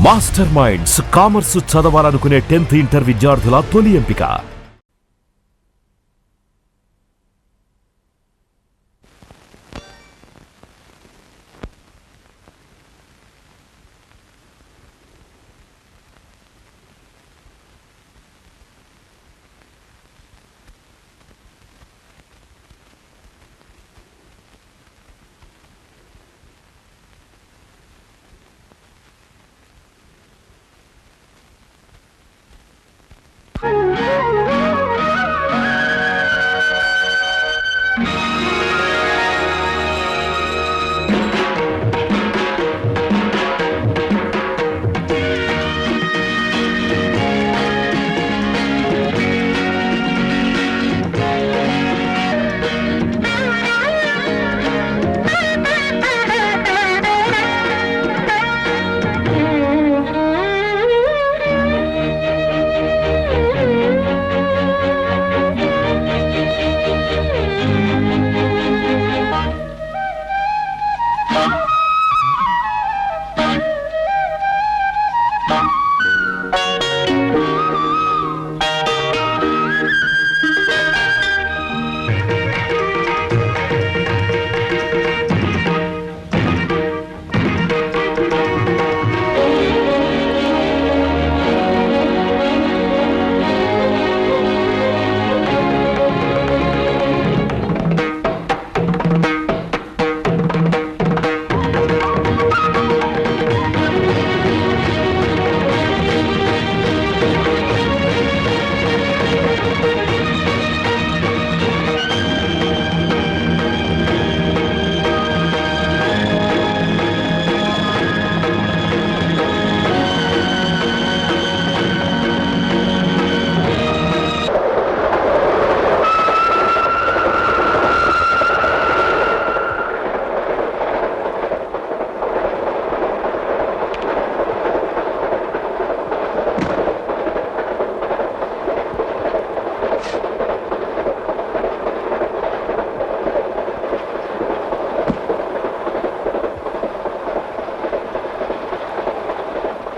Master minds commerce చదవాలనుకునే 10th inter విద్యార్థుల తొలి ఎంపిక.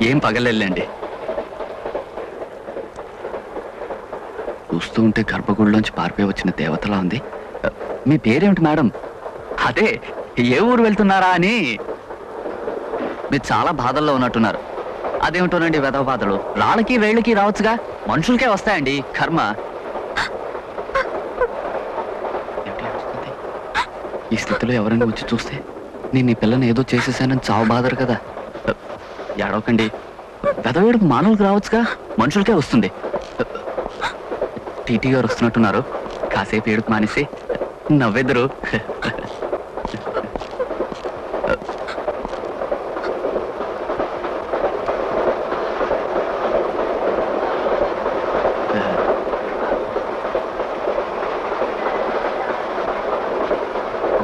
ఏం పగలెళ్ళండి. చూస్తూ ఉంటే గర్భగుడిలోంచి పారిపోయి వచ్చిన దేవతలా ఉంది. మీ పేరేమిటి మేడం? అదే ఏ ఊరు వెళ్తున్నారా అని. మీరు చాలా బాధల్లో ఉన్నట్టున్నారు. అదేమిటోనండి వెధవ బాధలు. రాళ్ళకి వేళ్ళకి రావచ్చుగా, మనుషులకే వస్తాయండి కర్మ. ఈ స్థితిలో ఎవరైనా వచ్చి చూస్తే నేను ఈ పిల్లని ఏదో చేసేసానని చావు బాధరు కదా. ఏడవకండి, పెదవేడుకు మానవులకు రావచ్చుగా, మనుషులకే వస్తుంది. టీటీ గారు వస్తున్నట్టున్నారు. కాసేపు ఏడుకు మానేసి నవ్వెదురు.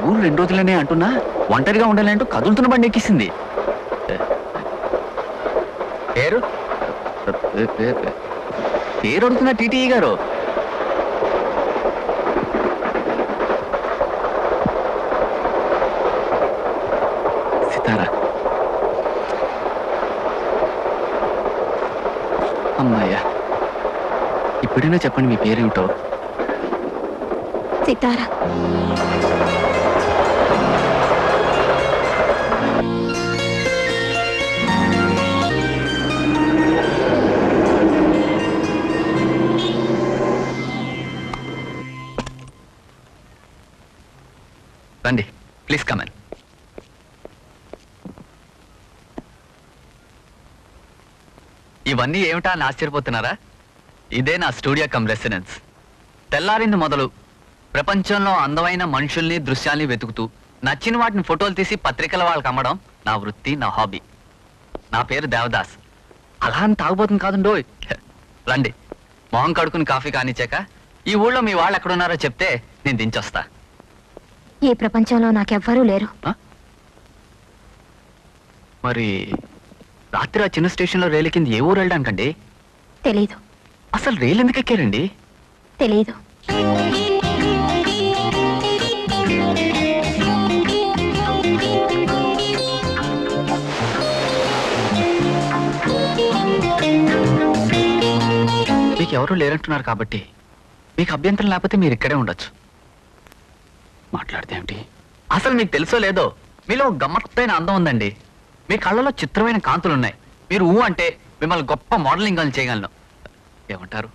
ఊరు 2 రోజులనే అంటున్నా ఒంటరిగా ఉండాలంటూ కదులుతున్న బండి ఎక్కిసింది. పేరు పేరు అడుగుతున్నా టీటీ గారు. సితారా. అమ్మాయ్యా, ఇప్పుడైనా చెప్పండి మీ పేరేమిటో. సితారా. రండి, ప్లీజ్ కమన్. ఇవన్నీ ఏమిటా అని ఆశ్చర్యపోతున్నారా? ఇదే నా స్టూడియో కమ్ రెసిడెన్స్. తెల్లారింది మొదలు ప్రపంచంలో అందమైన మనుషుల్ని దృశ్యాల్ని వెతుకుతూ నచ్చిన వాటిని ఫోటోలు తీసి పత్రికల వాళ్ళకి అమ్మడం నా వృత్తి, నా హాబీ. నా పేరు దేవదాస్. అలా అని తాగుబోతుంది కాదుండోయ్. రండి, మొహం కడుకుని కాఫీ కానిచ్చాక ఈ ఊళ్ళో మీ వాళ్ళు ఎక్కడున్నారో చెప్తే నేను దించొస్తా. ఈ ప్రపంచంలో నాకెవ్వరూ లేరు. మరి రాత్రి ఆ చిన్న స్టేషన్లో రైలు కింద ఏ ఊరు వెళ్ళడానికండి? తెలీదు. అసలు రైలు ఎందుకు ఎక్కారండి? తెలీదు. ఎవరూ లేరంటున్నారు కాబట్టి మీకు అభ్యంతరం లేకపోతే మీరు ఇక్కడే ఉండొచ్చు. మాట్లాడితే ఏమిటి? అసలు మీకు తెలుసో లేదో మీలో ఒక గమ్మత్తైన అందం ఉందండి. మీ కళ్ళలో చిత్రమైన కాంతులు ఉన్నాయి. మీరు ఊ అంటే మిమ్మల్ని గొప్ప మోడలింగ్ అని చేయగలను. ఏమంటారు?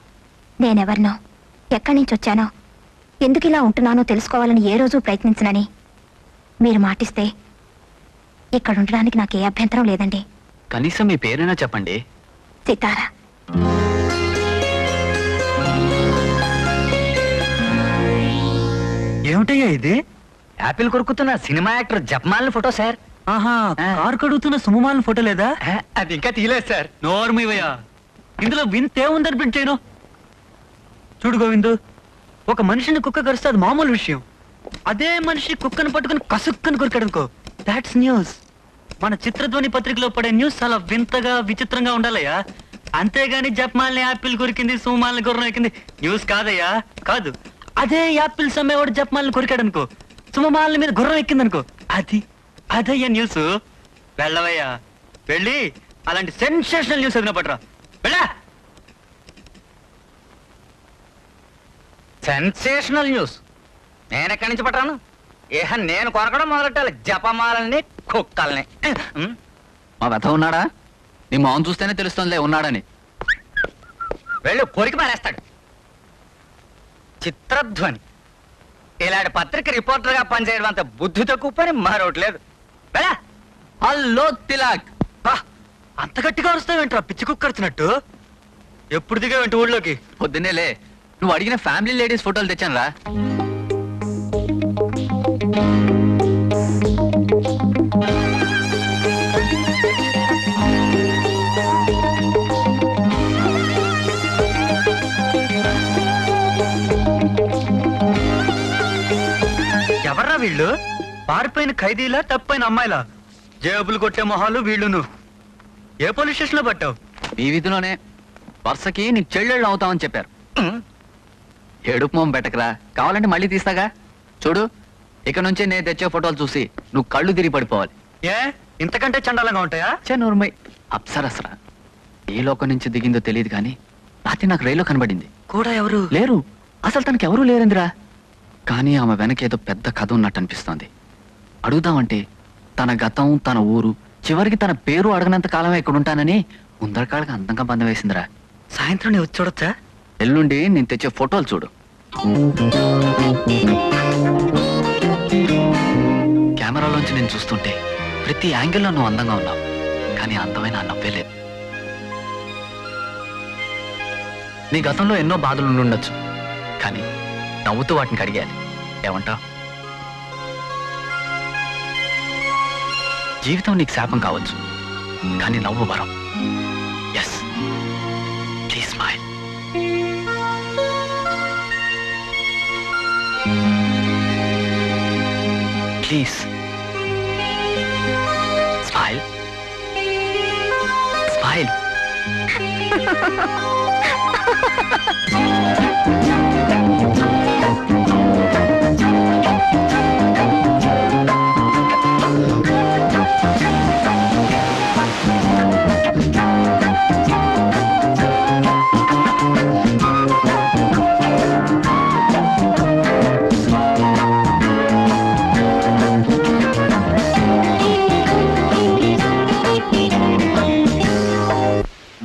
నేనెవరినో, ఎక్కడి నుంచి వచ్చానో, ఎందుకు ఇలా ఉంటున్నానో తెలుసుకోవాలని ఏ రోజు ప్రయత్నించనని మీరు మాటిస్తే ఇక్కడ ఉండడానికి నాకు ఏ అభ్యంతరం లేదండి. కనీసం మీ పేరైనా చెప్పండి. సితారా. ఏమిటయ్యా ఇది? యాపిల్ కొరుకుతున్న సినిమా యాక్టర్ జపమాలిన ఫోటో సార్. ఆహా, కారు కడుగుతున్న సుమమాలిన ఫోటో లేదా? అది ఇంకా తీయలేదు సార్. నోర్మివయ్యా, ఇందులో వింతే ఉందనిపించాను. చూడు గోవిందు, ఒక మనిషిని కుక్క కరిస్తే అది మామూలు విషయం. అదే మనిషి కుక్కను పట్టుకుని కసుక్కని కొరికాడనుకో, దాట్స్ న్యూస్. మన చిత్రధ్వని పత్రికలో పడే న్యూస్ చాలా వింతగా విచిత్రంగా ఉండాలయ్యా. అంతేగాని జపమాలిని యాపిల్ కొరికింది, సుమమాలిని గుర్రం ఎక్కింది న్యూస్ కాదయ్యా, కాదు. అదే యాపిల్ సమ్మేవాడు జపమాలిని కొరికాడనుకో, సుమమాలిని మీద గుర్రం ఎక్కిందనుకో, అదయ్యా న్యూస్. వెళ్ళవయ్యా, వెళ్ళి అలాంటి సెన్సేషనల్ న్యూస్ ఏదైనా పట్టరా. వెళ్ళా. సెన్సేషనల్ న్యూస్ నేను ఎక్కడి నుంచి పట్టాను? నేను కొనకడం మొదలెట్టాలి జపమాలని కుక్కల్ని. మా వెత ఉన్నాడా? నీ మొహం చూస్తేనే తెలుస్తుందిలే ఉన్నాడని. వెళ్ళు, కొరికి మారేస్తాడు. చిత్రధ్వని ఇలాంటి పత్రిక రిపోర్టర్ గా పనిచేయడం అంత బుద్ధి తక్కువ పని మరొకట్లేదు. వెళ్ళా. హలో తిలాక్. అంత గట్టిగా వస్తావేంట్రా పిచ్చి కుక్కర్చినట్టు? ఎప్పుడు దిగావేంటి ఊళ్ళోకి? పొద్దున్నేలే నువ్వు అడిగిన ఫ్యామిలీ లేడీస్ ఫోటోలు తెచ్చాను రా. ఎవర్రా వీళ్ళు? పారిపోయిన ఖైదీలా, తప్పైన అమ్మాయిలా? జేబులు కొట్టే మొహాలు వీళ్ళును. ఏ పోలీస్ స్టేషన్ లో పట్టావు? ఈ విధిలోనే వరుసకి నీ చెల్లెళ్ళు అవుతామని చెప్పారు. ఏడుపు మొహం పెట్టకరా, కావాలంటే మళ్ళీ తీస్తాగా. చూడు, ఇక నుంచే నేను తెచ్చే ఫోటోలు చూసి నువ్వు కళ్ళు తిరిగి పడిపోవాలి. ఏ ఇంతకంటే చండాలంగా ఉంటాయా? నూర్మై అప్సరసరా ఏ లోకం నుంచి దిగిందో తెలియదు కానీ రాత్రి నాకు రైల్లో కనబడింది. కూడా ఎవరు లేరు, అసలు తనకి ఎవరూ లేరందిరా. కానీ ఆమె వెనక ఏదో పెద్ద కథ ఉన్నట్టు అనిపిస్తోంది. అడుగుదామంటే తన గతం, తన ఊరు, చివరికి తన పేరు అడగనంత కాలమే ఇక్కడ ఉంటానని ముందరకాళ్ళకి అందంగా బంధం వేసిందిరా. సాయంత్రం నేను వచ్చి చూడొచ్చా? ఎల్లుండి నేను తెచ్చే ఫోటోలు చూడు. కెమెరాలోంచి నేను చూస్తుంటే ప్రతి యాంగిల్లో నువ్వు అందంగా ఉన్నావు, కానీ అందమైన ఆ నవ్వే లేదు. నీ గతంలో ఎన్నో బాధలు ఉండొచ్చు, కానీ నవ్వుతూ వాటిని కడిగేయాలి. ఏమంటావు? జీవితం నీకు శాపం కావచ్చు, కానీ నవ్వు వరం. Yes, please smile. Please smile. Smile.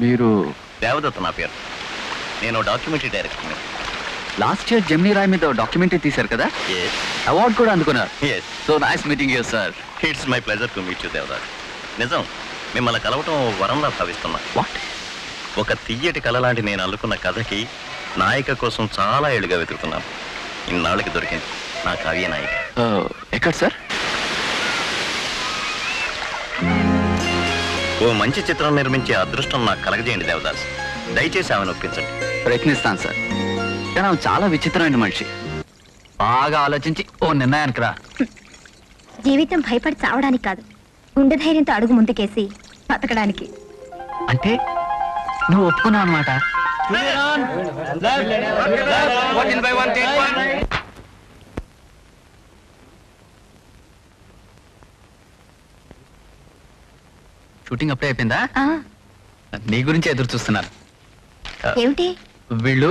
మీరు దేవదత్త నా పేరు. నేను documentary director. Last year Jamini Roy మీద డాక్యుమెంటరీ తీశారు కదా, అవార్డు కూడా అందుకున్నారు. So nice meeting you sir. It's my pleasure to meet you Devdas. నిజం, మిమ్మల్ని కలవటం వరంలా భావిస్తున్నా. వాట్? ఒక తియ్యటి కళ లాంటి నేను అల్లుకున్న కథకి నాయిక కోసం చాలా ఏళ్ళుగా వెతుకుతున్నాను. ఇన్నాళ్ళకి దొరికింది నా కావ్య నాయిక. ఎక్కడ సార్? ఓ మంచి చిత్రం నిర్మించే అదృష్టం నాకు కలగజేయండి దేవదాస్. దయచేసి ఆమెను ఒప్పించండి. ప్రయత్నిస్తాను సార్, కానీ ఆమె చాలా విచిత్రమైన మనిషి. బాగా ఆలోచించి ఓ నిర్ణయానికి రా. జీవితం భయపడి చావడానికి కాదు, గుండె ధైర్యంతో అడుగు ముందుకేసి బతకడానికి. అంటే నువ్వు ఒప్పుకున్నావు అనమాట. షూటింగ్ అప్పుడే అయిపోయిందా? ఆ, నీ గురించి ఎదురు చూస్తున్నాను. ఏమిటి వీళ్ళు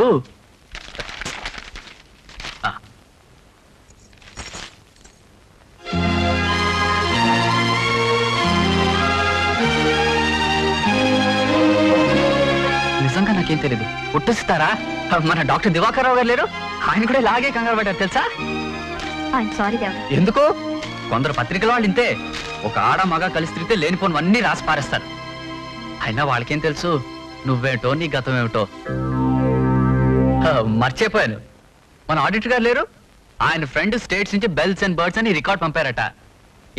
నిజంగా నాకేం తెలీదు. పుట్టిస్తారా? మన డాక్టర్ దివాకర్ రావు గారు లేరు, ఆయన కూడా ఇలాగే కంగారు పడ్డారు తెలుసా? సారీ దేవరా. ఎందుకు? కొందరు పత్రికల వాళ్ళు ఇంతే, ఒక ఆడ మగ కలిసి తిరిగితే లేనిపోనివన్నీ రాసి పారేస్తారు. అయినా వాళ్ళకేం తెలుసు నువ్వేమిటో నీ గతం ఏమిటో. మర్చిపోయాను, మన ఆడిటర్ గారు లేరు, ఆయన ఫ్రెండ్ స్టేట్స్ నుంచి బెల్స్ అండ్ బర్డ్స్ అని రికార్డ్ పంపారట.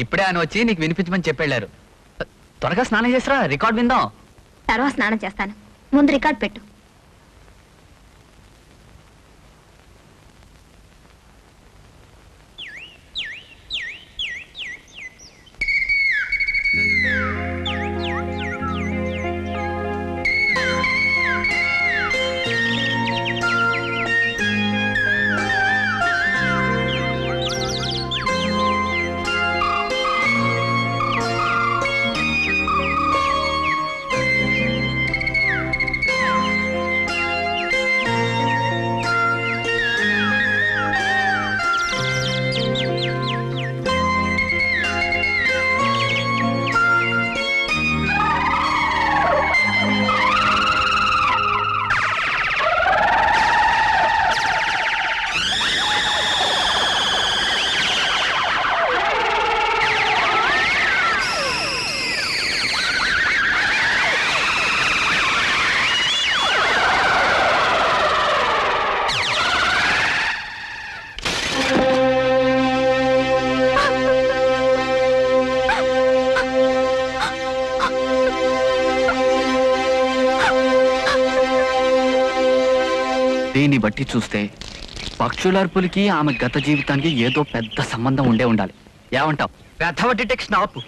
ఇప్పుడే ఆయన వచ్చి నీకు వినిపించమని చెప్పారు. త్వరగా స్నానం చేసిరా, రికార్డ్ విందాం. తర్వాత స్నానం చేస్తాను, ముందు రికార్డ్ పెట్టు. దీన్ని బట్టి చూస్తే పక్షులర్పులకి ఆమె గత జీవితానికి ఏదో పెద్ద సంబంధం ఉండే ఉండాలి. ఏమంటావు? పెద్ద డిటెక్షన్ ఆపు.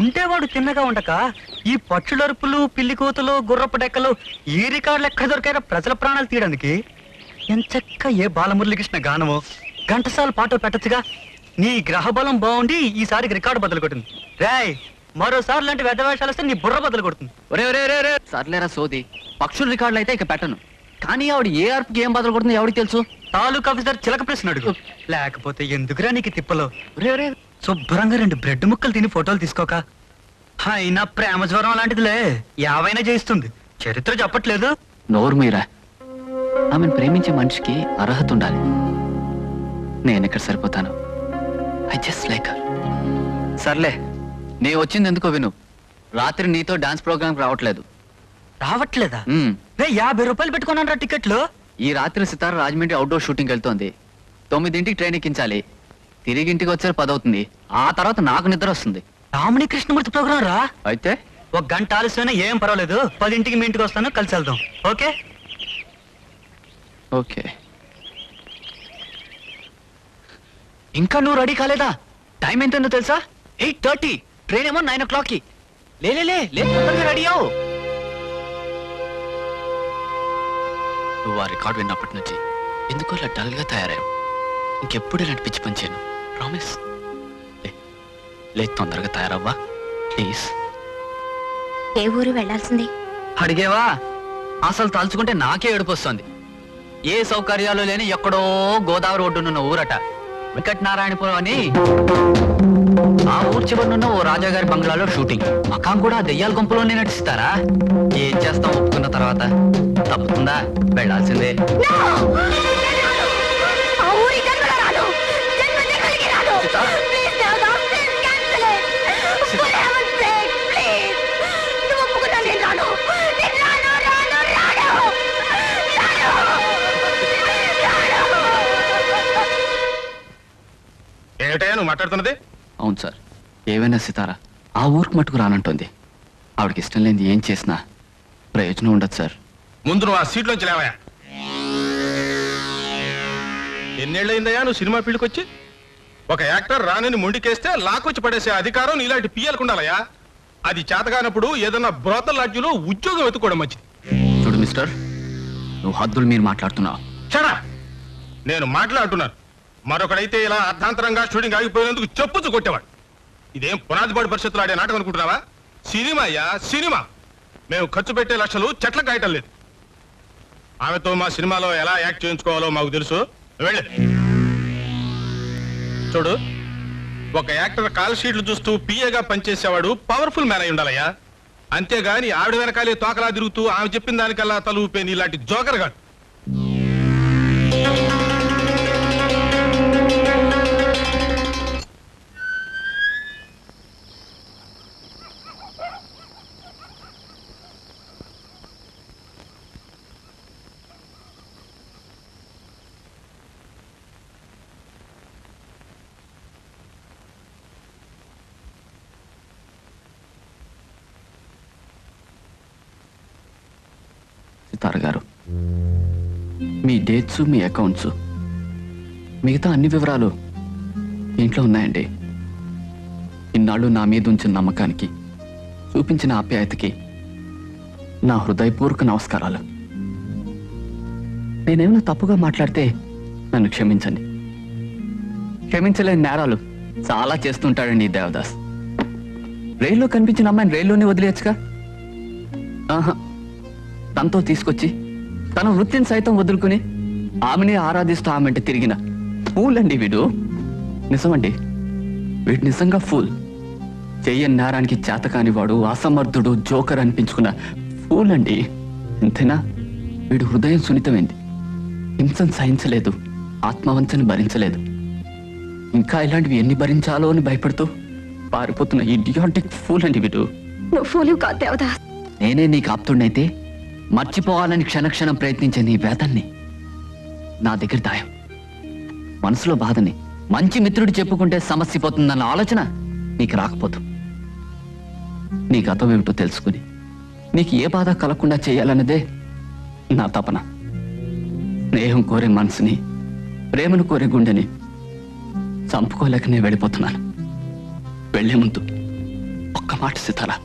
ఉంటేవాడు తిన్నగా ఉండక ఈ పక్షులరుపులు, పిల్లి కూతులు, గుర్రపు డెక్కలు ఈ రికార్డులు ఎక్కడ దొరికారో ప్రజల ప్రాణాలు తీయడానికి. ఎంచక్క ఏ బాలమురళీకృష్ణ గానమో ఘంటసాల పాటో పెట్టచ్చుగా. నీ గ్రహ బలం బాగుండి ఈసారికి రికార్డు బదులు కొట్టింది. రాయ్, మరోసారి లాంటి వెధ వేషాలు వస్తే నీ బుర్ర బదులు కొడుతుంది. ఒరే సర్లేరా సోది, పక్షుల రికార్డులు అయితే ఇక పెట్టను. కానీ ఆవిడ ఏ అర్పుకి ఏం బదులు కొడుతుంది ఎవరికి తెలుసు? తాలూకా ఆఫీసర్ చిలక ప్రశ్న అడుగు. లేకపోతే ఎందుకురా నీకు తిప్పలో? ఒరే శుభ్రంగా 2 బ్రెడ్ ముక్కలు తిని ఫోటోలు తీసుకోక. అయినా ప్రేమ జ్వరం లాంటిదిలే, యావైనా చేయిస్తుంది. చరిత్ర చెప్పట్లేదు. నోరు మీరా, ఆమెను ప్రేమించే మనిషికి అర్హత ఉండాలి. నేనెక్కడ సరిపోతాను? I just like her. సర్లే, నీ వచ్చింది ఎందుకో విను. రాత్రి నీతో డాన్స్ ప్రోగ్రామ్ రావట్లేదు. రావట్లేదా? 50 రూపాయలు పెట్టుకున్నాను రా టికెట్లు. ఈ రాత్రి సితార రాజమండ్రి అవుట్డోర్ షూటింగ్ వెళ్తోంది. 9ంటికి ట్రైన్ ఎక్కించాలి. తిరిగి ఇంటికి వచ్చే 10 అవుతుంది. ఆ తర్వాత నాకు నిద్ర వస్తుంది. రామణి కృష్ణమూర్తి ప్రోగ్రాం రా. అయితే 1 గంట ఆలస్యమైనా ఏం పర్వాలేదు. 10ంటికి మీ ఇంటికి వస్తాను, కలిసి వెళ్దాం. ఓకే? ఓకే. ఇంకా నువ్వు రెడీ కాలేదా? టైం ఎంతో తెలుసా? 8:30. ట్రైన్ ఏమో 9 o'clockకి. లే రెడీ అవు. నువ్వు ఆ రికార్డ్ విన్నప్పటి నుంచి ఎందుకో ఇలా డల్గా తయారయ్యావు. ఇంకెప్పుడు ఇలాంటి పిచ్చి పని చేయను. ప్రామిస్. లే తొందరగా తయారవ్వా ప్లీజ్. ఏ ఊరు వెళ్ళాల్సింది? అడిగేవా? అసలు తలుచుకుంటే నాకే ఏడుపు వస్తుంది. ఏ సౌకర్యాలు లేని ఎక్కడో గోదావరి ఒడ్డునున్న ఊరట వెంకట నారాయణపురం అని. ఆ ఊరు చివరినున్న ఓ రాజాగారి బంగ్లాలో షూటింగ్. మకాం కూడా దెయ్యాల గుంపులోనే నటిస్తారా? ఏం చేస్తాం ఒప్పుకున్న తర్వాత? తప్పుతుందా? వెళ్ళాల్సిందే. ఏమిటయ్యా నువ్వు మాట్లాడుతున్నది? అవును సార్, ఏవైనా సితారా ఆ ఊరికి మట్టుకు రానంటుంది. ఆవిడకి ఇష్టం లేని ఏం చేసినా ప్రయోజనం ఉండదు సార్. ముందు నువ్వు ఆ సీట్లోంచి లేవయా. ఎన్నేళ్ళయిందయ్యా నువ్వు సినిమా ఫీల్డ్కి వచ్చి? ఒక యాక్టర్ రానని మొండికేస్తే లాక్కొచ్చి పడేసే అధికారం నీలాంటి పియ్యలకు ఉండాలయ్యా. అది చేతగానప్పుడు ఏదన్నా బ్రోతల్ లాడ్జిలో ఉద్యోగం వెతుక్కోవడం మంచిది. చూడు మిస్టర్, నువ్వు హద్దులు మీరు మాట్లాడుతున్నావు. చడా, నేను మాట్లాడుతున్నాను. మరొకడైతే ఇలా అర్ధాంతరంగా షూటింగ్ ఆగిపోయినందుకు చెప్పుచ్చు కొట్టేవాడు. ఇదేం పునాదిపాడు పరిషత్తులు ఆడే నాటకం అనుకుంటున్నావా? సినిమా అయ్యా, సినిమా. మేము ఖర్చు పెట్టే లక్షలు చెట్ల కాయటం లేదు. ఆమెతో మా సినిమాలో ఎలా యాక్ట్ చేయించుకోవాలో మాకు తెలుసు. వెళ్ళి చూడు, ఒక యాక్టర్ కాల్ షీట్లు చూస్తూ పిఏగా పనిచేసేవాడు పవర్ఫుల్ మ్యాన్ అయి ఉండాలయ్యా. అంతేగాని ఆవిడ వెనకాలే తోకలా తిరుగుతూ ఆమె చెప్పిన దానికల్లా తల ఊపేని ఇలాంటి జోకర్ కాదు. సితార గారు, మీ డేట్స్, మీ అకౌంట్స్, మిగతా అన్ని వివరాలు ఇంట్లో ఉన్నాయండి. ఇన్నాళ్ళు నా మీద ఉంచిన నమ్మకానికి, చూపించిన ఆప్యాయతకి నా హృదయపూర్వక నమస్కారాలు. నేనేమైనా తప్పుగా మాట్లాడితే నన్ను క్షమించండి. క్షమించలేని నేరాలు చాలా చేస్తుంటాడండి ఈ దేవదాస్. రైల్లో కనిపించిన అమ్మాయిని రైల్లోనే వదిలేయచ్చుగా. ఆహా, తనతో తీసుకొచ్చి తన వృత్తిని సైతం వదులుకుని ఆమెని ఆరాధిస్తూ ఆమెంటే తిరిగిన ఫూల్ అండి వీడు. నిజమండి, వీడు నిజంగా ఫూల్. చెయ్యని నేరానికి చేతకాని వాడు, అసమర్థుడు, జోకర్ అనిపించుకున్న ఫూల్ అండి. అంతేనా? వీడు హృదయం సున్నితమైంది, హింసను సహించలేదు, ఆత్మవంచని భరించలేదు. ఇంకా ఇలాంటివి ఎన్ని భరించాలో అని భయపడుతూ పారిపోతున్న ఇడియాటిక్ ఫూల్ అండి వీడు. నువ్వు ఫూలు కాదు దేవదాస్. నేనే నీకు ఆప్తుడినైతే మర్చిపోవాలని క్షణక్షణం ప్రయత్నించే నీ వేదన్ని నా దగ్గర దాయం. మనసులో బాధని మంచి మిత్రుడు చెప్పుకుంటే సమస్య పోతుందన్న ఆలోచన నీకు రాకపోదు. నీ గతం ఏమిటో తెలుసుకుని నీకు ఏ బాధ కలగకుండా చేయాలన్నదే నా తపన. స్నేహం కోరే మనసుని, ప్రేమను కోరే గుండెని చంపుకోలేకనే వెళ్ళిపోతున్నాను. వెళ్లే ముందు ఒక్క మాట సితారా,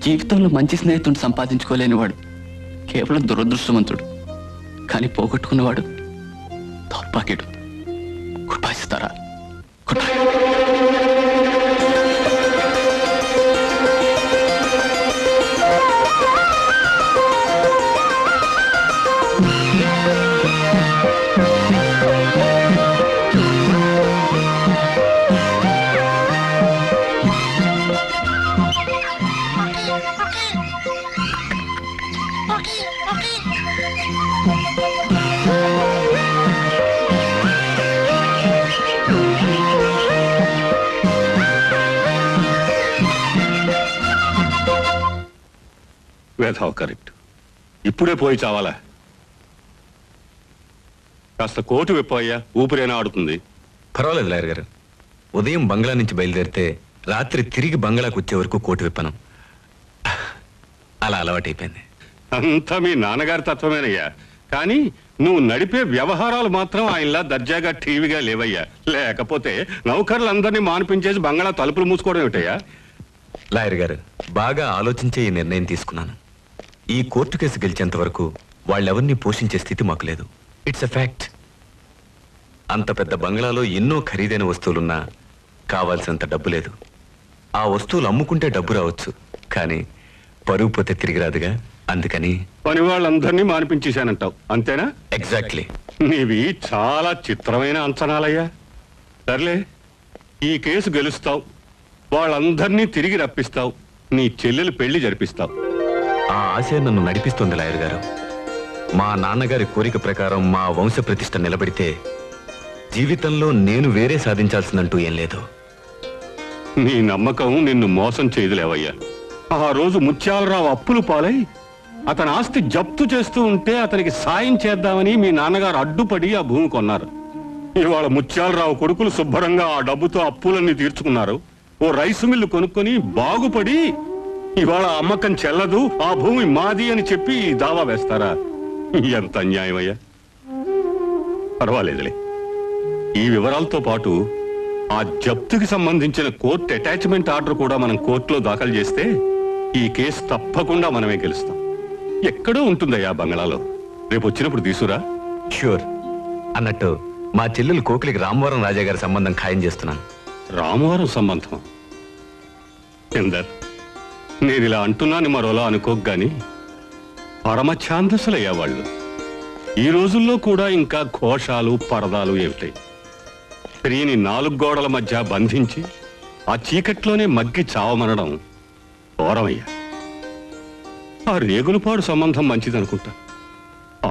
జీవితంలో మంచి స్నేహితుడిని సంపాదించుకోలేనివాడు కేవలం దురదృష్టవంతుడు, కానీ పోగొట్టుకున్నవాడు దౌర్భాగ్యుడు. గుడ్ బై సితారా, గుడ్ బై. వేధావు కరెక్ట్. ఇప్పుడే పోయి చావాలా? కాస్త కోటు విప్పయ్యా, ఊపిరైనా ఆడుతుంది. పర్వాలేదు లాయర్ గారు, ఉదయం బంగ్లా నుంచి బయలుదేరితే రాత్రి తిరిగి బంగ్లాకు వచ్చే వరకు కోటు విప్పను. అలా అలవాటైపోయింది. అంతా మీ నాన్నగారి తత్వమేనయ్యా, కానీ నువ్వు నడిపే వ్యవహారాలు మాత్రం ఆయనలా దర్జాగా టీవీగా లేవయ్యా. లేకపోతే నౌకర్లందరినీ మానిపించేసి బంగ్లా తలుపులు మూసుకోవడం ఏమిటయ్యా? లాయర్ గారు, బాగా ఆలోచించే ఈ నిర్ణయం తీసుకున్నాను. ఈ కోర్టు కేసు గెలిచేంత వరకు వాళ్ళెవరిని పోషించే స్థితి మాకు లేదు. It's a fact. అంత పెద్ద బంగ్లాలో ఎన్నో ఖరీదైన వస్తువులున్నా కావాల్సినంత డబ్బు లేదు. ఆ వస్తువులు అమ్ముకుంటే డబ్బు రావచ్చు, కానీ పరుగు పోతే తిరిగి రాదుగా. అందుకని పని వాళ్ళందరినీ మానిపించేశానంటావు, అంతేనా? ఎగ్జాక్ట్లీ. నీవి చాలా చిత్రమైన అంచనాలయ్యా. సర్లే, ఈ కేసు గెలుస్తావు, వాళ్ళందరినీ తిరిగి రప్పిస్తావు, నీ చెల్లెలు పెళ్లి జరిపిస్తావు. ఆ ఆశ నన్ను నడిపిస్తుంది లాయర్ గారు. మా నాన్నగారి కోరిక ప్రకారం మా వంశ ప్రతిష్ట నిలబడితే జీవితంలో నేను వేరే సాధించాల్సిందంటూ ఏం లేదు. నీ నమ్మకం నిన్ను మోసం చేయదులేవయ్యా. ఆ రోజు ముత్యాలరావు అప్పులు పాలై అతని ఆస్తి జప్తు చేస్తూ ఉంటే అతనికి సాయం చేద్దామని మీ నాన్నగారు అడ్డుపడి ఆ భూమి కొన్నారు. ఇవాళ ముత్యాలరావు కొడుకులు శుభ్రంగా ఆ డబ్బుతో అప్పులన్నీ తీర్చుకున్నారు. ఓ రైసు మిల్లు కొనుక్కొని బాగుపడి ఇవాళ అమ్మకం చెల్లదు, ఆ భూమి మాది అని చెప్పి దావా వేస్తారా? ఎంత అన్యాయమయ్యా. పర్వాలేదులే, ఈ వివరాలతో పాటు ఆ జప్తుకి సంబంధించిన కోర్టు అటాచ్మెంట్ ఆర్డర్ కూడా మనం కోర్టులో దాఖలు చేస్తే ఈ కేసు తప్పకుండా మనమే గెలుస్తాం. ఎక్కడో ఉంటుందయ్యా బంగ్లాలో. రేపు వచ్చినప్పుడు తీసురా. ష్యూర్. అన్నట్టు మా చెల్లెలు కోకిలికి రామవరం రాజా గారి సంబంధం ఖాయం చేస్తున్నాను. రామవరం సంబంధం? చందర్, నేను ఇలా అంటున్నాను మరోలా అనుకోకు గాని పరమ ఛాందసులయ్యా వాళ్ళు. ఈ రోజుల్లో కూడా ఇంకా ఘోషాలు పరదాలు ఏమిటాయి? స్త్రీని 4 గోడల మధ్య బంధించి ఆ చీకట్లోనే మగ్గి చావమనడం ఘోరమయ్యా. ఆ రేగులపాడు సంబంధం మంచిదనుకుంటా.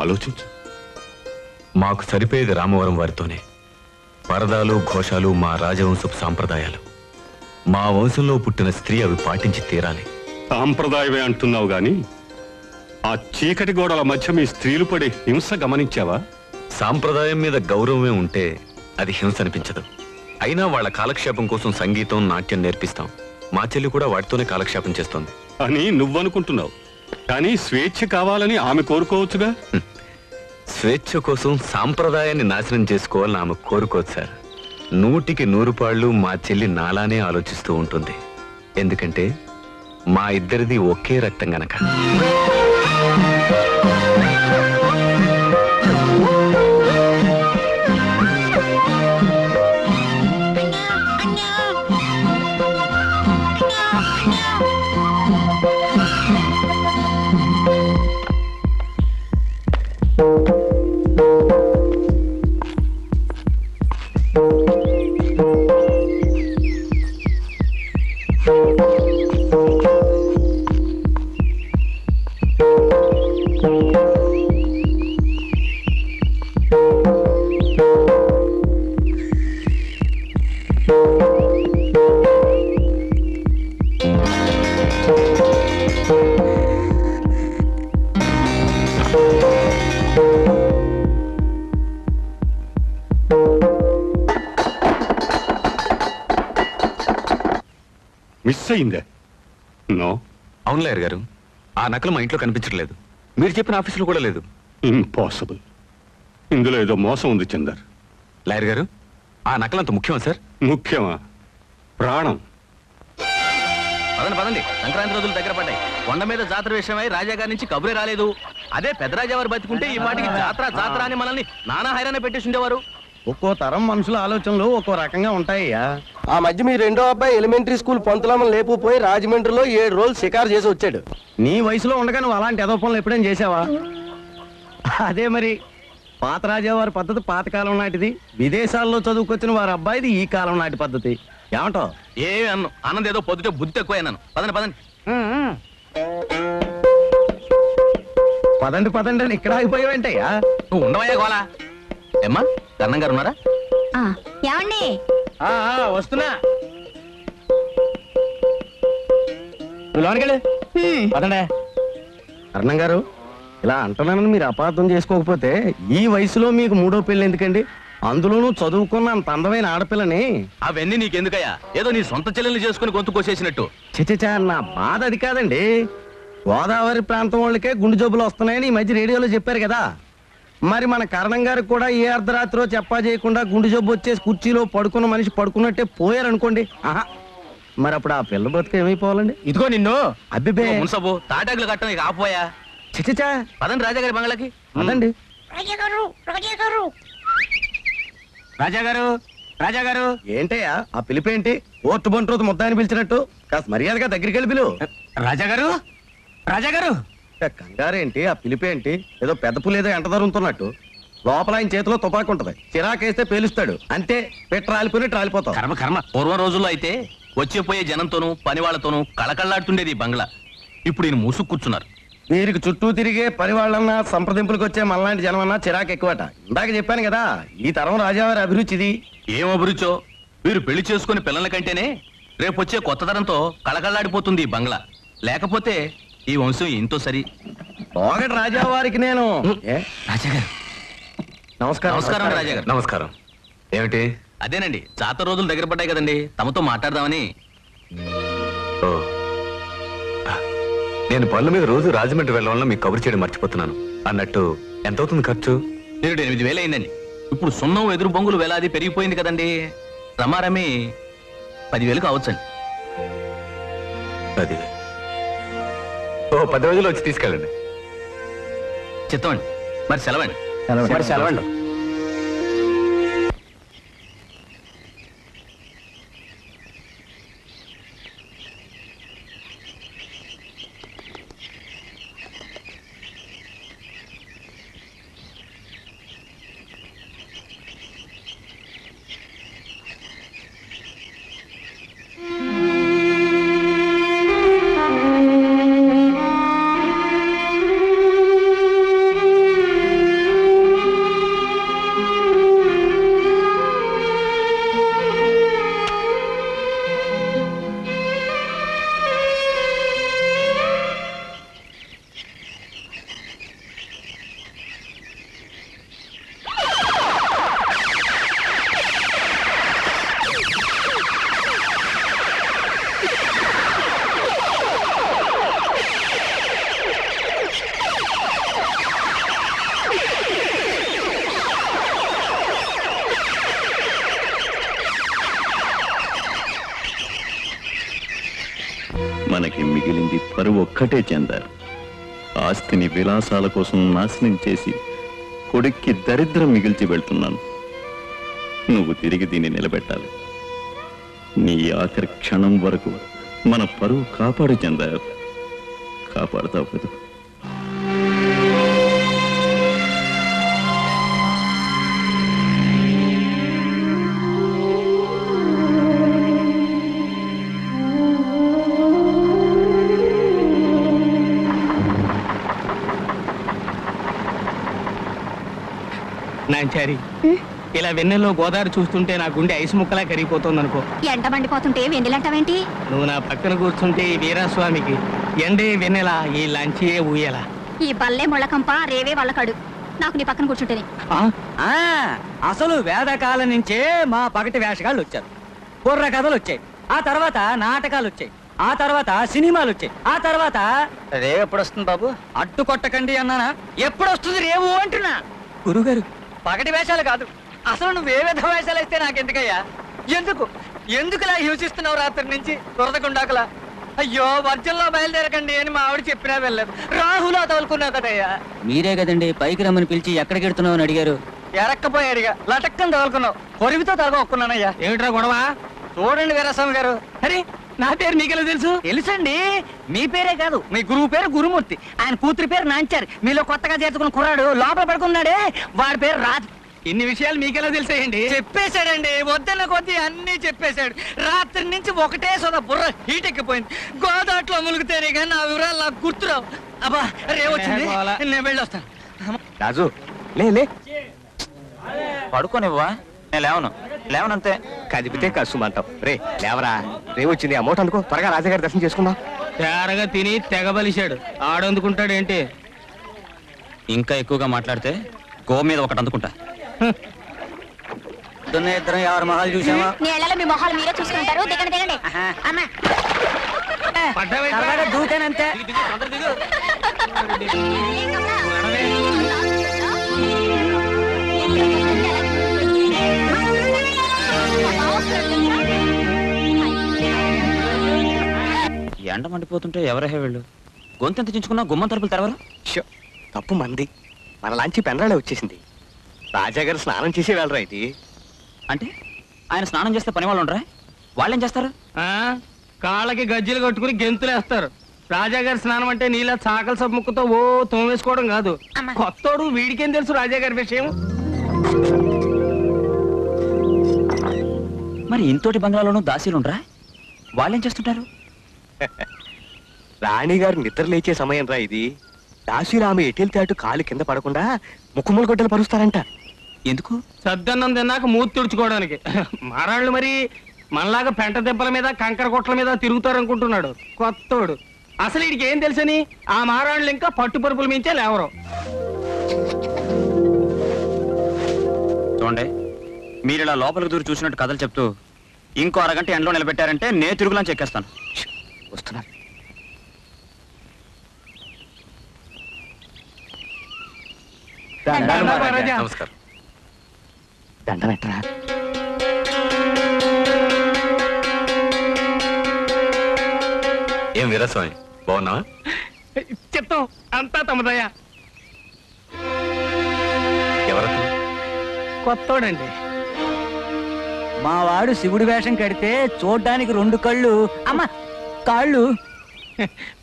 ఆలోచించు. మాకు సరిపోయేది రామవరం వారితోనే. పరదాలు ఘోషాలు మా రాజవంశపు సాంప్రదాయాలు. మా వంశంలో పుట్టిన స్త్రీ అవి పాటించి తీరాలి. సాంప్రదాయమే అంటున్నావు గాని ఆ చీకటి గోడల మధ్య మీ స్త్రీలు పడే హింస గమనించావా? సాంప్రదాయం మీద గౌరవమే ఉంటే అది హింస అనిపించదు. అయినా వాళ్ళ కాలక్షేపం కోసం సంగీతం, నాట్యం నేర్పిస్తాం. మా చెల్లి కూడా వాటితోనే కాలక్షేపం చేస్తోంది అని నువ్వనుకుంటున్నావు. కానీ స్వేచ్ఛ కావాలని ఆమె కోరుకోవచ్చుగా. స్వేచ్ఛ కోసం సాంప్రదాయాన్ని నాశనం చేసుకోవాలని ఆమె కోరుకోవచ్చు సార్. 100కి 100 పాళ్ళు మా చెల్లి నాలానే ఆలోచిస్తూ ఉంటుంది. ఎందుకంటే మా ఇద్దరిది ఒకే రక్తం గనక. మిస్ అయిందే? నో. అవును లాయర్ గారు, ఆ నకలు మా ఇంట్లో కనిపించట్లేదు. మీరు చెప్పిన ఆఫీసులో కూడా లేదు. ఇంపాసిబుల్. ఇందులో ఏదో మోసం ఉంది చందర్. లాయర్ గారు, ఆ నకలంత ముఖ్యమా సార్? ముఖ్యమా? ప్రాణం. పదండి పదండి, సంక్రాంతి రోజులు దగ్గర పడ్డాయి. కొండ మీద జాతర విషయమై రాజా గారి నుంచి కబురే రాలేదు. అదే పెద్దరాజా వారు బతికుంటే ఈ పాటికి జాతర జాతర అని మనల్ని నానా హైరాణ పెట్టేసి ఉండేవారు. ఒక్కో తరం మనుషుల ఆలోచనలు ఒక్కో రకంగా ఉంటాయ్యా. ఆ మధ్య మీ రెండో అబ్బాయి ఎలిమెంటరీ స్కూల్ పంతులమ్మని లేపుపోయి రాజమండ్రిలో 7 రోజులు షికారు చేసి వచ్చాడు. నీ వయసులో ఉండగా నువ్వు అలాంటి ఎదో పనులు ఎప్పుడైనా చేసావా? అదే మరి, పాత రాజావారి పద్ధతి పాతకాలం నాటిది, విదేశాల్లో చదువుకొచ్చిన వారి అబ్బాయిది ఈ కాలం నాటి పద్ధతి. ఏమంటావు? ఏమి అన్ను అన్నది ఏదో పొద్దుటే బుద్ధి తక్కువ అన్నాను. పదండి పదండి పదండి పదండి అని ఇక్కడ ఆగిపోయావేంటయ్యా? నువ్వు ఉండవయ్యా గోలా. ఏమ్మా, కర్ణం గారు ఉన్నారా? ఏమండి? వస్తున్నా. లోనికెళ్ళి పదండే. అర్ణం గారు, ఇలా అంటున్నానని మీరు అపార్థం చేసుకోకపోతే, ఈ వయసులో మీకు 3వ పెళ్లి ఎందుకండి? అందులోనూ చదువుకున్న అంత అందమైన ఆడపిల్లని. అవన్నీ నీకెందుకయ్యా? ఏదో నీ సొంత చెల్లెల్ని చేసుకుని గొంతు కోసేసినట్టు. చిచచా, నా బాధ అది కాదండి. గోదావరి ప్రాంతం వాళ్ళకే గుండె జబ్బులు వస్తున్నాయని ఈ మధ్య రేడియోలో చెప్పారు కదా. మరి మన కరణం గారికి కూడా ఏ అర్ధరాత్రిలో చెప్పా చేయకుండా గుండె జబ్బు వచ్చేసి కుర్చీలో పడుకున్న మనిషి పడుకున్నట్టే పోయారనుకోండి. ఆహా, మరి అప్పుడు ఆ పిల్ల బతుకు ఏమైపోవాలండి? ఇదిగో నిన్ను. అబ్బిబే మున్సబు తాటాకులు కట్టం ఇక ఆపోయా. చిచచా, పదండి రాజాగారి బంగ్లాకి. అదండి. రాజాగారు ఏంటయ్యా ఆ పిలిపేంటి? ఓట్టు బంటు రోజు ముద్దాయని పిలిచినట్టు కాస్త మర్యాదగా దగ్గరికి వెళ్ళి పిలు. రాజాగారు కంగారేంటి? ఆ పిలిపేంటి? ఏదో పెద్ద పులేదో ఎంట దొరుకుతున్నట్టు. లోపల ఆయన చేతిలో తుపాకు ఉంటది, చిరాకేస్తే పేలుస్తాడు. అంతే, పెట్టి రాలిపోయి రాలిపోతావు. కర్మ కర్మ. పూర్వం రోజుల్లో అయితే వచ్చేపోయే జనంతోనూ పని వాళ్ళతోనూ కళకళ్ళాడుతుండేది ఈ బంగ్లా. ఇప్పుడు ఈయన మూసుకు కూర్చున్నారు. వీరికి చుట్టూ తిరిగే పని వాళ్ళన్నా, సంప్రదింపులకు వచ్చే మనలాంటి జనమన్నా చిరాకు ఎక్కువట. ఇందాక చెప్పాను కదా, ఈ తరం రాజావారి అభిరుచిది. ఏం అభిరుచో? వీరు పెళ్లి చేసుకుని పిల్లల కంటేనే రేపు వచ్చే కొత్త తరంతో కళకళ్ళాడిపోతుంది ఈ బంగ్లా. లేకపోతే ఈ వంశం ఎంతో సరి. ఒకటి రాజావారికి నేను రాజాగారు నమస్కారం. నమస్కారం రాజాగారు. నమస్కారం. ఏమిటి? అదేనండి, జాతర రోజులు దగ్గర పడ్డాయి కదండి, తమతో మాట్లాడదామని. ఓ, నేను పనుల మీద రోజు రాజమండ్రి వెళ్ళడం మీకు కబురు చేయడం మర్చిపోతున్నాను. అన్నట్టు ఎంత అవుతుంది ఖర్చు? 8,000 అయిందండి. ఇప్పుడు సున్నం ఎదురు బొంగులు వేలాది పెరిగిపోయింది కదండి. రమారమి 10,000 కావచ్చండి. 10,000. ఓ, 10 రోజులు వచ్చి తీసుకెళ్ళండి. చిత్తమండి. మరి సెలవండి. సెలవండి. పరువు ఒక్కటే చెందారు. ఆస్తిని విలాసాల కోసం నాశనం చేసి కొడుక్కి దరిద్రం మిగిల్చి వెళ్తున్నాను. నువ్వు తిరిగి దీన్ని నిలబెట్టాలి. నీ ఆఖరి క్షణం వరకు మన పరువు కాపాడు చెందారు. కాపాడుతావు కదా? నాంచారి, ఇలా వెన్నెల్లో గోదావరి చూస్తుంటే నా గుండె ఐసు ముక్కలా కరిగిపోతుంది అనుకో. ఎండ మండిపోతుంటే వెన్నెలంటావేంటి? నువ్వు నా పక్కన కూర్చుంటే ఈ వీరాస్వామికి ఎండే వెన్నెల, ఈ లంచియే ఊయల. ఈ బల్లే ముళ్ళకంప రేవే వాళ్ళకడు నాకు నీ పక్కన కూర్చుంటేనే. అసలు వేదకాలం నుంచే మా పగటి వేషగాళ్ళు వచ్చారు. బుర్ర కథలు వచ్చాయి, ఆ తర్వాత నాటకాలు వచ్చాయి, ఆ తర్వాత సినిమాలు వచ్చాయి, ఆ తర్వాత రేవు ఎప్పుడు వస్తుంది బాబు? అడ్డు కొట్టకండి అన్నానా? ఎప్పుడు వస్తుంది రేవు అంటున్నా. గురుగారు, పగటి వేషాలు కాదు, అసలు నువ్వు ఏ విధ వేషాలు వేస్తే నాకెందుకయ్యా? ఎందుకు ఇలా హింసిస్తున్నావు రాత్రి నుంచి దొరదకుండాకలా? అయ్యో, వర్జంలో బయలుదేరకండి అని మా ఆవిడ చెప్పినా వెళ్ళలేదు. రాహులా తగులుకున్నావు కదయ్యా. మీరే కదండి పైకి రమ్మని పిలిచి ఎక్కడికెడుతున్నావు అని అడిగారు. ఎరక్కపోయారుగా, లటక్కని తగులుకున్నావు. కొరివితో తగొక్కున్నానయ్యా. ఏమిట్రా గొడవ? చూడండి వీరస్వామి గారు. అరే, నా పేరు మీకెలా తెలుసు? తెలుసండి, మీ పేరే కాదు, మీ గురువు పేరు గురుమూర్తి, ఆయన కూతురి పేరు నాంచారు. మీలో కొత్తగా చేర్చుకున్న కుర్రాడు లోపల పడుకున్నాడే, వాడి పేరు రాజు. ఇన్ని విషయాలు మీకెలా తెలిసాయండి? చెప్పేశాడండి, వద్దన్న కొద్దీ అన్ని చెప్పేశాడు. రాత్రి నుంచి ఒకటే సోదా బుర్ర హీట్ ఎక్కిపోయింది. గోదాట్లో మునిగితేనే కానీ నా వివరాలు నాకు గుర్తురావు. అబ్బా, రేవొచ్చింది, నేను వెళ్ళొస్తాను. రాజు, లే పడుకోనివ్వా? నేను లేవనంతే. కదిపితే కసుమంటావు. లేవరా, రేవొచ్చింది. అమౌంట్ అందుకో, త్వరగా రాజాగారి దర్శనం చేసుకుందాం. తేరగా తిని తెగబలిశాడు, ఆడందుకుంటాడు ఏంటి? ఇంకా ఎక్కువగా మాట్లాడితే గో మీద ఒకటి అందుకుంటా. ఇద్దరం ఎవరి మొహాలు చూసావా? నీళ్ళలో మీ మొహాలు మీరే చూసుకుంటారు. దిగండి దిగండి. అమ్మా దూకానంతే. ఎండ మండిపోతుంటే ఎవరహే వెళ్ళు? గొంతెంత చించుకున్నా గుమ్మం తలుపులు తెరవరు. తప్పు మంది, మన లాంచి పెండ్రాలే వచ్చేసింది. రాజాగారు స్నానం చేసి వెళ్ళరా ఇది? అంటే ఆయన స్నానం చేస్తే పని వాళ్ళు ఉండరా? వాళ్ళేం చేస్తారు? కాళ్ళకి గజ్జలు కట్టుకుని గెంతులేస్తారు. రాజాగారి స్నానం అంటే నీళ్ళ చాకల సబ్బు ముక్కతో ఓ తోమేసుకోవడం కాదు. కొత్తోడు, వీడికేం తెలుసు రాజాగారి విషయం? మరి ఇంతోటి బంగ్లాలోనూ దాసీలు ఉండరా? వాళ్ళేం చేస్తుంటారు? రాణిగారు నిద్ర లేచే సమయం రా ఇది. దాసీరామ ఎటెళ్తే అటు కాలు కింద పడకుండా ముక్కుములు గొడ్డలు పరుస్తారంట. ఎందుకు? సద్దన్నం తిన్నాక మూతి తుడుచుకోవడానికి. మారాళ్ళు మరి మనలాగా పెంట దెబ్బల మీద కంకర కొట్ల మీద తిరుగుతారనుకుంటున్నాడు కొత్తోడు. అసలు వీడికి ఏం తెలుసని ఆ మారాళ్ళు ఇంకా పట్టు పరుపుల మించే లేవరు. చూడండి, మీరు ఇలా లోపలికి దూరి చూసినట్టు కథలు చెప్తూ ఇంకో అరగంట ఎండలో నిలబెట్టారంటే నేను తిరుగులని చెక్కేస్తాను. వస్తున్నారు. నమస్కారం. దండం ఎట్టరా. ఏం వీరస్వామి, బాగున్నావా? చెప్తాం, అంతా తమదయ్యా. ఎవరతను? కొత్తోడండి. మా వాడు శివుడి వేషం కడితే చూడ్డానికి 2 కళ్ళు, అమ్మ కాళ్ళు.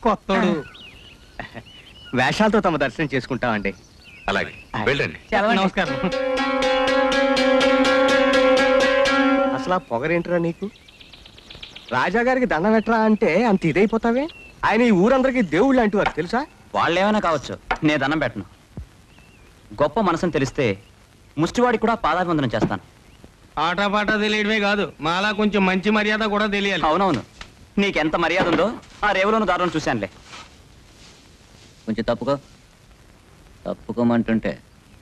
కొత్తోడు. వేషాలతో తమ దర్శనం చేసుకుంటామండి. అలాగే, వెళ్ళండి. నమస్కారం. అసలు ఆ పొగరేంట్రా నీకు? రాజాగారికి దండం ఎట్రా అంటే అంత ఇదైపోతావే? ఆయన ఈ ఊరందరికీ దేవుళ్ళు అంటువారు తెలుసా? వాళ్ళేమైనా కావచ్చు, నేను దండం పెట్టను. గొప్ప మనసుని తెలిస్తే ముష్టివాడికి కూడా పాదాభివందనం చేస్తాను. ఆటపాట తెలియడమే కాదు, మాలా కొంచెం మంచి మర్యాద కూడా తెలియాలి. అవునవును, నీకెంత మర్యాద ఉందో ఆ రేవులోను దారులను చూశానులే. కొంచెం తప్పుకోమంటుంటే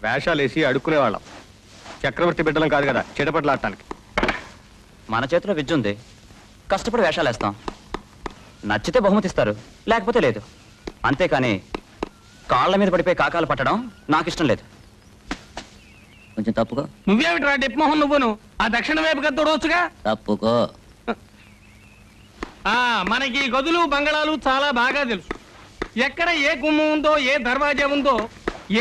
వేషాలు వేసి అడుక్కునేవాళ్ళం. చక్రవర్తి బిడ్డలం కాదు కదా చెడపట్లాడటానికి. మన చేతిలో విద్య ఉంది, కష్టపడి వేషాలు వేస్తాం. నచ్చితే బహుమతి ఇస్తారు, లేకపోతే లేదు. అంతేకాని కాళ్ళ మీద పడిపోయి కాకాలు పట్టడం నాకు ఇష్టం లేదు. కొంచెం తప్పుకో. నువ్వేమిట్రా డిప్మోహన్, నువ్వును ఆ దక్షిణ వైపు కదా తోడవచ్చుగా. తప్పుకో. మనకి గదులు బంగళాలు చాలా బాగా తెలుసు. ఎక్కడ ఏ గుమ్మం ఉందో ఏ దర్వాజా ఉందో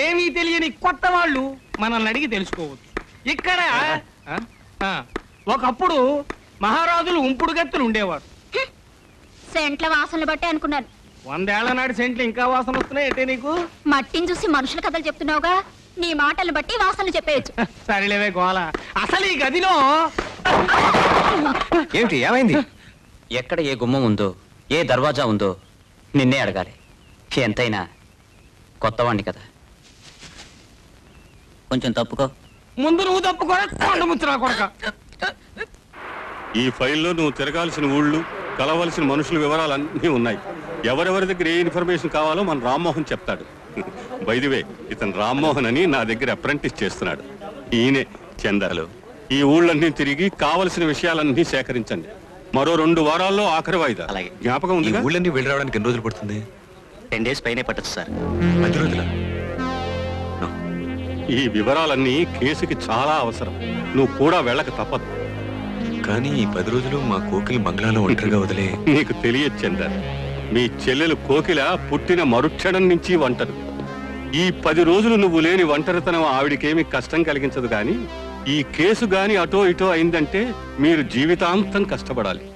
ఏమీ తెలియని కొత్త వాళ్ళు మనల్ని అడిగి తెలుసుకోవచ్చు. ఇక్కడ ఒకప్పుడు మహారాజులు ఉంపుడు గత్తులు ఉండేవారు. సెంట్ల వాసనలు బట్టి అనుకున్నాను. 100 ఏళ్ల నాటి సెంట్లు ఇంకా వాసన వస్తున్నాయి. అంటే నీకు మట్టిని చూసి మనుషుల కథలు చెప్తున్నావుగా, నీ మాటలు బట్టి వాసనలు చెప్పేయచ్చు. సరేలేవే గోల. అసలు ఈ గదిలో ఏమిటి ఏమైంది? ఎక్కడ ఏ గుమ్మం ఉందో ఏ దర్వాజా ఉందో నిన్నే అడగాలి. ఎంతైనా కొత్తవాణ్ణి కదా. కొంచెం తప్పుకో. ముందు నువ్వు తప్పుకోరా కొండ ముచ్చురా కొడక. ఈ ఫైల్లో నువ్వు తిరగాల్సిన ఊళ్ళు, కలవలసిన మనుషుల వివరాలన్నీ ఉన్నాయి. ఎవరెవరి దగ్గర ఏ ఇన్ఫర్మేషన్ కావాలో మన రామ్మోహన్ చెప్తాడు. బైదివే, ఇతను రామ్మోహన్ అని నా దగ్గర అప్రెంటిస్ చేస్తున్నాడు. ఈయనే చందరలు. ఈ ఊళ్ళన్నీ తిరిగి కావలసిన విషయాలన్నీ సేకరించండి. మరో 2 వారాల్లో ఆఖరి వాయిదా. అలాగే. జ్ఞాపకం ఉంది. ఊళ్ళన్నీ వెళ్ళి రావడానికి ఎన్ని రోజులు పడుతుంది? 10 days పైనే పట్టచ్చు సార్. 10 రోజుల? ఈ వివరాలన్నీ కేసుకి చాలా అవసరం. నువ్వు కూడా వెళ్ళక తప్పదు. కానీ ఈ 10 రోజులు మా కోకిల బంగ్లాలో ఒంటరిగా వదిలే. నీకు తెలియదు చందర్, మీ చెల్లెలు కోకిల పుట్టిన మరుక్షణం నుంచి ఒంటరి. ఈ 10 రోజులు నువ్వు లేని ఒంటరితనం ఆవిడికేమి కష్టం కలిగించదు. కానీ ఈ కేసు గాని అటో ఇటో అయిందంటే మీరు జీవితాంతం కష్టపడాలి.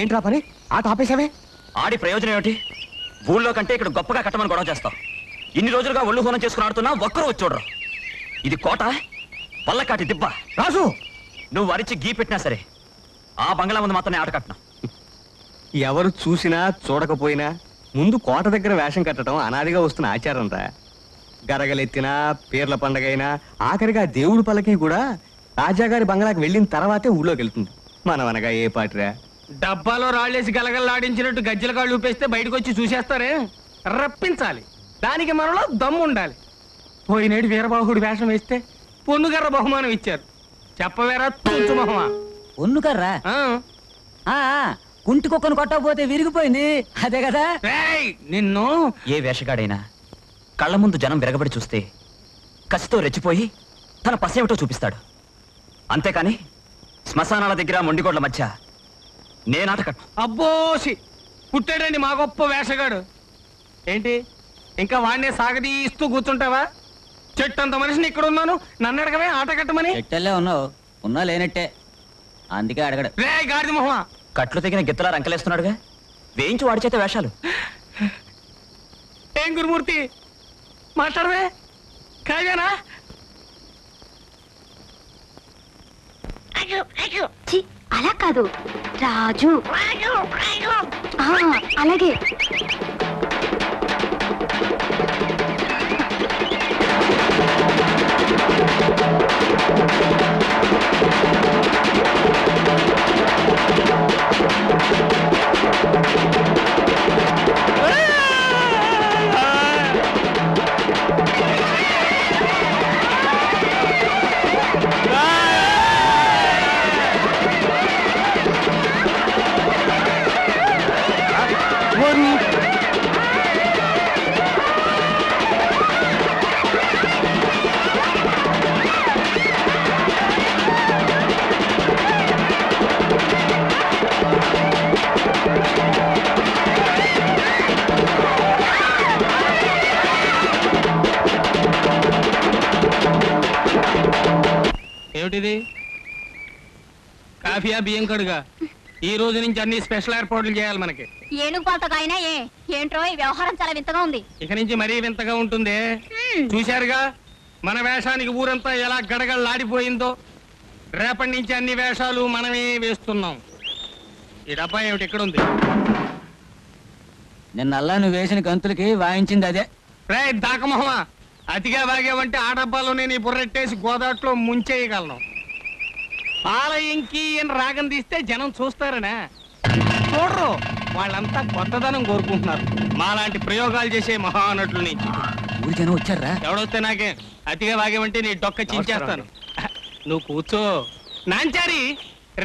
ఏంట్రా పని? ఆట ఆపేశావే? ఆడి ప్రయోజనం ఏమిటి? ఊళ్ళో కంటే ఇక్కడ గొప్పగా కట్టమని గొడవ చేస్తాం. ఇన్ని రోజులుగా ఒళ్ళు హోనం చేసుకుని ఆడుతున్నా ఒక్కరు వచ్చి చూడరు. ఇది కోట, పల్లకాటి దిబ్బ. రాజు, నువ్వు అరిచి గీ పెట్టినా సరే ఆ బంగ్లా ముందు మాత్రమే ఆట కట్టినా. ఎవరు చూసినా చూడకపోయినా ముందు కోట దగ్గర వేషం కట్టడం అనాదిగా వస్తున్న ఆచారం రా. గరగలెత్తినా, పీర్ల పండగైనా, ఆఖరిగా దేవుడి పల్లకి కూడా రాజాగారి బంగ్లాకి వెళ్ళిన తర్వాతే ఊళ్ళోకి వెళ్తుంది. మనం అనగా ఏ పాటిరా? డబ్బాలో రాళ్ళేసి గలగల్లాడించినట్టు గజ్జల కాళ్ళు ఊపేస్తే బయటకు వచ్చి చూసేస్తారే. రప్పించాలి. దానికి మనలో దమ్ము ఉండాలి. పోయినేడు వీరబాహుడు వేషం వేస్తే పొన్నుగర్ర బహుమానం ఇచ్చారు. చెప్పవేరా తుంచు మొహమా? పొన్నుగర్రా? కుంటి కుక్కను కొట్టకపోతే విరిగిపోయింది, అదే కదా? నిన్ను ఏ వేషగాడైనా కళ్ళ ముందు జనం విరగబడి చూస్తే కసితో రెచ్చిపోయి తన పసేమిటో చూపిస్తాడు. అంతేకాని శ్మశానాల దగ్గర మొండిగోడ్ల మధ్య నేనాట కట్టు. అబ్బోసి పుట్టాడండి మా గొప్ప వేషగాడు. ఏంటి ఇంకా వాడినే సాగదీస్తూ కూర్చుంటావా? చెట్టంత మనిషిని ఇక్కడ ఉన్నాను, నన్ను అడగవే ఆట కట్టమని. ఎట్టెల్లే ఉన్నావు, ఉన్నా లేనట్టే, అందుకే అడగడు. రే గాడిద మొహమా, కట్లు తెగిన గిత్తలా రంకలేస్తున్నాడుగా, వేయించి వాడి చేత వేషాలు. ఏం గురుమూర్తి మాట్లాడవే? కాదేనా? అలా కాదు రాజు. అలాగే. ఏమిటిది? కాఫీయా బియ్యం కడుగా? ఈ రోజు నుంచి అన్ని స్పెషల్ ఏర్పాట్లు చేయాలి మనకి. ఏనుగు పాతకాయనా ఏంట్రో ఈ వ్యవహారం చాలా వింతగా ఉంది. ఇక నుంచి మరీ వింతగా ఉంటుంది. చూశారుగా మన వేషానికి ఊరంతా ఎలా గడగడలాడిపోయిందో. రేపటి నుంచి అన్ని వేషాలు మనమే వేస్తున్నాం. ఈ డబ్బా ఏమిటి ఇక్కడ ఉంది? నిన్నల్లా నువ్వు వేసిన గంతులకి వాయించింది అదే. రే దాకమోహమా, అతిగా వాగేవంటే ఆ డబ్బాలోనే నీ బుర్రెట్టేసి గోదాట్లో ముంచేయగలను. పాల ఇంకి అని రాగం తీస్తే జనం చూస్తారనా? చూడరు. వాళ్ళంతా కొత్తదనం కోరుకుంటున్నారు మాలాంటి ప్రయోగాలు చేసే మహానటుల నుంచి. ఊరి జనం వచ్చారా? ఎవడొస్తే నాకే. అతిగా వాగేవంటే నీ డొక్క చించేస్తాను. నువ్వు కూర్చో. నాంచారి,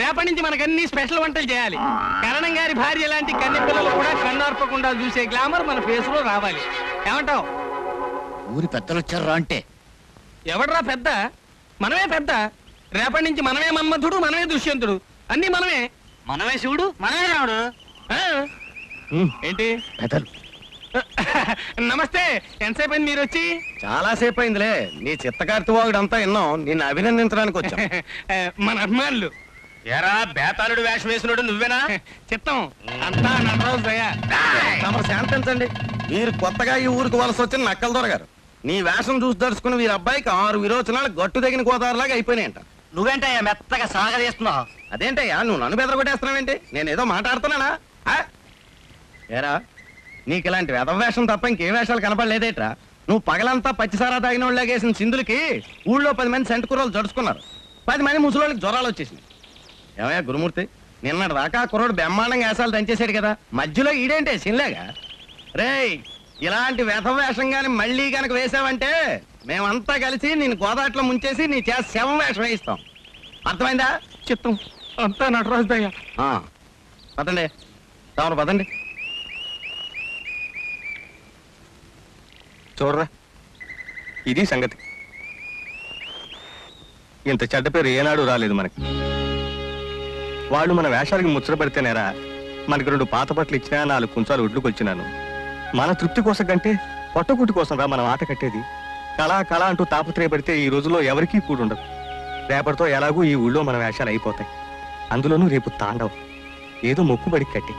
రేపటి నుంచి మనకన్నీ స్పెషల్ వంటలు చేయాలి. కరణం గారి భార్య లాంటి కన్నె పిల్లలు కూడా కన్నార్పకుండా చూసే గ్లామర్ మన ఫేస్ లో రావాలి. ఏమంటావు? ఊరి పెద్దలు వచ్చారా అంటే? ఎవడరా పెద్ద? మనమే పెద్ద. రేపటి నుంచి మనమే మన్మధుడు, మనమే దుష్యంతుడు, అన్ని మనమే. మనమే శివుడు, మనమే రావుడు. ఆ? ఏంటి? పెద్దలు నమస్తే. ఎంతసేపు అయింది మీరు వచ్చి? చాలా సేపు అయిందిలే. నీ చిత్తకార్తి వాగుడంతా విన్నాం. నిన్ను అభినందించడానికి వచ్చా. మన అభిమానులు. ఎరా బేతాళుడు వేషం వేసినోడు నువ్వేనా? చిత్తం అంతా నటరాజు దయ. తమరు శాంతించండి. మీరు కొత్తగా ఈ ఊరికి వలస వచ్చిన నక్కల దొరగారు. నీ వేషం చూసి దడుచుకుని వీరి అబ్బాయికి 6 విరోచనాలు గట్టు తగిన గోదావరిలాగా అయిపోయినాయంట. నువ్వేంటయ్యా మెత్తగా సాగదీస్తున్నావు? అదేంటయ్యా నువ్వు నన్ను బెదరగొట్టేస్తున్నావేంటి? నేను ఏదో మాట్లాడుతున్నానా? ఏరా, నీకు ఇలాంటి వేషం తప్ప ఇంకే వేషాలు కనపడలేదేట్రా? నువ్వు పగలంతా పచ్చిసారా తాగిన వాళ్ళగేసిన సింధులకి ఊళ్ళో 10 మంది సెంటు కుర్రోలు జడుచుకున్నారు. 10 మంది ముసలోళ్ళకి జ్వరాలు వచ్చేసింది. ఏమయ్యా గురుమూర్తి, నిన్నటి దాకా కుర్రోడు బ్రహ్మాండంగా వేషాలు దంచేశాడు కదా, మధ్యలో ఈడేంటే సిన్లేగా? రేయ్, ఇలాంటి వేషం గాని మళ్ళీ గనక వేసావంటే మేమంతా కలిసి నేను గోదాట్లో ముంచేసి నీ చేసి శవం వేషం వేయిస్తాం. అర్థమైందా? చిత్తం అంతా నటరాజు దయ. పదండి, తమరు పదండి. చూడరా, ఇది సంగతి. ఇంత చెడ్డ పేరు ఏనాడు రాలేదు మనకి. వాళ్ళు మన వేషాలకి ముచ్చట పడితేనేరా మనకి 2 పాత బట్టలు ఇచ్చినా 4 కుంచాలు ఒడ్లు కొచ్చినాను. మన తృప్తి కోసం కంటే పొట్టకుట్టి కోసం రా మనం ఆట కట్టేది. కళ అంటూ తాపత్రయపడితే ఈ రోజుల్లో ఎవరికీ కూడుండదు. రేపటితో ఎలాగూ ఈ ఊళ్ళో మన వేషాలు అయిపోతాయి. అందులోనూ రేపు తాండవం. ఏదో మొక్కుబడికి కట్టి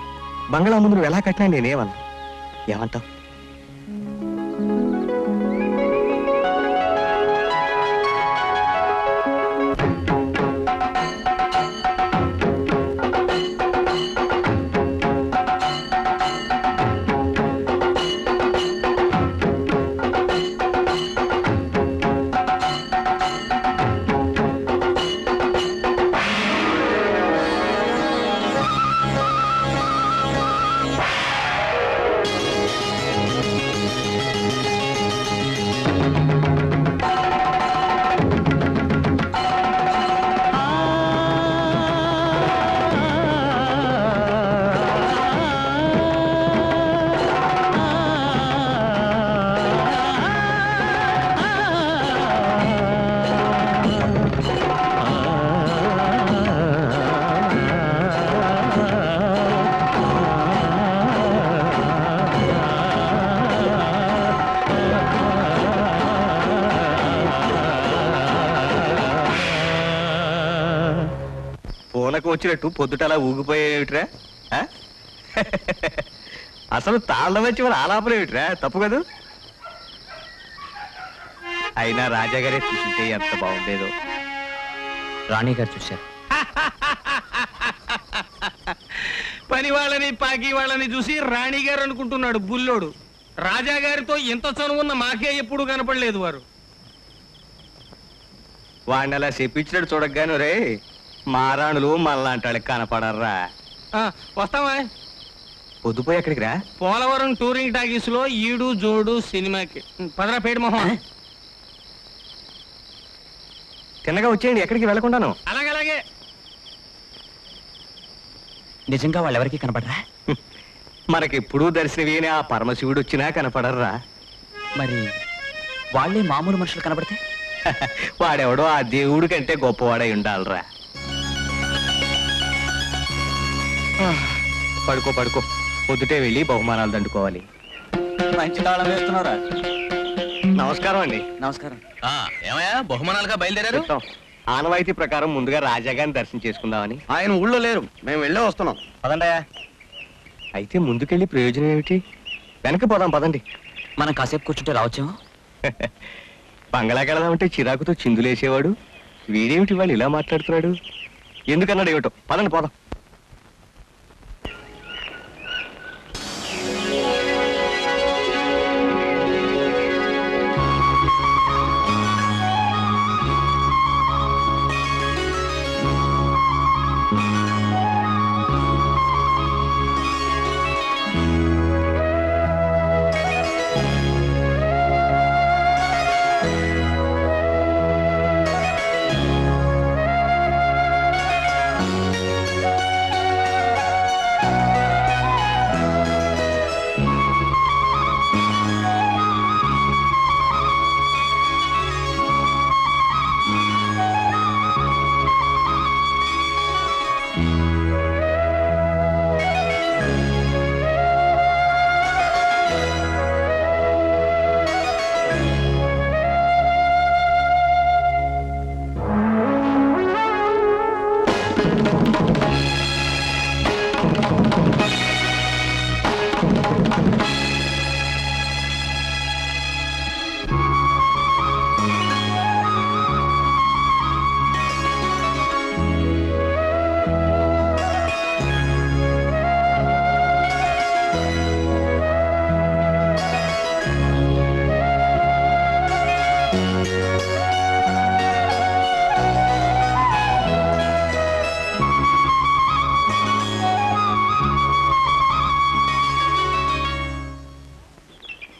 బంగ్లా ముందు నువ్వు ఎలా కట్టినా నేనేమన్నా. ఏమంటావు? వచ్చినట్టు పొద్దుట అలా ఊగిపోయేవిట్రా? అసలు తాళ్ళ వచ్చి వాళ్ళు ఆలాపలేవిట్రా? తప్పు కదా. అయినా రాజాగారే చూసింటే ఎంత బాగుండేదో. రాణి గారు చూశారు. పని వాళ్ళని పాకి వాళ్ళని చూసి రాణి గారు అనుకుంటున్నాడు బుల్లోడు. రాజా గారితో ఎంత చనువున్న మాకే ఎప్పుడు కనపడలేదు వారు. వాడిని అలా చెప్పించినట్టు చూడగాను రే మారాణులు మనలాంటి వాళ్ళకి కనపడర్రా. వస్తావా? పొద్దుపోయి ఎక్కడికి రా? పోలవరం టూరింగ్ టాకీస్ లో ఈడు జోడు సినిమాకి. పదరా పేడు మొహం. తిన్నగా వచ్చేయండి, ఎక్కడికి వెళ్ళకుండాను. అలాగే. నిజంగా వాళ్ళు ఎవరికి కనపడరా? మనకెప్పుడు దర్శనమేని ఆ పరమశివుడు వచ్చినా కనపడర్రా. మరి వాళ్ళే మామూలు మనుషులు కనపడితే? వాడెవడో ఆ దేవుడి కంటే గొప్పవాడై ఉండాలరా. పడుకో పొద్దుటే వెళ్ళి బహుమానాలు దండుకోవాలి. మంచి తాళం వేస్తున్నారా? నమస్కారం అండి. నమస్కారం. ఏమయ్యా బహుమానాలుగా బయలుదేరారు? ఆనవాయితీ ప్రకారం ముందుగా రాజాగారిని దర్శనం చేసుకుందామని. ఆయన ఊళ్ళో లేరు, మేము వెళ్ళే వస్తున్నాం. పదండయా. అయితే ముందుకెళ్ళి ప్రయోజనం ఏమిటి? వెనక పోదాం పదండి. మనం కాసేపు కూర్చుంటే రావచ్చేమో. బంగళాకి వెళదామంటే చిరాకుతో చిందులేసేవాడు వీడేమిటి వాళ్ళు ఇలా మాట్లాడుతున్నాడు? ఎందుకన్నాడు ఏమిటో. పదండి పోదాం.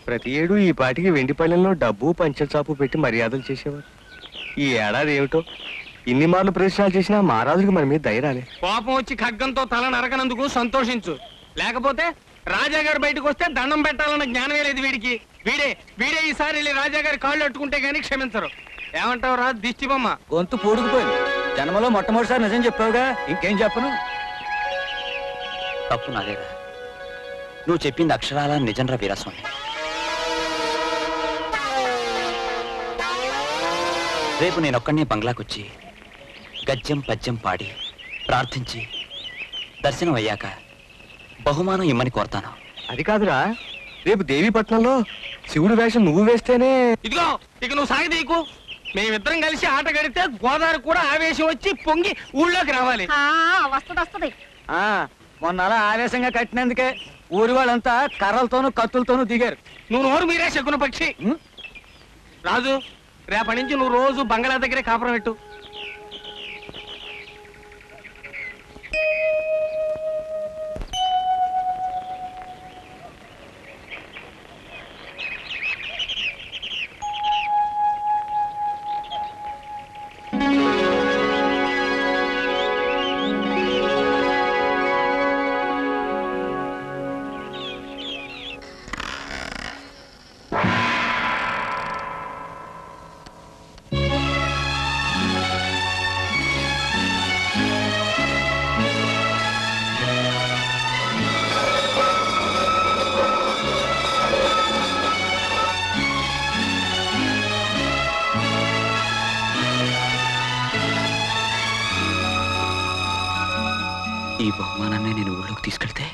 ప్రతి ఏడు ఈ పాటికి వెండిపల్లెంలో డబ్బు పంచచాపు పెట్టి మర్యాదలు చేసేవారు. ఈ ఏడాది ఏమిటో ఇన్ని మార్లు ప్రదర్శనలు చేసినా మహారాజుకి మన మీద దయరాలే. కోపం వచ్చి ఖడ్గంతో తల నరకనందుకు సంతోషించు. లేకపోతే రాజాగారు బయటకు వస్తే దండం పెట్టాలన్న జ్ఞానమే లేదు వీడికి. వీడే ఈసారి వెళ్ళి రాజాగారి కాళ్ళు అట్టుకుంటే గానీ క్షమించరు. ఏమంటావు రా దిష్టి బొమ్మ? గొంతు పూడుకుపోయింది. జన్మలో మొట్టమొదటిసారి నిజం చెప్పావుగా, ఇంకేం చెప్పను. తప్పు నాదేరా. నువ్వు చెప్పింది అక్షరాల నిజంరా వీరాస్వామి. రేపు నేనొక్కడినే బంగ్లాకొచ్చి గద్యం పద్యం పాడి ప్రార్థించి దర్శనం అయ్యాక బహుమానం ఇమ్మని కోరతాను. అది కాదురా, రేపు దేవీపట్నంలో శివుడు వేషం నువ్వు వేస్తేనే. ఇదిగో ఇక నువ్వు సాగదీకు. మేమిద్దరం కలిసి ఆట గడితే గోదావరి కూడా ఆవేశం వచ్చి పొంగి ఊళ్ళోకి రావాలి. వస్తుంది. మొన్న అలా ఆవేశంగా కట్టినందుకే ఊరి వాళ్ళంతా కర్రలతోనూ కత్తులతోనూ దిగారు. నువ్వు నోరు మీరే శకున పక్షి. రాజు, రేపటి నుంచి నువ్వు రోజు బంగ్లా దగ్గరే కాపురం పెట్టు. ఈ బహుమానాన్ని నేను ఊళ్ళోకి తీసుకెళ్తే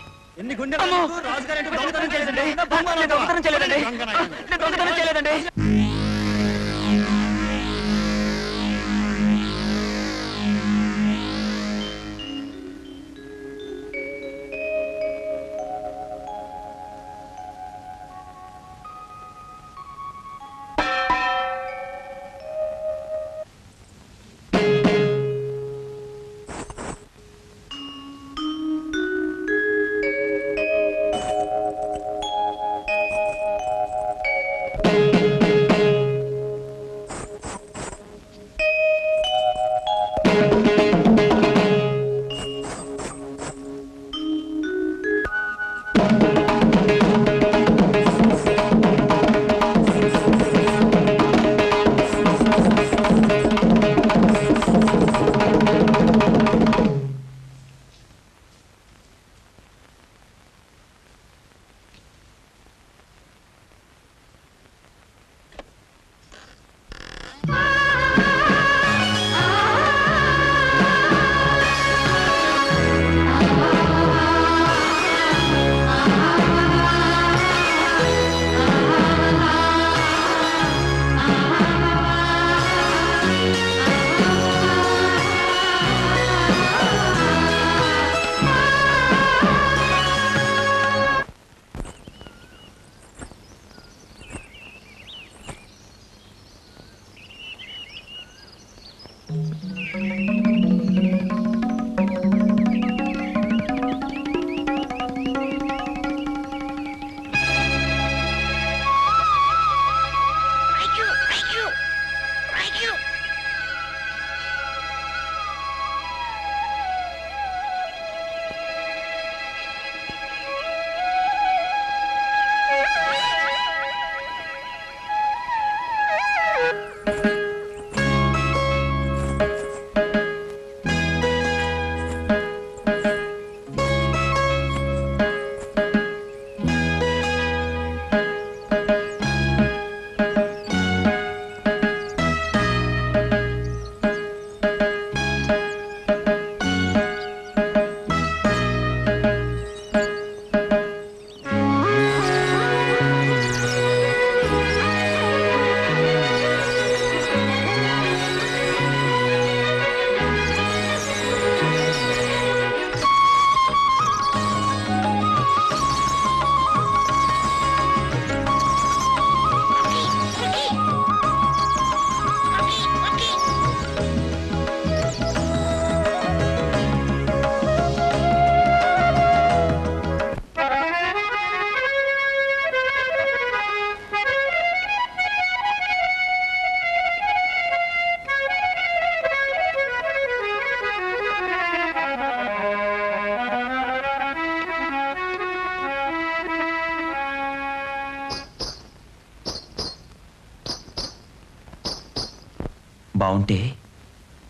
బాగుంటే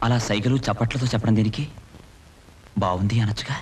అలా సైగలు చప్పట్లతో చెప్పడం దేనికి? బాగుంది అనొచ్చుగా.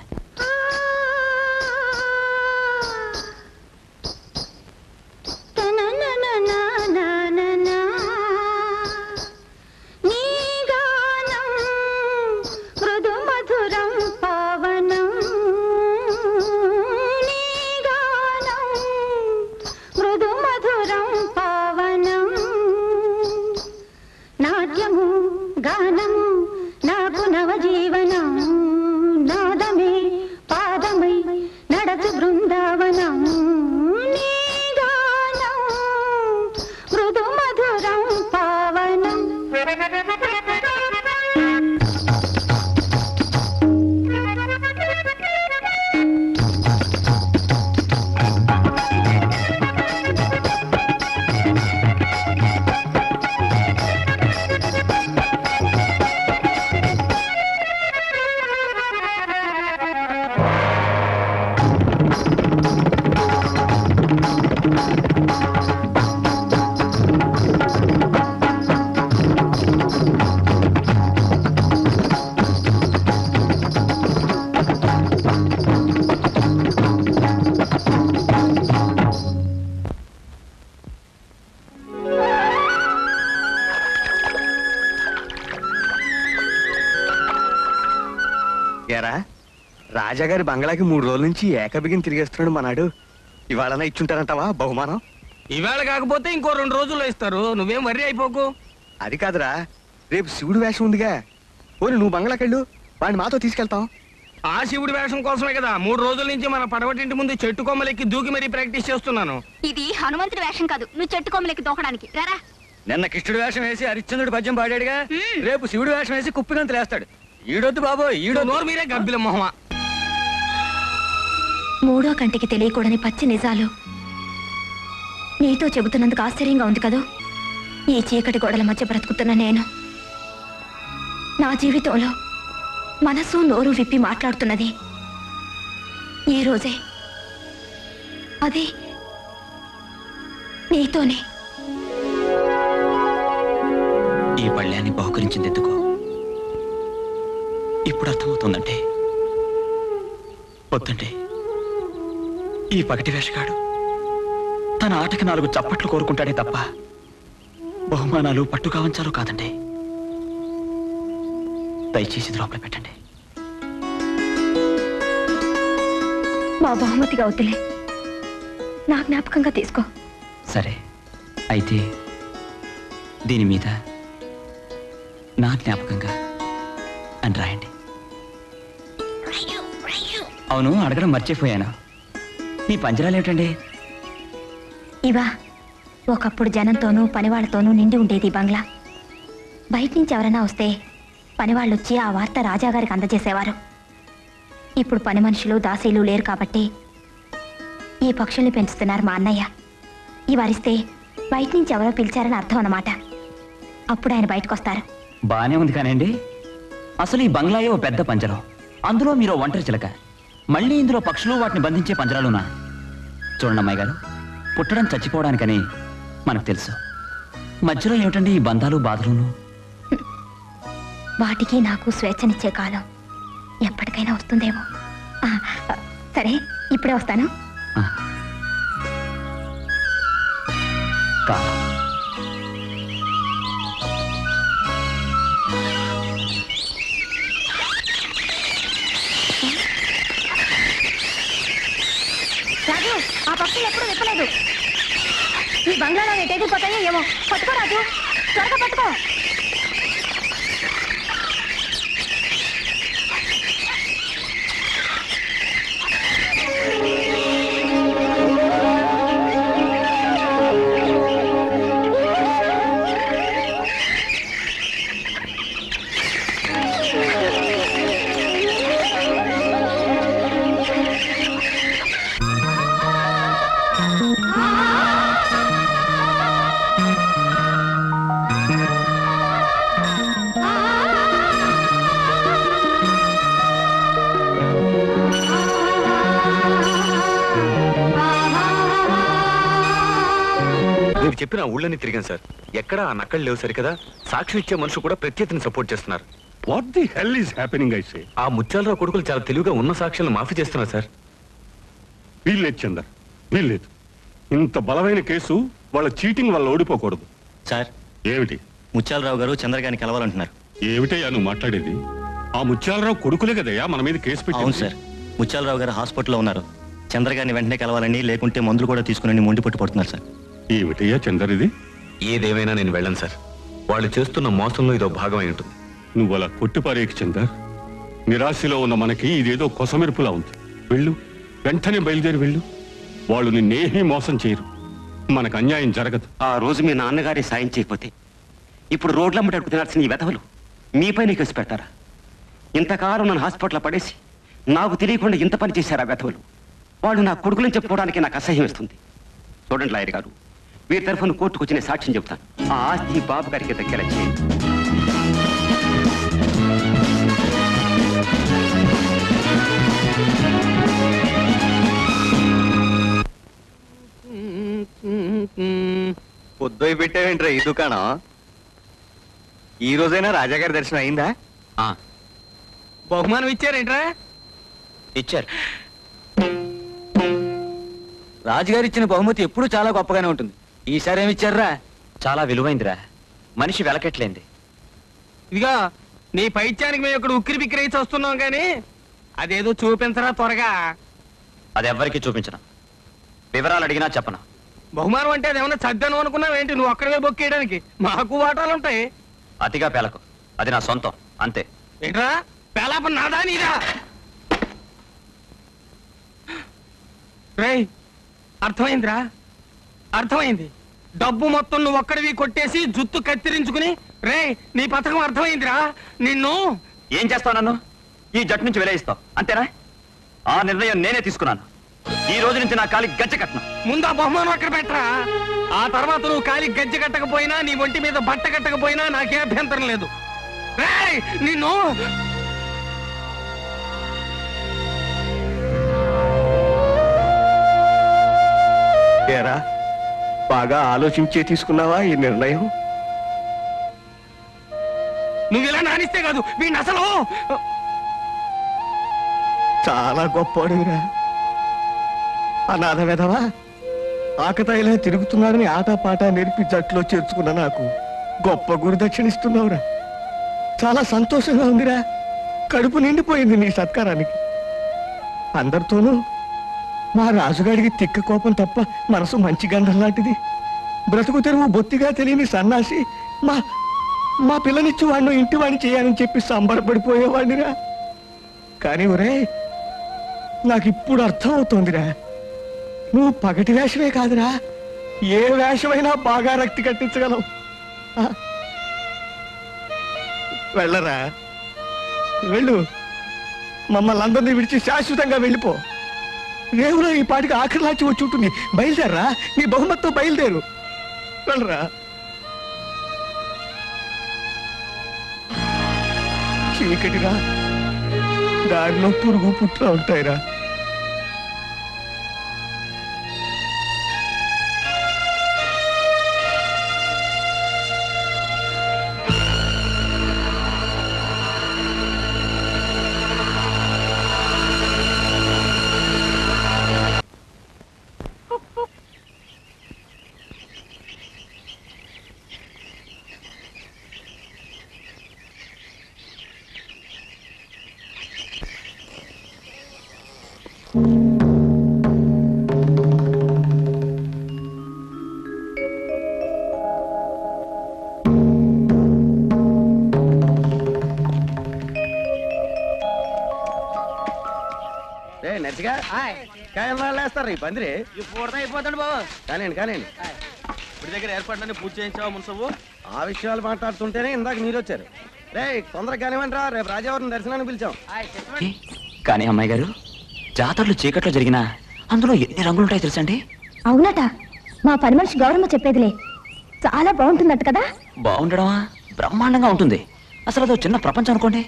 రాజాగారి బంగ్లాకి 3 రోజుల నుంచి ఏకబిగిని తిరిగేస్తున్నాడు మనాడు. ఇవాళనా ఇచ్చుంటారంటావా బహుమానం? ఇవాళ కాకపోతే ఇంకో 2 రోజుల్లో ఇస్తారు. నువ్వేం వర్రీ అయిపోకు. అది కాదురా, రేపు శివుడు వేషం ఉందిగా. పోనీ నువ్వు బంగ్లాకెళ్ళు, వాడిని మాతో తీసుకెళ్తాం. ఆ శివుడి వేషం కోసమే కదా 3 రోజుల నుంచి మన పడవటింటి ముందు చెట్టు కొమ్మలెక్కి దూకి మరీ ప్రాక్టీస్ చేస్తున్నాను. ఇది హనుమంతుడి వేషం కాదు, నువ్వు చెట్టు కొమ్మలెక్కి దూకడానికి రారా. నిన్న కృష్ణుడు వేషం వేసి హరిశ్చంద్రుడు పద్యం పాడాడుగా, రేపు శివుడు వేషం వేసి కుప్పిగంతులు వేస్తాడు. ఈడొద్దు బాబో, ఈడో నోరు మీరే గబ్బిల మొహమా. మూడో కంటికి తెలియకూడని పచ్చి నిజాలు నీతో చెబుతున్నందుకు ఆశ్చర్యంగా ఉంది కదూ. ఈ చీకటి గోడల మధ్య బ్రతుకుతున్న నేను నా జీవితంలో మనసు నోరు విప్పి మాట్లాడుతున్నది ఈ రోజే. అది నీతోనే. ఈ పళ్ళ్యాన్ని బహుకరించింది ఎందుకు ఇప్పుడు అర్థమవుతుందంటే, వద్దంటే ఈ పగటి వేషగాడు తన ఆటకి 4 చప్పట్లు కోరుకుంటాడే తప్ప బహుమానాలు పట్టుకావంచాలు కాదండి. దయచేసి లోపల పెట్టండి. మా బహుమతిగా వద్దులే, నా జ్ఞాపకంగా తీసుకో. సరే, అయితే దీని మీద నా జ్ఞాపకంగా అని రాయండి. అవును, అడగడం మర్చిపోయాను, మీ పంజరాలు ఏమిటండి? ఇవా ఒకప్పుడు జనంతోనూ పనివాళ్లతోనూ నిండి ఉండేది బంగ్లా. బయట నుంచి ఎవరైనా వస్తే పనివాళ్ళు వచ్చి ఆ వార్త రాజాగారికి అందజేసేవారు. ఇప్పుడు పని మనుషులు దాసీలు లేరు కాబట్టి ఈ పక్షుల్ని పెంచుతున్నారు మా అన్నయ్య. ఈ వరిస్తే బయట నుంచి ఎవరో పిలిచారని అర్థం అన్నమాట. అప్పుడు ఆయన బయటకు వస్తారు. బానే ఉంది కానండి, అసలు ఈ బంగ్లాయే ఓ పెద్ద పంజరం, అందులో మీరు ఒంటరి చిలక, మళ్ళీ ఇందులో పక్షులు వాటిని బంధించే పంజరాలునా? చూడండి అమ్మాయి గారు, పుట్టడం చచ్చిపోవడానికని మనకు తెలుసు, మధ్యలో ఏమిటండి ఈ బంధాలు బాధలును? వాటికి నాకు స్వేచ్ఛనిచ్చే కాలం ఎప్పటికైనా వస్తుందేమో. సరే, ఇప్పుడే వస్తాను. రాజు, ఆ పక్షులు ఎప్పుడు విప్పలేదు. ఈ బంగ్లాలో ఎగిరిపోతాయో ఏమో. పట్టుకో రాజు, త్వరగా పట్టుకో. మీరు చెప్పిన ఊళ్ళని తిరిగాను సార్, ఎక్కడా ఆ నక్కలు లేవు సరికదా. సాక్షి ఇచ్చే మనుషులు కూడా ప్రత్యేకతని సపోర్ట్ చేస్తున్నారు. What the hell is happening I say? ఆ ముత్యాలరావు కొడుకులు చాలా తెలివిగా ఉన్న సాక్ష్యాలను మాఫీ చేస్తున్నారు సార్. వీల్లేదు చందర్, వీల్లేదు. ఇంత బలమైన కేసు వాళ్ళ చీటింగ్ వల్ల ఓడిపోకూడదు. సార్, ఏమిటి? ముత్యాలరావు గారు చంద్రగారిని కలవాలంటున్నారు. ఏమిటయ్యా నువ్వు మాట్లాడేది? ఆ ముత్యాలరావు కొడుకులే కదయ్యా మన మీద కేసు పెట్టి. అవును సార్, ముత్యాలరావు గారు హాస్పిటల్లో ఉన్నారు. చంద్రగారిని వెంటనే కలవాలని, లేకుంటే మందులు కూడా తీసుకుని మొండి పట్టుపడుతున్నారు సార్. ఏమిటయ్యా చందర్ ఇది? ఏదేమైనా నేను వెళ్ళను సార్. వాళ్ళు చేస్తున్న మోసంలో ఇదో భాగమై ఉంటుంది. నువ్వు అలా కొట్టిపారేకి చందర్. నిరాశలో ఉన్న మనకి ఇదేదో కొసమెరుపులా ఉంది. వెళ్ళు, వెంటనే బయలుదేరి వెళ్ళు. వాళ్ళు నిన్నేమీ మోసం చేయరు, మనకు అన్యాయం జరగదు. ఆ రోజు మీ నాన్నగారి సాయం చేయకపోతే ఇప్పుడు రోడ్లమ్మట అడుగు తినాల్సిన ఈ వెధవలు మీపైన కేసు పెడతారా? ఇంతకాలం నన్ను హాస్పిటల్లో పడేసి నాకు తెలియకుండా ఇంత పని చేశారా వెధవలు? వాళ్ళు నా కొడుకులని చెప్పుకోవడానికి నాకు అసహ్యం ఇస్తుంది. చూడండి లాయర్ గారు, వీరి తరఫున కోర్టుకు వచ్చిన సాక్ష్యం చెప్తాను. ఆ ఆస్తి బాబు గారికి దక్కేలా చేయండి. పొద్దుయి పెట్టావేంట్రా ఈ దుకాణం? ఈ రోజైనా రాజాగారి దర్శనం అయిందా? బహుమానం ఇచ్చారేంట్రా? ఇచ్చారు. రాజుగారు ఇచ్చిన బహుమతి ఎప్పుడూ చాలా గొప్పగానే ఉంటుంది. ఈసారి ఏమి ఇచ్చారా? చాలా విలువైందిరా, మనిషి వెలకెట్లేంది. ఇదిగా నీ పైత్యానికి మేము ఇక్కడ ఉక్కిరి బిక్కిరి అయితే వస్తున్నాం కానీ అదేదో చూపించరా త్వరగా. అది ఎవ్వరికి చూపించను, వివరాలు అడిగినా చెప్పను. బహుమానం అంటే అదేమన్నా చద్దను అనుకున్నావేంటి? నువ్వు అక్కడవే బొక్కేయడానికి మాకు వాటాలు ఉంటాయి. అతిగా పేలకు, అది నా సొంతం అంతే. ఏంట్రా పేలాప నాదా నీదా? రేయ్, అర్థమైందిరా, అర్థమైంది. డబ్బు మొత్తం నువ్వు ఒక్కడివి కొట్టేసి జుత్తు కత్తిరించుకుని, రేయ్ నీ పథకం అర్థమైందిరా. నిన్ను ఏం చేస్తావు? నన్ను ఈ జట్టు నుంచి విలయిస్తావు అంతేనా? ఆ నిర్ణయం నేనే తీసుకున్నాను. ఈ రోజు నుంచి నా కాలి గజ్జె కట్టను. ముందు ఆ బహుమానం అక్కడ పెట్టరా. ఆ తర్వాత నువ్వు కాలి గజ్జె కట్టకపోయినా, నీ ఒంటి మీద బట్ట కట్టకపోయినా నాకే అభ్యంతరం లేదు. రేయ్ నిన్ను ఏరా, బాగా ఆలోచించే తీసుకున్నావా ఈ నిర్ణయం? నువ్వు ఇలా నానిస్తే కాదు వీడిని అసలు. చాలా గొప్పవాడురా. అనాథ విధవా ఆకతాయిలా తిరుగుతున్నారని ఆటపాట నేర్పి జట్లో చేర్చుకున్న నాకు గొప్ప గురుదక్షిణ ఇస్తున్నావురా. చాలా సంతోషంగా ఉందిరా. కడుపు నిండిపోయింది నీ సత్కారానికి. అందరితోనూ మా రాజుగాడికి తిక్క కోపం తప్ప మనసు మంచి గంధం లాంటిది. బ్రతుకు తెరువు బొత్తిగా తెలియని సన్నాసి మా మా పిల్లనిచ్చి వాడిని ఇంటి వాడిని చేయాలని చెప్పి సంబరపడిపోయేవాడినిరా. కానీ ఒరే, నాకు ఇప్పుడు అర్థం అవుతోందిరా, నువ్వు పగటి వేషమే కాదురా, ఏ వేషమైనా బాగా రక్తి కట్టించగలవు. వెళ్ళరా, వెళ్ళు, మమ్మల్ని అందరినీ విడిచి శాశ్వతంగా వెళ్ళిపో. రేవులో ఈ పాటికి ఆఖరి లాచి వచ్చి ఉంటుంది. బయలుదేరరా, నీ బహుమతితో బయలుదేరు. వెళ్ళరా. చీకటిరా, దారిలో పురుగు పుట్ర ఉంటాయిరా. నచ్చిగా కాయలేస్తారు ఈ పందిరి పూర్తి అయిపోతాడు బాబు. కానివ్వండి కానివ్వండి. ఇప్పుడు దగ్గర ఏర్పాట్లన్నీ పూర్తి చేయించావా మున్సబు? ఆ విషయాలు మాట్లాడుతుంటేనే ఇందాక మీరు వచ్చారు. రే తొందరగా కానివ్వండి రా, రేపు రాజావారిని దర్శనాన్ని పిలిచాం. కానీ అమ్మాయి గారు, జాతరలు చీకట్లో జరిగినా అందులో ఎన్ని రంగులుంటాయో తెలుసండి? అవునట, మా పని మనిషి గౌరమ్మ చెప్పేదిలే. చాలా బాగుంటుందట కదా. బాగుండడమా? బ్రహ్మాండంగా ఉంటుంది. అసలు అదో చిన్న ప్రపంచం అనుకోండి.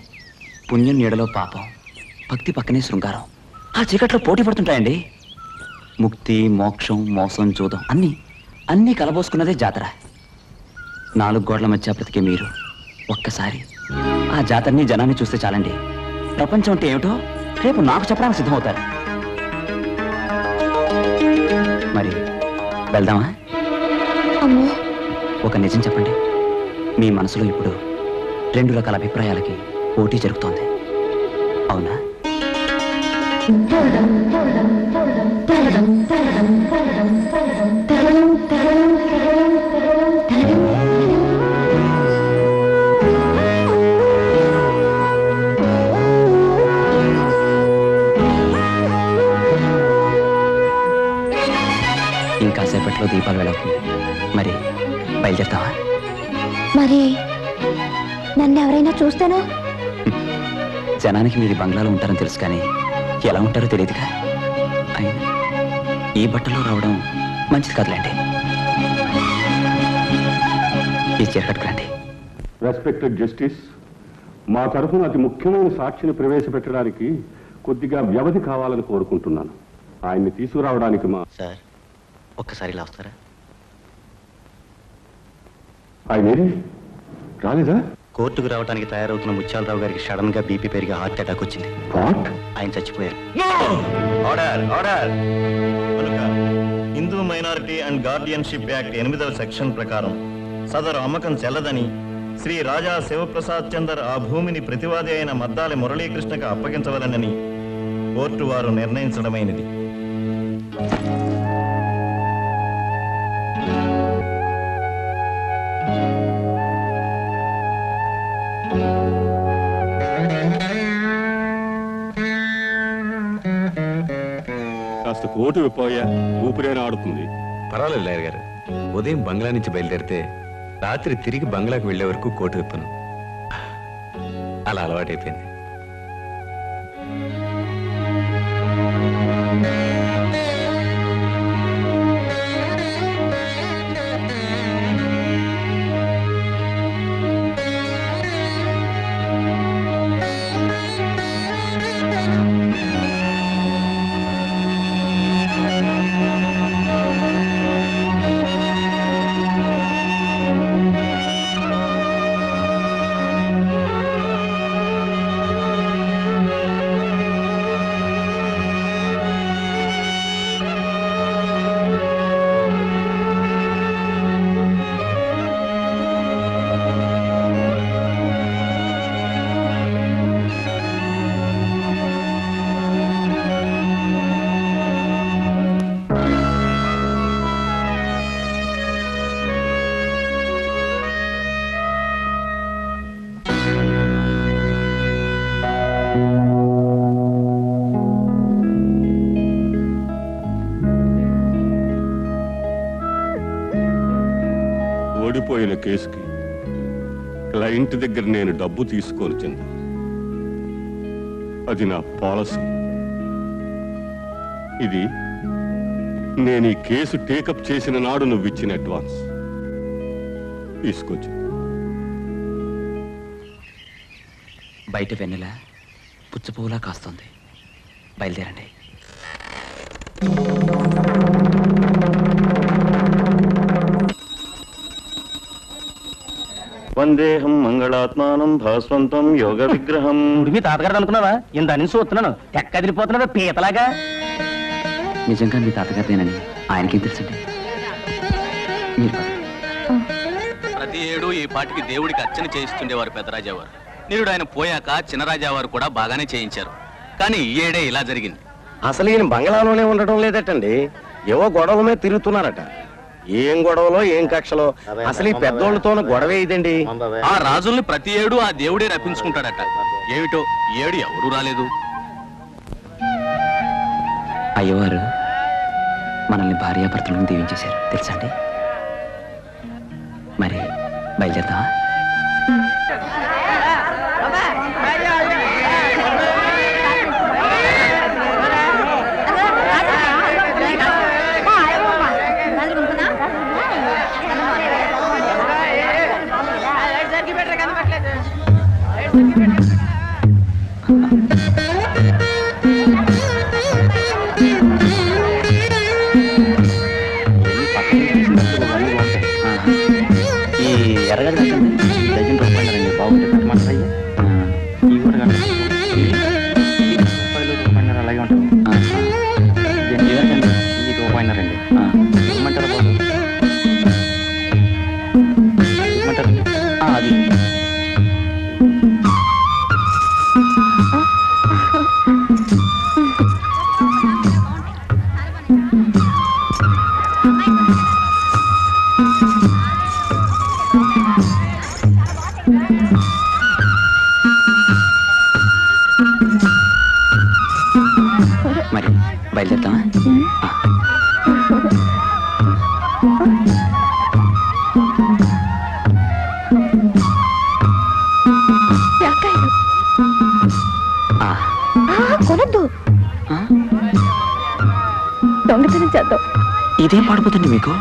పుణ్యం నీడలో పాపం, భక్తి పక్కనే శృంగారం. ఆ చీకట్లో పోటీ పడుతుంటాయండి. ముక్తి, మోక్షం, మోసం, జూదం అన్నీ కలబోసుకున్నదే జాతర. 4 గోడల మధ్య బ్రతికే మీరు ఒక్కసారి ఆ జాతరని జనాన్ని చూస్తే చాలండి. ప్రపంచం అంటే ఏమిటో రేపు నాకు చెప్పడానికి సిద్ధమవుతారు. మరి వెళ్దామా? ఒక నిజం చెప్పండి, మీ మనసులో ఇప్పుడు 2 రకాల అభిప్రాయాలకి పోటీ జరుగుతోంది, అవునా? ఇంకాసేపట్లో దీపాలు వెళవుతుంది. మరి బయలుదేరుతావా? మరి నన్ను ఎవరైనా చూస్తానో? జనానికి మీరు బంగ్లాలో ఉంటారని తెలుసు, కానీ ఎలా ఉంటారో తెలియదుగా. అయినా ఈ బట్టలో రావడం మంచిది కాదులేండి. ఈ చీర కట్టుకురండి. రెస్పెక్టెడ్ జస్టిస్, మా తరఫున అతి ముఖ్యమైన సాక్షిని ప్రవేశపెట్టడానికి కొద్దిగా వ్యవధి కావాలని కోరుకుంటున్నాను. ఆయన్ని తీసుకురావడానికి సార్ ఒక్కసారి ఇలా వస్తారా? ఆయన రాలేదా? కోర్టుకు రావడానికి తయారవుతున్న ముత్యాలరావు గారికి సడన్ గా బీపీ పెరిగి హార్ట్ అటాక్ వచ్చింది. ఆయన చచ్చిపోయారు. Order order. కనుక Hindu minority and guardianship act 8వ సెక్షన్ ప్రకారం సదరు అమ్మకం చెల్లదని శ్రీ రాజా శివప్రసాద్ చందర్ ఆ భూమిని ప్రతివాది అయిన మద్దాలి మురళీకృష్ణకు అప్పగించవలనని కోర్టు వారు నిర్ణయించడమైనది. కాస్త కోటు విప్పోయా, ఊపిరేనా ఆడుతుంది. పర్వాలేదు లాయర్ గారు, ఉదయం బంగ్లా నుంచి బయలుదేరితే రాత్రి తిరిగి బంగ్లాకు వెళ్లే వరకు కోటు విప్పను. అలా అలవాటైపోయింది. ఓడిపోయిన కేసుకి క్లయింట్ దగ్గర నేను డబ్బు తీసుకోను చంద్ర. అది నా పాలసీ. ఇది నేను ఈ కేసు టేకప్ చేసిన నాడు నువ్వు ఇచ్చిన అడ్వాన్స్. తీసుకోవచ్చు. బయట వెన్నెల పుచ్చపువ్వులా కాస్తుంది. బయలుదేరండి. వందేహం మంగళాత్మానం భాస్వంతం యోగ విగ్రహం. మీ తాతగారు అనుకున్నావా? ఇంత అని చూస్తున్నాను, ఎక్కదిరిపోతున్నావా పీతలాగా. నిజంగా మీ తాతగారిదేనని ఆయనకేం తెలుసండి. మీరు ప్రతి ఏడు ఈ పాటికి దేవుడికి అర్చన చేయిస్తుండేవారు పెద్దరాజావారు. నిరుడు ఆయన పోయాక చిన్నరాజావారు కూడా బాగానే చేయించారు. కానీ ఈ ఏడే ఇలా జరిగింది. అసలు ఈయన బంగ్లాలోనే ఉండటం లేదటండి, ఏవో గొడవల మీద తిరుగుతున్నారట. ఏం గొడవలో ఏం కక్షలో, అసలు ఈ పెద్దోళ్ళతోనూ గొడవే ఇదండి. ఆ రాజుల్ని ప్రతి ఏడు ఆ దేవుడే రప్పించుకుంటాడట. ఏమిటో ఈ ఏడు ఎవరూ రాలేదు. అయ్యవారు మనల్ని భార్యాభర్తలను దీవించేశారు తెలుసండి. మరి బయలుదేరదామా? ఎర్రగడ్డ డజన్ రూపాయలండి, బాగుంటే కట్టమంటారా? ఈ కూడా రూపాయలు అలాగే ఉంటుంది. ఈ రూపాయలండి ఇమ్మంటారా బాబు? ఇమ్మంటారండి అది. మరి బయలుదేరదామా? కొనద్దు, దొంగతనం చేద్దాం. ఇదేం పడిపోతుంది మీకు?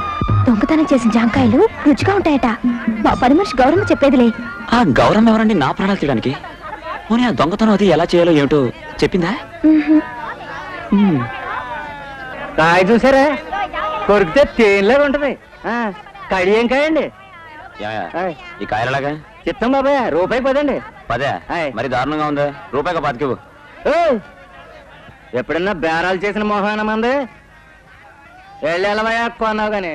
దొంగతనం చేసిన జాంకాయలు రుచిగా ఉంటాయట. మా పని మనిషి గౌరవం చెప్పేదిలే. ఆ గౌరవం ఎవరండి నా ప్రాణాలు తీయడానికి? పోనీ ఆ దొంగతనం అది ఎలా చేయాలో ఏమిటో చెప్పిందా? కాయ చూసారా, కొరికితే తేనెలాగా ఉంటది. కడి ఏం కాయండి ఈ కాయలలాగా? చిత్తం బాబాయ్, రూపాయి పదండి. 10? మరి దారుణంగా ఉంది. రూపాయిగా 5 ఎప్పుడన్నా బేరాలు చేసిన మొహాన మంది వెళ్ళవయా కొన్నావు గాని.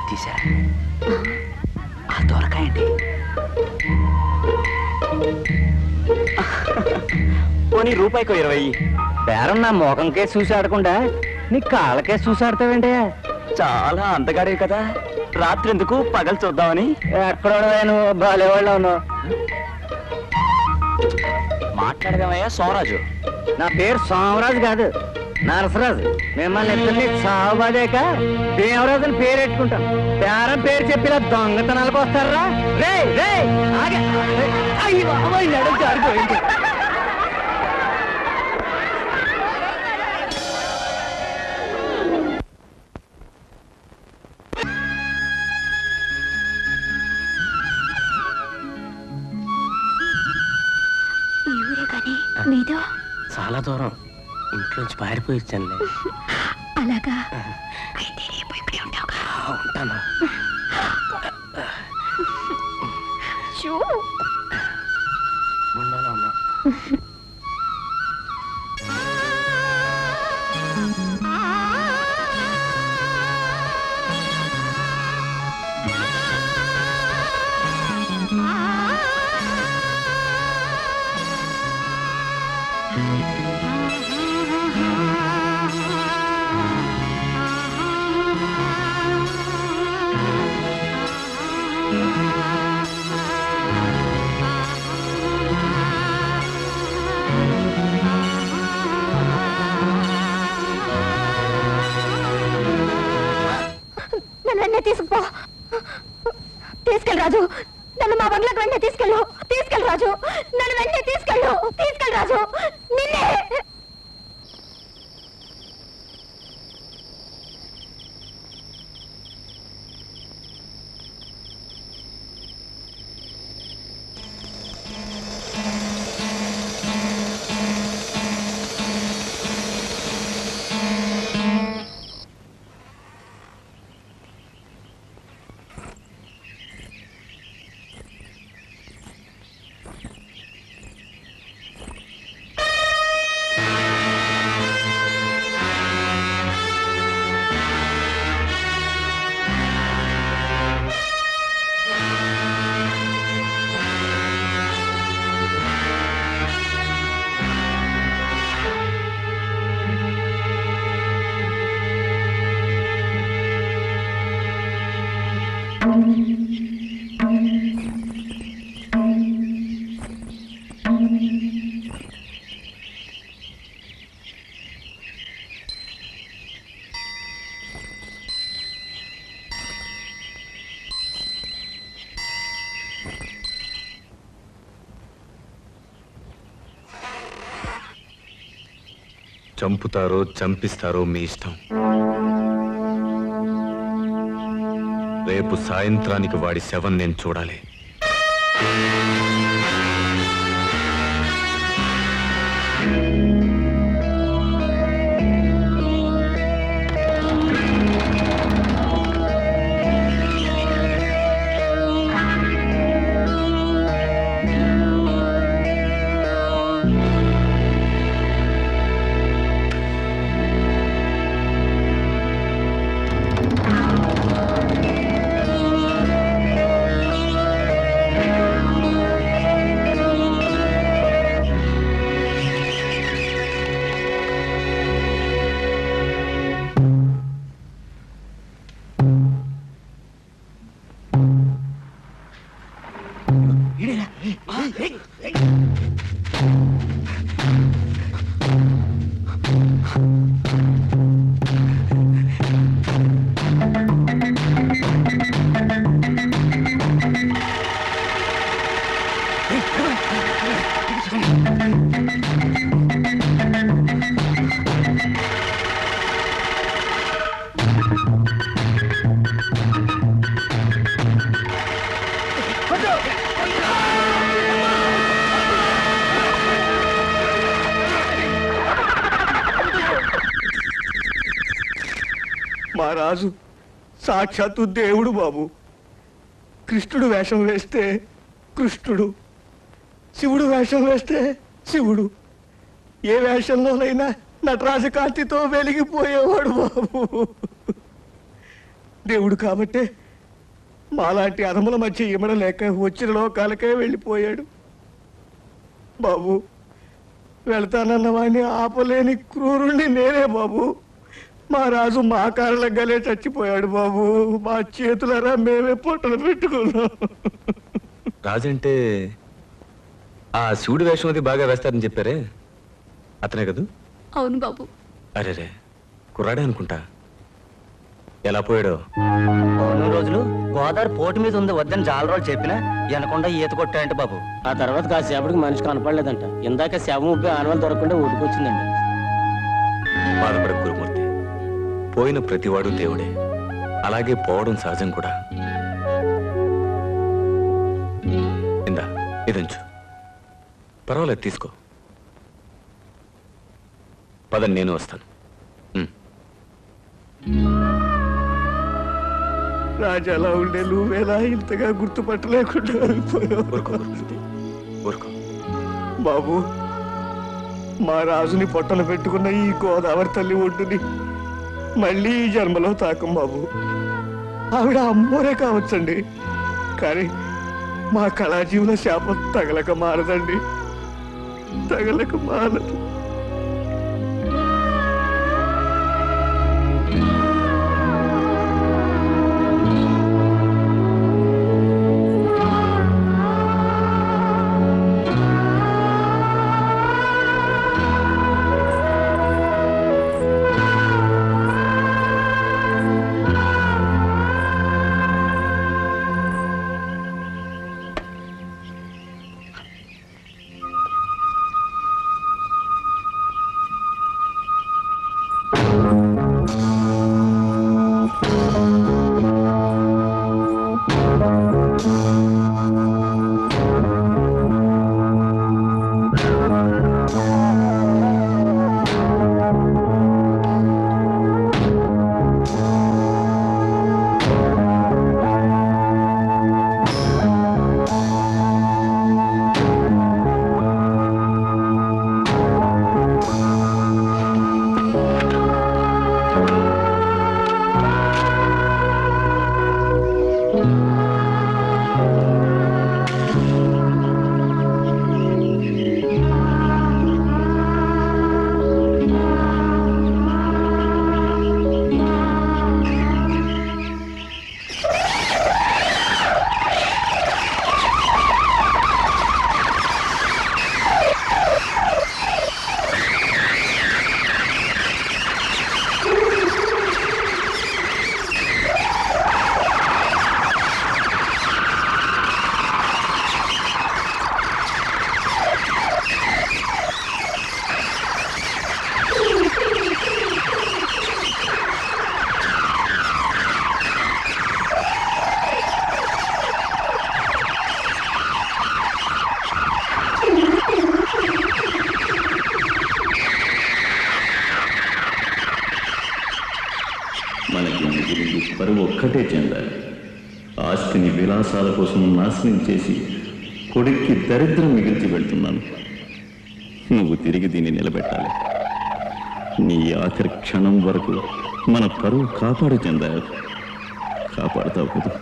తీసా ఆ దొరకాయండి. పోనీ రూపాయికో 20. బేరం నా మోకం కేసు చూసి ఆడకుండా నీ కాళ్ళ కేసు చూసి ఆడతావేంటి? చాలా అందగాడే కదా, రాత్రి ఎందుకు పగలు చూద్దామని. ఎక్కడ నువ్వు బాలేవాళ్ళు ఉన్నావు. మాట్లాడదామయ్యా సోమరాజు. నా పేరు సోమరాజు కాదు, నరసరాజు. మిమ్మల్ని ఇద్దరిని సాగుబాదేక దేవరాజుని పేరు పెట్టుకుంటాను. పేరం పేరు చెప్పిలా దొంగతనాలకు వస్తారా? రే రే నడు జారిపోయింది. మీదో చాలా దూరం, ఇంట్లోంచి పారిపోయి వచ్చానులే. అలాగా? అయితే రేపు ఇక్కడే ఉంటావుగా? ఉంటాను. ఉన్నాను ఉన్నా. నన్నే తీసుకుపో. తీసుకెళ్ళి రాజు, నన్ను మా బంగ్లాకి వెంటనే తీసుకెళ్ళు. తీసుకెళ్ళి రాజు, నన్ను వెంటనే తీసుకెళ్ళు. తీసుకెళ్ళి రాజు, నిన్నే. చంపుతారో చంపిస్తారో మీ ఇష్టం. రేపు సాయంత్రానికి వాడి శవం నేను చూడాలి. మా రాజు సాక్షాత్తు దేవుడు బాబు. కృష్ణుడు వేషం వేస్తే కృష్ణుడు, శివుడు వేషం వేస్తే శివుడు. ఏ వేషంలోనైనా నటరాజ కాంతితో వెలిగిపోయేవాడు బాబు. దేవుడు కాబట్టే మాలాంటి అధముల మధ్య ఇమడలేక వచ్చిన లోకాలకే వెళ్ళిపోయాడు బాబు. వెళ్తానన్న వాడిని ఆపలేని క్రూరుణ్ణి నేనే బాబు. మా రాజు మా కారణంగానే చచ్చిపోయాడు బాబు. మా చేతులరా మేమే పొట్టలు పెట్టుకున్నాం. రాజంటే ఆ శివుడి వేషం అది బాగా వేస్తారని చెప్పారే, అతనే కదూ? అవును బాబు. అరేరే, కుర్రాడే అనుకుంటా. ఎలా పోయాడో? రోజులు గోదావరి పోటు మీద ఉంది వద్దని జాలరోలు చెప్పినా వెనకుండా ఈత కొట్టాయంట బాబు. ఆ తర్వాత కాసేపటికి మనిషి కనపడలేదంట. ఇందాక శవం ఉబ్బి ఆనవాళ్ళు దొరకకుండా ఊడికొచ్చిందండి. బాధపడ గురుమూర్తి, పోయిన ప్రతివాడు దేవుడే, అలాగే పోవడం సహజం కూడా. ఇందా ఇదంచు, పర్వాలేదు తీసుకో. పదని నేను వస్తాను. రాజాలా ఉండే నువ్వేలా ఇంతగా గుర్తుపట్టలేకుండా బాబు. మా రాజుని పొట్టలు పెట్టుకున్న ఈ గోదావరి తల్లి ఒడ్డుని మళ్ళీ ఈ జన్మలో తాకం బాబు. ఆవిడ అమ్మోరే కావచ్చండి, కానీ మా కళాజీవుల శాపం తగలక మారదండి, తగలక మారదు. మనకి మిగిలింది పరువు ఒక్కటే చెందాలి. ఆస్తిని విలాసాల కోసం నాశనం చేసి కొడుక్కి దరిద్రం మిగిల్చి వెళ్తున్నాను. నువ్వు తిరిగి దీన్ని నిలబెట్టాలి. నీ ఆఖరి క్షణం వరకు మన పరువు కాపాడు చెందారు. కాపాడుతావు కదా?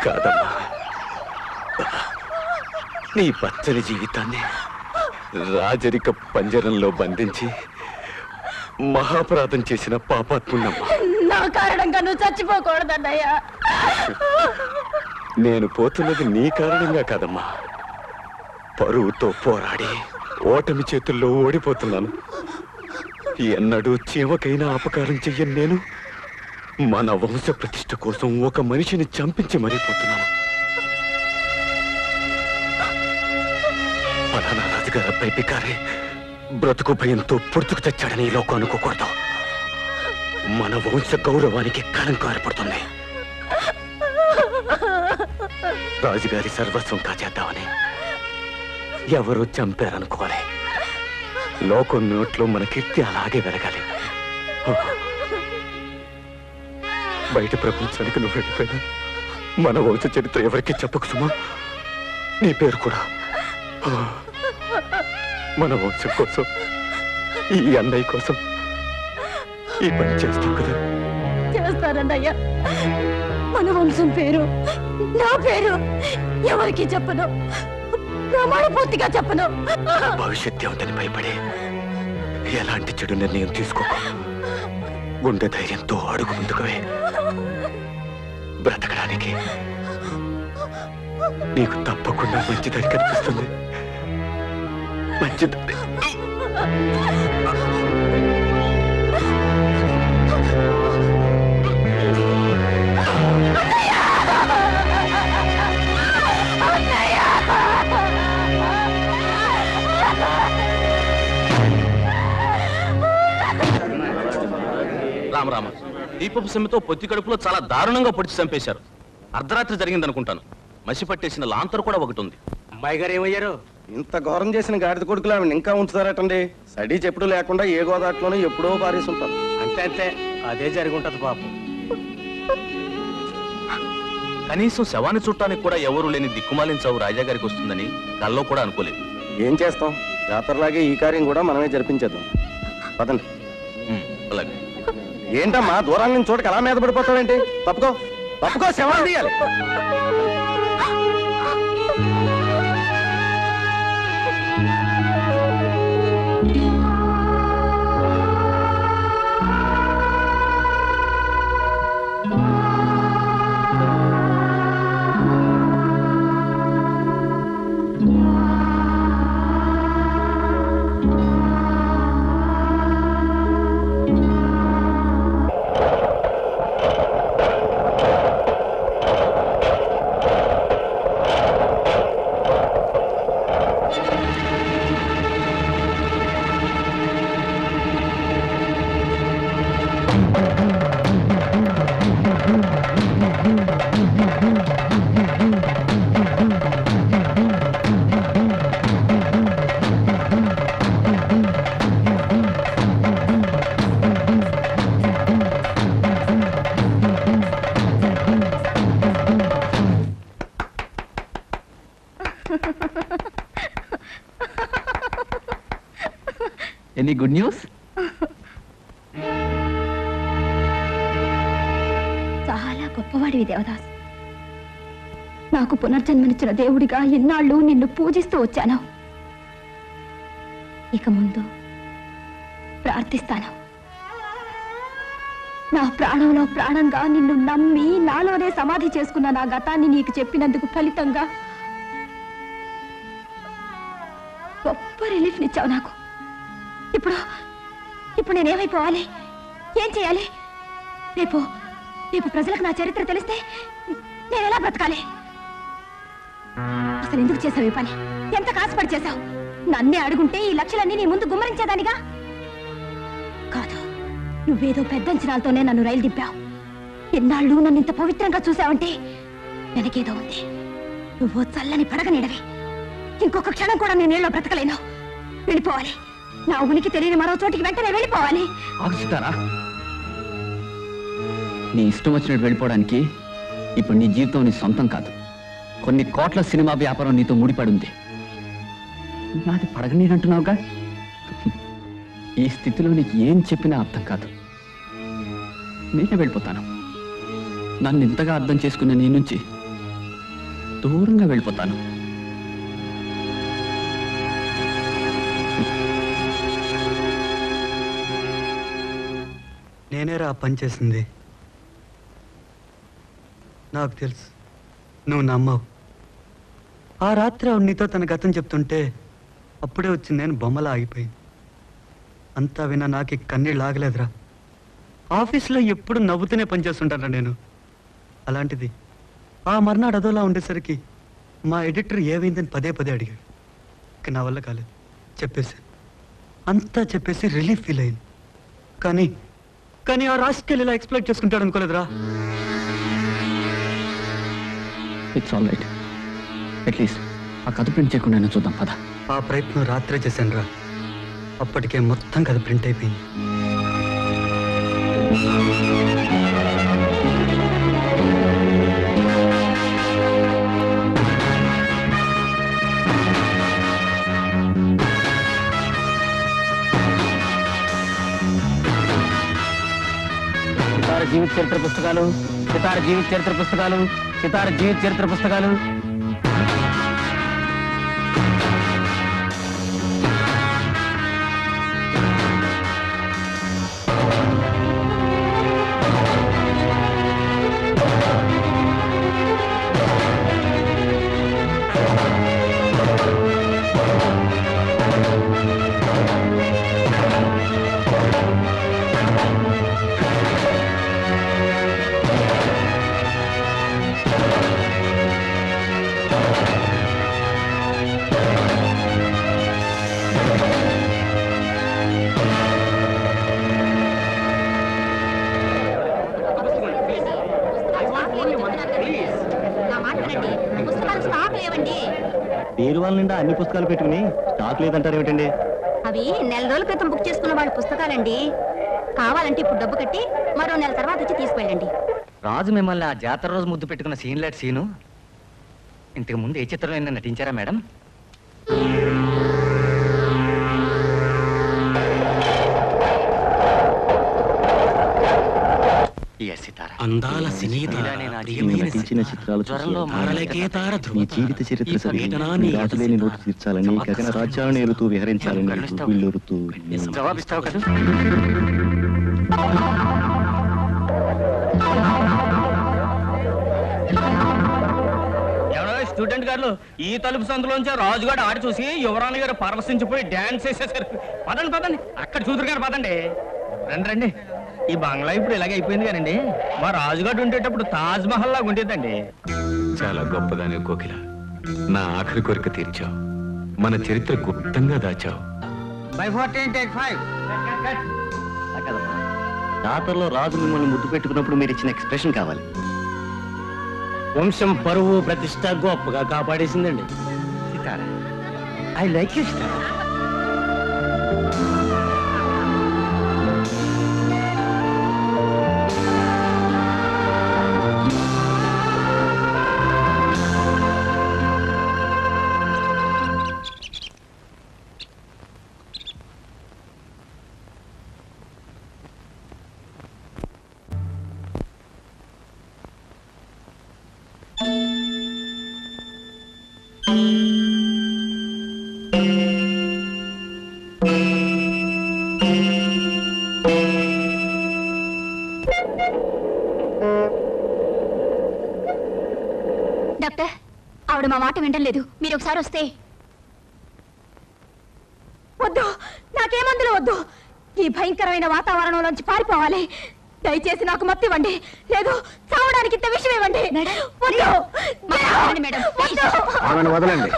కాదమ్మా, నీ పచ్చని జీవితాన్ని రాజరిక పంజరంలో బంధించి మహాపరాధం చేసిన పాపాత్మున్నమ్మా. నా కారణంగా నువ్వు చచ్చిపోకూడదన్నయ్యా. నేను పోతున్నది నీ కారణంగా కాదమ్మా, పరువుతో పోరాడి ఓటమి చేతుల్లో ఓడిపోతున్నాను. ఎన్నడూ చీమకైనా అపకారం చెయ్యను నేను మన వంశ ప్రతిష్ఠ కోసం ఒక మనిషిని చంపించి మరిపోతున్నాను. ఫలానా రాజుగారు అబ్బాయి బికారే బ్రతుకు భయంతో పొడుచుకు తెచ్చాడని ఈ లోకం అనుకోకూడదు. మన వంశ గౌరవానికి కళంకం ఏర్పడుతుంది. రాజుగారి సర్వస్వం కాచేద్దామని ఎవరో చంపారనుకోవాలి. లోకం నోట్లో మన కీర్తి అలాగే వెలగాలి. బయట ప్రపంచానికి నువ్వు వెళ్ళిపోయినా మన వంశ చరిత్ర ఎవరికి చెప్పకు సుమా. నీ పేరు కూడా మన వంశం కోసం, ఈ అన్నయ్య కోసం ఈ పని చేస్తావు కదా? చేస్తానన్నయ్యా. మన వంశం పేరు, నా పేరు ఎవరికి చెప్పను, ప్రమాణ పూర్తిగా చెప్పను. భవిష్యత్తు ఏమిటని భయపడి ఎలాంటి చెడు నిర్ణయం తీసుకోకు. గుండె ధైర్యంతో అడుగు ముందుకువే. బ్రతకడానికి నీకు తప్పకుండా మంచిదని కనిపిస్తుంది. మంచిది. రామరామ, దీపపు సమ్మెతో పొత్తి కడుపులో చాలా దారుణంగా పొడిచి చంపేశారు. అర్ధరాత్రి జరిగిందనుకుంటాను. మసి పట్టేసిన లాంతరు కూడా ఒకటి ఉంది. అమ్మాయి గారు ఏమయ్యారు? ఇంత ఘోరం చేసిన గాడిద కొడుకులు ఆవిడ ఇంకా ఉంచుతారటండి. సడీ చెప్పుడు లేకుండా ఏ గోదాట్లోనూ ఎప్పుడో పారేసి ఉంటారు. అంతే అంతే, అదే జరిగి ఉంటది పాపం. కనీసం శవాన్ని చుట్టానికి కూడా ఎవరు లేని దిక్కుమాలిన చావు రాజా గారికి వస్తుందని కల్లో కూడా అనుకోలేదు. ఏం చేస్తాం, జాతరలాగే ఈ కార్యం కూడా మనమే జరిపించేద్దాం. పదండి. అలాగే. ఏంటమ్మా దూరాన్ని నుంచి చూడక అలా మీద పడిపోతావేంటి? తప్పుకో తప్పుకో, శవాన్ని తీయాలి. Any good news? చాలా గొప్పవాడివి దేవదాస్. నాకు పునర్జన్మనిచ్చిన దేవుడిగా ఎన్నాళ్ళు నిన్ను పూజిస్తూ వచ్చాను. ఇక ముందు ప్రార్థిస్తాను. నా ప్రాణంలో ప్రాణంగా నిన్ను నమ్మి నాలోనే సమాధి చేసుకున్న నా గతాన్ని నీకు చెప్పినందుకు ఫలితంగా గొప్ప రిలీఫ్నిచ్చావు నాకు. ఇప్పుడు నేనేమైపోవాలి? ఏం చేయాలి? రేపు ప్రజలకు నా చరిత్ర తెలిస్తే నేను ఎలా బ్రతకాలి? అసలు ఎందుకు చేసావు ఈ పని? ఎంత కాసుపడి చేశావు? నన్నే అడుగుంటే ఈ లక్షలన్నీ నీ ముందు గుమ్మరించేదానిగా. కాదు, నువ్వేదో పెద్ద అంచనాలతోనే నన్ను రైలు దింపావు. ఎన్నాళ్ళు నన్ను ఇంత పవిత్రంగా చూసావంటే వెనకేదో ఉంది. నువ్వు చల్లని పడగనిడవి. ఇంకొక క్షణం కూడా నేను నీళ్ళలో బ్రతకలేను. వెళ్ళిపోవాలి. నా ఉనికి తెలియని మరో చోటికి వెంటనే వెళ్ళిపోవాలి. ఆగుతారా? నీ ఇష్టం వచ్చినట్టు వెళ్ళిపోవడానికి ఇప్పుడు నీ జీవితం నీ సొంతం కాదు. కొన్ని కోట్ల సినిమా వ్యాపారం నీతో ముడిపడుంది. నాది పడగనీరంటున్నావుగా. ఈ స్థితిలో నీకు ఏం చెప్పినా అర్థం కాదు. నేనే వెళ్ళిపోతాను. నన్ను ఇంతగా అర్థం చేసుకున్న నీ నుంచి దూరంగా వెళ్ళిపోతాను. నేనేరా పని చేసింది. నాకు తెలుసు నువ్వు నమ్మవు. ఆ రాత్రి ఆవిడ నీతో తన గతం చెప్తుంటే అప్పుడే వచ్చింది నేను బొమ్మలా ఆగిపోయింది. అంతా విన్నా నాకు కన్నీళ్ళు ఆగలేదురా. ఆఫీస్లో ఎప్పుడు నవ్వుతూనే పనిచేస్తుంటారా నేను. అలాంటిది ఆ మర్నాడు అదోలా ఉండేసరికి మా ఎడిటర్ ఏమైందని పదే అడిగాడు. ఇక నా వల్ల కాలేదు, చెప్పేశాను. అంతా చెప్పేసి రిలీఫ్ ఫీల్ అయింది. కానీ ఆ రాజకీయాలు ఇలా ఎక్స్ప్లెయిన్ చేసుకుంటాడు అనుకోలేదురా. It's all right. అట్లీస్ట్ ఆ కథ ప్రింట్ చేయకుండా చూద్దాం పద. ఆ ప్రయత్నం రాత్రే చేశాను రా. అప్పటికే మొత్తం కథ ప్రింట్ అయిపోయింది. సితార జీవిత చరిత్ర పుస్తకాలు, సితార జీవిత చరిత్ర పుస్తకాలు, సితార జీవిత చరిత్ర పుస్తకాలు. బీరువాల నిండా అన్ని పుస్తకాలు పెట్టుకుని స్టాక్ లేదంటారు ఏమిటండి? అవి నెల రోజుల క్రితం బుక్ చేసుకున్న వాళ్ళ పుస్తకాలండి. కావాలంటే ఇప్పుడు డబ్బు కట్టి మరో నెల తర్వాత వచ్చి తీసుకెళ్ళండి. రాజు మిమ్మల్ని ఆ జాతర రోజు ముద్దు పెట్టుకున్న సీన్లాంటి సీను ఇంతకు ముందు ఏ చిత్రంలో నటించారా మేడం? అందాల సినీత నటించిన చిత్రాలు నీ జీవిత చరిత్ర చదివి రాజులేని లోటు తీర్చాలని గగన రాజ్యాలను ఏలుతూ విహరించాలని వీళ్ళూరుతూ జవాబిస్తావు కదా? స్టూడెంట్ గారు ఈ తలుపు సందులోంచి రాజుగాడు ఆడి చూసి యువరాణి గారు పరవశించిపోయి డాన్స్ చేసేసారు. పదండి పదండి, అక్కడ చూదురు గారు పదండి. రండి రండి. ఈ బంగ్లా ఇప్పుడు ఇలాగే అయిపోయింది కానండి, మా రాజుగాడు ఉండేటప్పుడు తాజ్ మహల్ లాగా ఉండేదండి. చాలా గొప్పదాని కోకిల, నా ఆఖరి కోరిక తీర్చావు, మన చరిత్ర గుప్తంగా దాచావు. జాతరలో రాజు మిమ్మల్ని ముద్దు పెట్టుకున్నప్పుడు మీరు ఇచ్చిన ఎక్స్ప్రెషన్ కావాలి. వంశం పరువు ప్రతిష్ట గొప్పగా కాపాడేసిందండి. I like you Sitara. Doctor, ఆవిడ మా మాట వినడం లేదు. మీరు ఒకసారి వస్తే. వద్దు, నాకే మందులు వద్దు. ఈ భయంకరమైన వాతావరణంలోంచి పారిపోవాలి. దయచేసి నాకు మత్తు ఇవ్వండి, లేదు చావడానికి ఇంత విషయం ఇవ్వండి. వదలండి.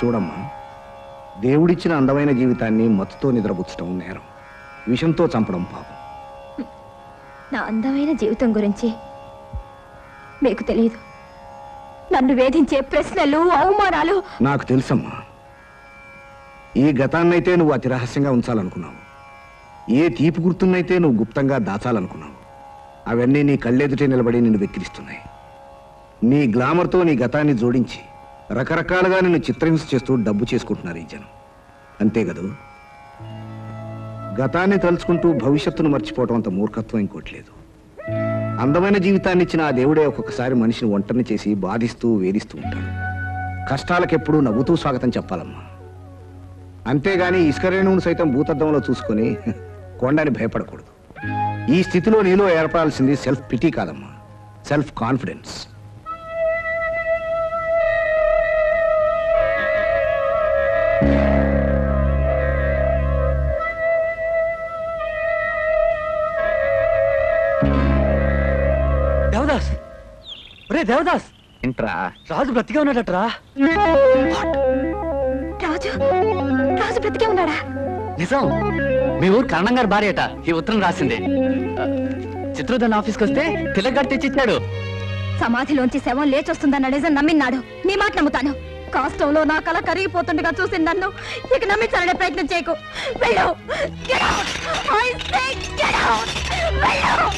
చూడమ్మా, దేవుడిచ్చిన అందమైన జీవితాన్ని మత్తుతో నిద్రపుచ్చడం నేరం, విషంతో చంపడం పాపం. నా అందమైన జీవితం గురించి మీకు తెలియదు. నన్ను వేధించే ప్రశ్నలు, అవమానాలు నాకు తెలుసమ్మా. ఈ గతాన్నైతే నువ్వు అతి రహస్యంగా ఉంచాలనుకున్నావు, ఏ తీపి గుర్తున్నైతే నువ్వు గుప్తంగా దాచాలనుకున్నావు, అవన్నీ నీ కళ్ళెదుటే నిలబడి నిన్ను వెక్కిరిస్తున్నాయి. నీ గ్లామర్తో నీ గతాన్ని జోడించి రకరకాలుగా నిన్ను చిత్రహింస చేస్తూ డబ్బు చేసుకుంటున్నారు ఈ జనం. అంతే కదూ? గతాన్ని తలుచుకుంటూ భవిష్యత్తును మర్చిపోవటం అంత మూర్ఖత్వం ఇంకోటి లేదు. అందమైన జీవితాన్ని ఇచ్చిన ఆ దేవుడే ఒక్కొక్కసారి మనిషిని ఒంటరిని చేసి బాధిస్తూ వేధిస్తూ ఉంటాడు. కష్టాలకెప్పుడూ నవ్వుతూ స్వాగతం చెప్పాలమ్మా. అంతేగాని ఇసుకరేణువును సైతం భూతద్దంలో చూసుకొని కొండని భయపడకూడదు. ఈ స్థితిలో నీలో ఏర్పడాల్సింది సెల్ఫ్ పిటీ కాదమ్మా, సెల్ఫ్ కాన్ఫిడెన్స్. దేవదాస్, ఒరే దేవదాస్, ఏంట్రా? రాజు బ్రతికే ఉన్నాడట్రా. రాజు రాజు బ్రతికే ఉన్నాడా? నిజం, మీ ఊరు కరణం గారి భార్యట ఈ ఉత్తరం రాసింది. చిత్రోదన్ ఆఫీస్కి వస్తే తిలక్ గారు తెచ్చిచ్చాడు. సమాధిలోంచి శవం లేచొస్తుందన్న నిజం నమ్మిన్నాడు. నీ మాట నమ్ముతాను. కాష్టంలో నా కళ కరిగిపోతుండగా చూసి నన్ను ఇక నమ్మించాలనే ప్రయత్నం చేయకు. వెళ్ళు. Get out. I say get out. వెళ్ళు.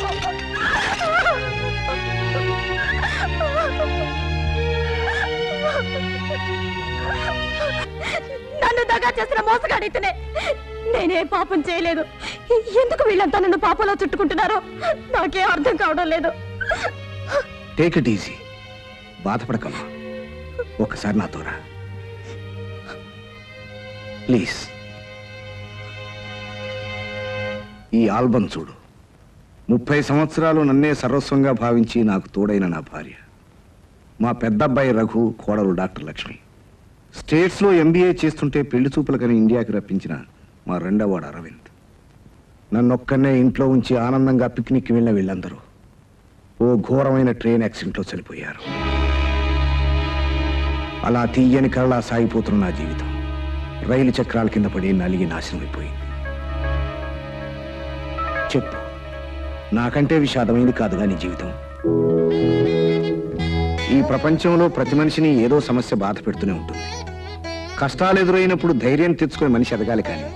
నన్ను దగా చేసిన మోసగాడితేనే. నేనే పాపం చేయలేదు. ఎందుకు వీళ్ళంతా నన్ను పాపంలో చుట్టుకుంటున్నారో నాకే అర్థం కావడం లేదు. టేక్ ఇట్ ఈజీ, బాధపడకమ్మా. ఒకసారి నాతో రా ప్లీజ్. ఈ ఆల్బమ్ చూడు. 30 సంవత్సరాలు నన్నే సర్వస్వంగా భావించి నాకు తోడైన నా భార్య, మా పెద్దబ్బాయి రఘు, కోడలు డాక్టర్ లక్ష్మి. స్టేట్స్లో MBA చేస్తుంటే పెళ్లి చూపులకని ఇండియాకి రప్పించిన మా రెండోవాడు అరవింద్. నన్నొక్కనే ఇంట్లో ఉంచి ఆనందంగా పిక్నిక్కి వెళ్ళిన వీళ్ళందరూ ఓ ఘోరమైన ట్రైన్ యాక్సిడెంట్లో చనిపోయారు. అలా తీయని కళ్ళ సాగిపోతున్న నా జీవితం రైలు చక్రాల కింద పడి నలిగి నాశనమైపోయింది. చెప్పు, నాకంటే విషాదమైంది కాదుగా నీ జీవితం? ఈ ప్రపంచంలో ప్రతి మనిషిని ఏదో సమస్య బాధ పెడుతూనే ఉంటుంది. కష్టాలు ఎదురైనప్పుడు ధైర్యం తెచ్చుకుని మనిషి ఎదగాలి కానీ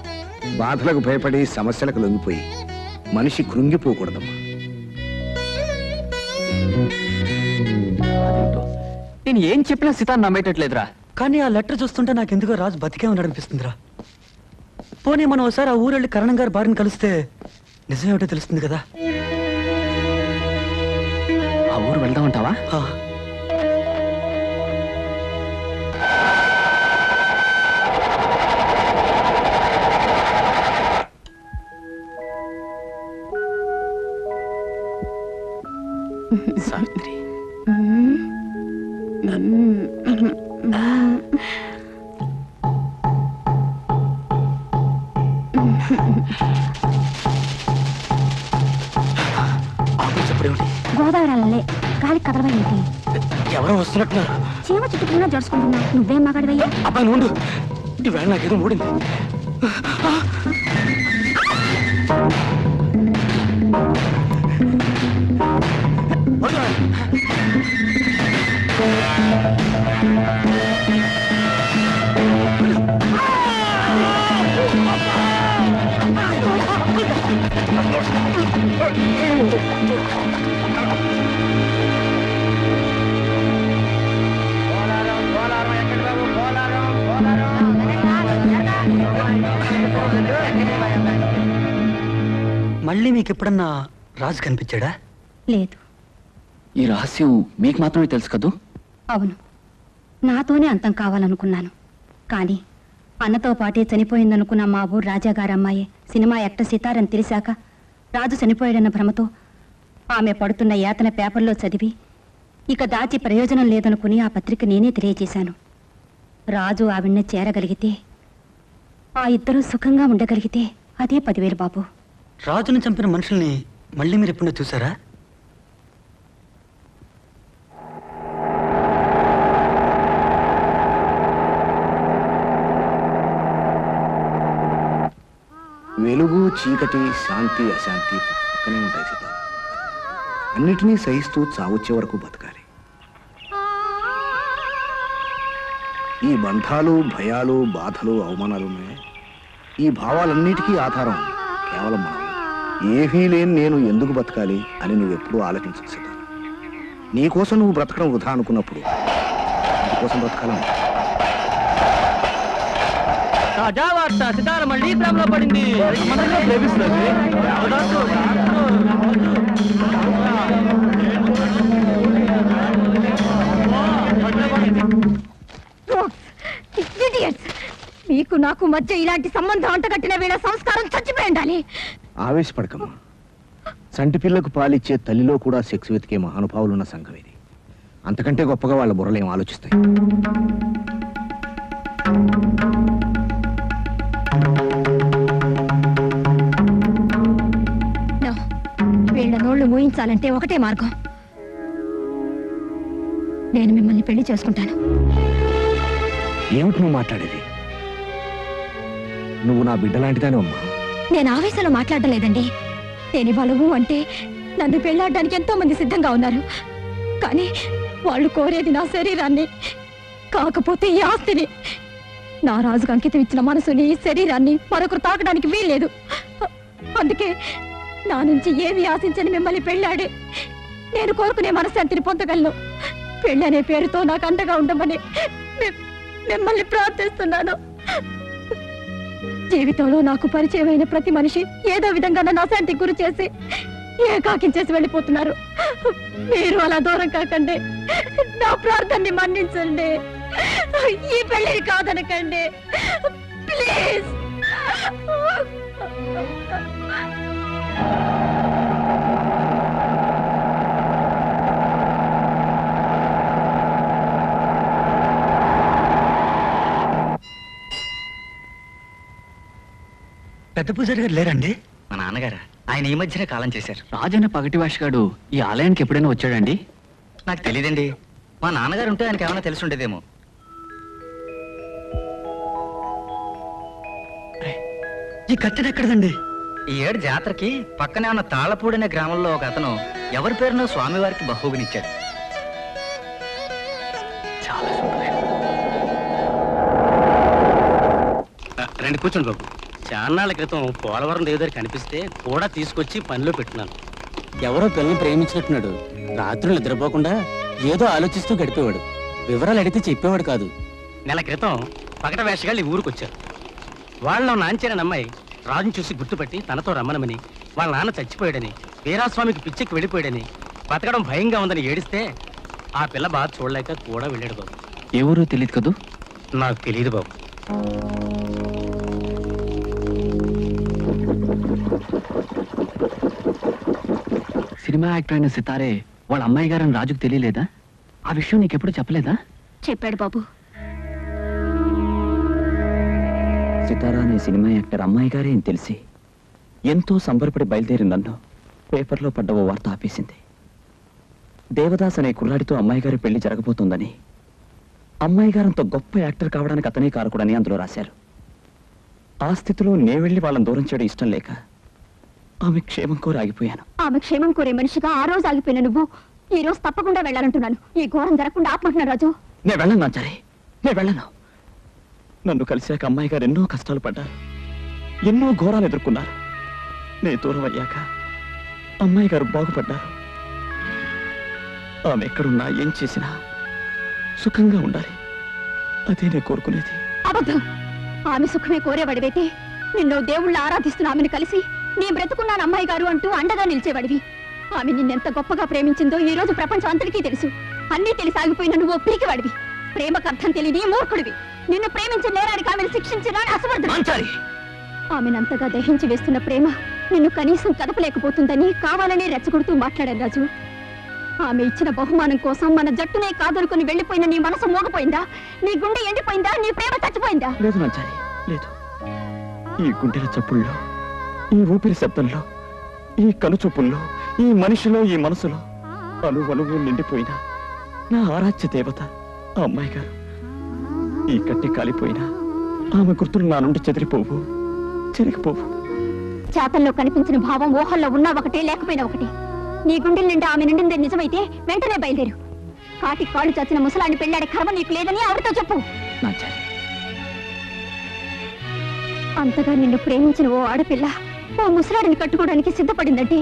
బాధలకు భయపడి సమస్యలకు లొంగిపోయి మనిషి కృంగిపోకూడదమ్మా. నేను ఏం చెప్పినా సీత నమ్మేటట్లేదురా. కానీ ఆ లెటర్ చూస్తుంటే నాకెందుకో రాజు బతికే ఉన్నాడు అనిపిస్తుందిరా. పోనీ మనం ఒకసారి ఆ ఊరెళ్ళి కరణం గారి భార్యను కలిస్తే నిజమేమిటో తెలుస్తుంది కదా. ఆ ఊరు వెళ్దామంటావా? సావిత్రి, గోదావరి అల్లలే గాలి కదలవా ఏంటి? ఎవరో వస్తున్నట్టున్నారు. చీమ చుట్టుకున్నా జడుచుకుంటున్నా. నువ్వేం మగాడివయ్యా? అబ్బాయి ఉండు, ఈవేళ నాకేదో మూడింది. మళ్ళీ మీకు ఎప్పుడన్నా రాజు కనిపించాడా? లేదు. ఈ రహస్యం మీకు మాత్రమే తెలుసు కదూ? అవును, నాతోనే అంతం కావాలనుకున్నాను. కానీ అన్నతో పాటే చనిపోయిందనుకున్న మా ఊరు రాజాగారి అమ్మాయి సినిమా యాక్టర్ సితారని తెలిసాక రాజు చనిపోయాడన్న భ్రమతో ఆమె పడుతున్న యాతన పేపర్లో చదివి ఇక దాచి ప్రయోజనం లేదనుకుని ఆ పత్రిక నేనే తెలియజేశాను. రాజు ఆవిడ్ని చేరగలిగితే, ఆ ఇద్దరూ సుఖంగా ఉండగలిగితే అదే 10,000 బాబు. రాజుని చంపిన మనుషుల్ని మళ్ళీ మీరు ఎప్పుడో చూసారా? వెలుగు చీకటి శాంతి అశాంతి పక్కనే ఉంటాయి సీత. అన్నిటినీ సహిస్తూ చావొచ్చే వరకు బతకాలి. ఈ బంధాలు భయాలు బాధలు అవమానాలు ఉన్నాయి. ఈ భావాలన్నిటికీ ఆధారం కేవలం మనం. ఏమీ లేని నేను ఎందుకు బతకాలి అని నువ్వెప్పుడూ ఆలోచించు సీత. నీకోసం నువ్వు బ్రతకడం వృధా అనుకున్నప్పుడు నీకోసం బ్రతకాలను. రాజావార్త సితార మళ్ళీ ప్రేమలో పడింది. మీకు నాకు మధ్య ఇలాంటి సంబంధం అంటగట్టిన వీళ్ళ సంస్కారం చచ్చిపోయి ఉండాలి. ఆవేశపడకమ్మా. సంటి పిల్లకు పాలిచ్చే తల్లిలో కూడా సెక్స్ వెతికే మహానుభావులున్న సంఘం ఇది. అంతకంటే గొప్పగా వాళ్ళ బుర్రలు ఏం ఆలోచిస్తాయి? వీళ్ళ నోళ్లు మూయించాలంటే ఒకటే మార్గం. నేను మిమ్మల్ని పెళ్లి చేసుకుంటాను. ఏమిటి నువ్వు మాట్లాడేది? నువ్వు నా బిడ్డ లాంటిదాని అమ్మా. నేను ఆవేశంలో మాట్లాడడం లేదండి. నేను బలవు అంటే నన్ను పెళ్లాడడానికి ఎంతో మంది సిద్ధంగా ఉన్నారు. కానీ వాళ్ళు కోరేది నా శరీరాన్ని, కాకపోతే ఈ ఆస్తిని. నా రాజుకు అంకితం ఇచ్చిన మనసుని, ఈ శరీరాన్ని మరొకరు తాకడానికి వీల్లేదు. అందుకే నా నుంచి ఏమి ఆశించని మిమ్మల్ని పెళ్ళాడే నేను కోరుకునే మనశ్శాంతిని పొందగలను. పెళ్ళనే పేరుతో నాకు అండగా ఉండమని మిమ్మల్ని ప్రార్థిస్తున్నాను. జీవితంలో నాకు పరిచయమైన ప్రతి మనిషి ఏదో విధంగా నన్ను అశాంతికి గురి చేసి ఏకాకించేసి వెళ్ళిపోతున్నారు. మీరు అలా దూరం కాకండి. నా ప్రార్థనని మన్నించండి. ఈ పెళ్లిని కాదనకండి ప్లీజ్. పెద్ద పూజారి గారు లేరండి? మా నాన్నగారు ఆయన ఈ మధ్యనే కాలం చేశారు. రాజన్న పగటి వేషగాడు ఈ ఆలయానికి ఎప్పుడైనా వచ్చాడండి? నాకు తెలియదండి. మా నాన్నగారు ఉంటే ఆయనకి ఏమైనా తెలిసి ఉండేదేమో. ఈ కత్తెర ఎక్కడదండి? ఈ ఏడు జాతరకి పక్కనే ఉన్న తాళపూడి అనే గ్రామంలో ఒక అతను ఎవరి పేరునో స్వామివారికి బహుగునిచ్చాడు. చాలా సంతోషం. రండి కూర్చోండి బాబు. చాన్నాళ్ళ క్రితం పోలవరం దేవి దగ్గర కనిపిస్తే కూడా తీసుకొచ్చి పనిలో పెట్టున్నాను. ఎవరో పిల్లల్ని ప్రేమించినట్టున్నాడు. రాత్రులు నిద్రపోకుండా ఏదో ఆలోచిస్తూ గడిపేవాడు. వివరాలు అడిగితే చెప్పేవాడు కాదు. నెల క్రితం పగట వేషగాళ్ళు ఈ ఊరికి వచ్చారు. వాళ్ళ నాంచేరని అమ్మాయి రాజుని చూసి గుర్తుపట్టి తనతో రమ్మనమని, వాళ్ళ నాన్న చచ్చిపోయాడని, వీరాస్వామికి పిచ్చెక్కి వెళ్ళిపోయాడని, బతకడం భయంగా ఉందని ఏడిస్తే ఆ పిల్ల బాధ చూడలేక కూడా వెళ్ళాడు బాబు. ఎవరూ తెలియదు కదూ? నాకు తెలియదు బాబు. సినిమా యాక్టర్ అయిన సితారే వాళ్ళ అమ్మాయి గారని రాజుకు తెలియలేదా? ఆ విషయం నీకెప్పుడు చెప్పలేదా? చెప్పాడు బాబు. సితారా అనే సినిమా యాక్టర్ అమ్మాయి గారే అని తెలిసి ఎంతో సంబరపడి బయలుదేరి నన్ను పేపర్లో పడ్డ ఓ వార్త ఆపేసింది. దేవదాస్ అనే కుర్రాడితో అమ్మాయి గారి పెళ్లి జరగబోతోందని, అమ్మాయి గారంతో గొప్ప యాక్టర్ కావడానికి అతనే కారకుడని అందులో రాశారు. ఆ స్థితిలో నే వెళ్ళి వాళ్ళని దూరం చేయడం ఇష్టం లేక ఆమె క్షేమం కోరి ఆగిపోయాను. ఆమె క్షేమం కోరే మనిషిగా ఆ రోజు ఆగిపోయిన నువ్వు ఈ రోజు తప్పకుండా వెళ్ళాలంటున్నాను. ఈ ఘోరం జరగకుండా ఆపమంటున్నా రాజు. నేను వెళ్ళను నాచారి, నేను వెళ్ళను. నన్ను కలిశాక అమ్మాయి గారు ఎన్నో కష్టాలు పడ్డారు, ఎన్నో ఘోరాలు ఎదుర్కొన్నారు. నేను దూరం అయ్యాక అమ్మాయి గారు బాగుపడ్డారు. ఆమె ఎక్కడున్నా ఏం చేసినా సుఖంగా ఉండాలి, అదే నేను కోరుకునేది. అబద్ధం. ఆమె సుఖమే కోరేవాడివైతే నిన్ను దేవుళ్ళ ఆరాధిస్తున్న ఆమెను కలిసి నీ బ్రతుకున్నాను అమ్మాయి గారు అంటూ అండగా నిలిచేవాడివి. ఆమె నిన్నెంత గొప్పగా ప్రేమించిందో ఈ రోజు ప్రపంచం అంతటికీ తెలుసు. అన్నీ తెలిసి ఆగిపోయిన నువ్వు పిరికివాడివి, ప్రేమకు అర్థం తెలియని మూర్ఖుడివి. నిన్ను ప్రేమించిన నేరానికి ఆమెను శిక్షించిన అసమర్థుడు. ఆమెనంతగా దహించి వేస్తున్న ప్రేమ నిన్ను కనీసం కదపలేకపోతుందని కావాలనే రెచ్చగొడుతూ మాట్లాడాను రాజు. ఆమె ఇచ్చిన బహుమానం కోసం మన జట్టునే కాదనుకుని వెళ్ళిపోయిన నీ మనసు మోగపోయిందా? నీ గుండె ఎండిపోయిందా? నీ ప్రేమ చచ్చిపోయిందా? లేదు నాచారి, లేదు. ఈ గుండెల చప్పుల్లో, ఈ ఊపిరి శబ్దంలో, ఈ కనుచూపుల్లో, ఈ మనిషిలో, ఈ మనసులో అణువణువు నిండిపోయిన నా ఆరాధ్య దేవత ఆ అమ్మాయి గారు. ఈ కట్టి కాలిపోయినా ఆమె గుర్తులు నా నుండి చెదిరిపోవు, చెరిగిపోవు. చేతల్లో కనిపించిన భావం ఊహల్లో ఉన్నా ఒకటే, లేకపోయినా ఒకటి. నీ గుండెల నిండా ఆమె నిండిందే నిజమైతే వెంటనే బయలుదేరు. కాటి కాళ్ళు చచ్చిన ముసలాన్ని పెళ్ళాడే కర్మ నీకు లేదని ఆవిడతో చెప్పు. అంతగా నిన్ను ప్రేమించిన ఓ ఆడపిల్ల ఓ ముసలాడిని కట్టుకోవడానికి సిద్ధపడిందంటే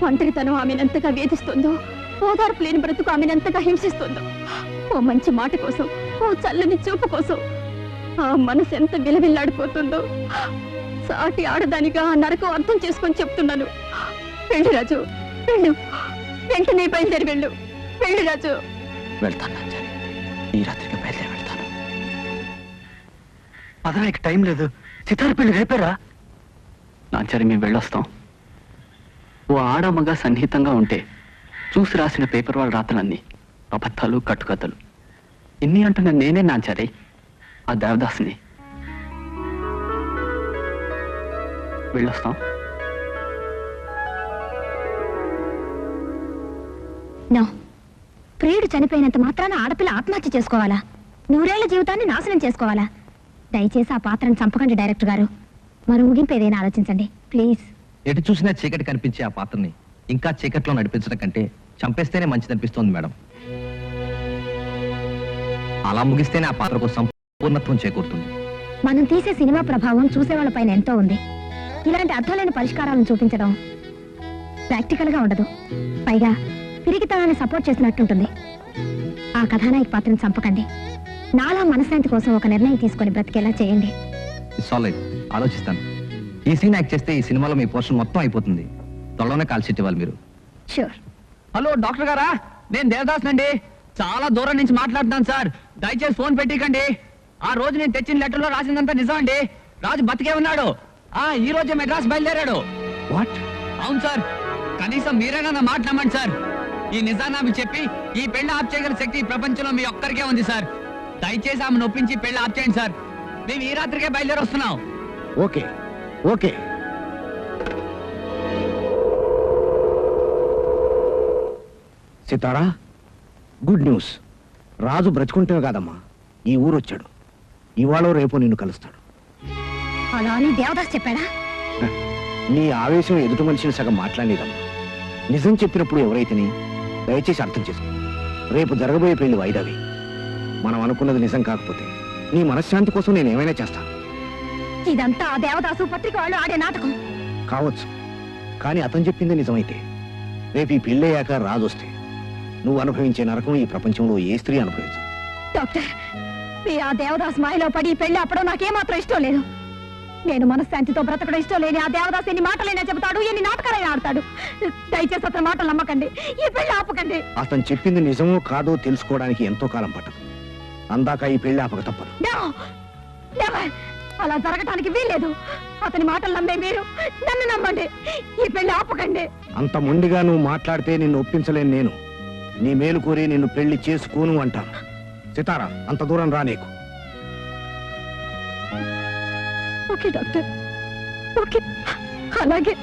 ఒంటరితనం ఆమెనంతగా వేధిస్తుందో, ఓదార్పు లేని బ్రతుకు ఆమెనంతగా హింసిస్తుందో, ఓ మంచి మాట కోసం, ఓ చల్లని చూపు కోసం ఆ మనసు ఎంత విలవిల్లాడిపోతుందో సాటి ఆడదానిగా ఆ నరకం అర్థం చేసుకొని చెప్తున్నాను. వెళ్ళు రాజు, వెళ్ళు. వెంటనే బయలుదేరి వెళ్ళు. వెళ్ళు రాజు. వెళ్తాను నాచారి, ఈ రాత్రికి బయలుదేరి వెళ్తాను. పదనానికి టైం లేదు. సితార పెళ్లి రేపారా? నాచారి, మేము వెళ్ళొస్తాం. ఓ ఆడమగా సన్నిహితంగా ఉంటే చూసి రాసిన పేపర్ వాళ్ళ రాతలన్నీ అబద్ధాలు, కట్టుకథలు. ఇన్ని అంటున్న నేనే నాచారి ఆ దేవదాస్ని. వెళ్ళొస్తాం. నో, ప్రియుడు చనిపోయినంత మాత్రాన ఆడపిల్ల ఆత్మహత్య చేసుకోవాలా? నూరేళ్ల జీవితాన్ని నాశనం చేసుకోవాలా? దయచేసి ఆ పాత్రను చంపకండి డైరెక్టర్ గారు. మరో ముగింపు ఏదైనా ఆలోచించండి ప్లీజ్. ఎటు చూసినా చీకటి కనిపించే ఆ పాత్రని ఇంకా చీకట్లో నడిపించడం కంటే చంపేస్తేనే మంచిదనిపిస్తోంది మేడం. అలా ముగిస్తేనే ఆ పాత్రకు సంపూర్ణత్వం చేకూరుతుంది. మనం తీసే సినిమా ప్రభావం చూసేవాళ్ళపైన ఎంతో ఉంది. ఇలాంటి అర్థాలైన పరిష్కారాలను చూపించడం ప్రాక్టికల్ గా ఉండదు. పైగా పిరికితనాన్ని సపోర్ట్ చేసినట్టుంటుంది. ఆ కథానాయక పాత్రను చంపకండి. నాలా మనశ్శాంతి కోసం ఒక నిర్ణయం తీసుకొని బ్రతికేలా చేయండి. ఆలోచిస్తాను. ఈ సీన్ యాక్ట్ చేస్తే ఈ సినిమాలో మీ పోర్షన్ మొత్తం అయిపోతుంది. త్వరలోనే కాల్ షీట్ ఇవ్వాలి మీరు. షూర్. హలో డాక్టర్ గారా, నేను దేవదాస్ నండి. చాలా దూరం నుంచి మాట్లాడుతున్నాను సార్. దయచేసి ఫోన్ పెట్టికండి. ఆ రోజు నేను తెచ్చిన లెటర్లో రాసిందంతా నిజం అండి. రాజు బతికే ఉన్నాడు. ఈ రోజే మెడ్రాస్ బయలుదేరాడు. వాట్? అవును సార్. కనీసం మీరైనా నా మాట నమ్మండి సార్. ఈ నిజాన్ని ఆమె చెప్పి ఈ పెళ్లి ఆప్ చేయగల శక్తి ఈ ప్రపంచంలో మీ ఒక్కరికే ఉంది సార్. దయచేసి ఆమె నొప్పించి పెళ్లి ఆప్ చేయండి సార్. మేము ఈ రాత్రికే బయలుదేరి వస్తున్నాం. Okay okay. Sitara, good news. Raju బ్రతుకుంటే కాదమ్మా ఈ ఊరు వచ్చాడు. ఇవాళ రేపు నిన్ను కలుస్తాడు. అలా అని దేవదాస్ చెప్పాడా? నీ ఆవేశం ఎదుటి మనిషిని సగం మాట్లాడేదమ్మా. నిజం చెప్పినప్పుడు ఎవరైతేని దయచేసి అర్థం చేసుకో. రేపు జరగబోయే పెళ్లి వాయిదావి. మనం అనుకున్నది నిజం కాకపోతే నీ మనశ్శాంతి కోసం నేను ఏమైనా చేస్తాను. ఇదంతా ఆ దేవదాసు పత్రిక వాళ్ళు ఆడే నాటకం. కావచ్చు, కానీ అతను చెప్పింది నిజమైతే రేపు ఈ పెళ్ళయ్యాక రాజొస్తే నువ్వు అనుభవించే నరకం ఈ ప్రపంచంలో ఏ స్త్రీ అనుభవించు. డాక్టర్, మీరు ఆ దేవదాస్ మాయలో పడి ఈ పెళ్లి అప్పడం నాకేమాత్రం ఇష్టం లేదు. నేను మనశ్శాంతితో బ్రతకడం ఇష్టం లేని ఆ దేవదాస్ ఎన్ని మాటలైనా చెబుతాడు, ఎన్ని నాటకాలైనా ఆడతాడు. దయచేసి అతని మాటలు నమ్మకండి, ఈ పెళ్లి ఆపకండి. అతను చెప్పింది నిజమో కాదో తెలుసుకోవడానికి ఎంతో కాలం పట్టదు. అందాక ఈ పెళ్లి ఆపక తప్పదు. No! Never! అలా జరగటానికి వీల్లేదు. అతని మాటలు నమ్మే మీరు నన్ను నమ్మండి, ఈ పెళ్లి ఆపకండి. అంత మొండిగా నువ్వు మాట్లాడితే నిన్ను ఒప్పించలేను. నేను నీ మేలు కోరి నిన్ను పెళ్లి చేసుకోను అంటాను. సితారా, అంత దూరం రా నీకు. ఓకే డాక్టర్, ఓకే, అలాగే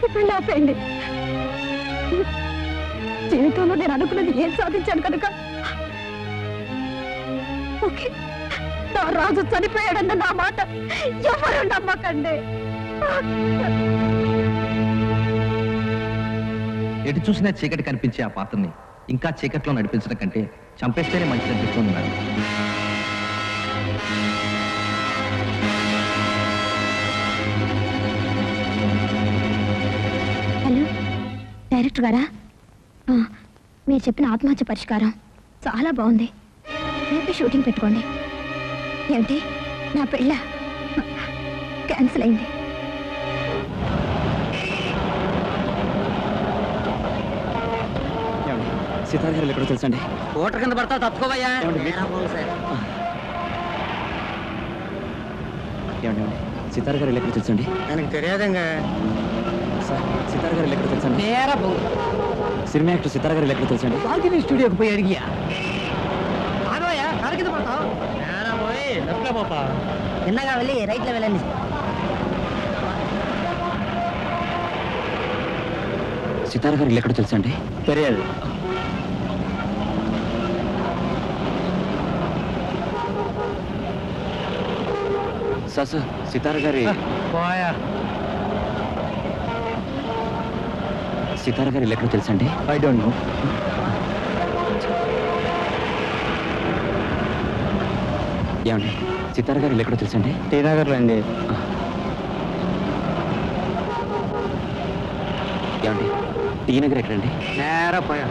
ఈ పెళ్లి ఆపేయండి. జీవితంలో నేను అనుకున్నది ఏం సాధించాను కనుక ఓకే. నా రాజు చనిపోయాడన్న నా మాట ఎవరు నమ్మకండి. ఎటు చూసినా చీకటి కనిపించే ఆ పాత్రని ఇంకా చీకట్లో నడిపించడం కంటే చంపేస్తేనే మంచిది అనిపిస్తుంది మేడం. హలో డైరెక్టర్ గారా, మీరు చెప్పిన ఆత్మహత్య పరిష్కారం చాలా బాగుంది. రేపే షూటింగ్ పెట్టుకోండి. ఏమిటి, నా పెళ్ళ క్యాన్సిల్ అయింది. సితార్ గారు ఎక్కడో తెలుసండి. ఓటర్ కింద పడతా తప్పుకోవయ్యా. ఏమండి సితార్ గారు ఎక్కడ తెలుసండి? எனக்கு தெரியாதுங்க సార్, సితార్ గారు ఎక్కడ తెలుసండి? நேரா போங்க. సినిమా యాక్టర్ సితార్ గారు ఎక్కడ తెలుసండి? பால்கனி ஸ்டுடியோக்கு போய் இறங்கியா ஆகவையா கார் కింద పడతావు. நேரா போய் லெஃப்ட்ல போப்பா. என்னங்க వెళ్ళి రైట్ல వెళ్ళండి. సితార్ గారు ఎక్కడ తెలుసండి? తెలియదు. సార్, సితార్ గారి పోయా. సితార్ గారు ఎక్కడ తెలుసండి? I don't know. ఏమండి, సితార్ గారు ఎక్కడ తెలుసండి? టీ నగర్లో అండి. ఏమండి, టీ నగర్ ఎక్కడండి? నేరా పోయా.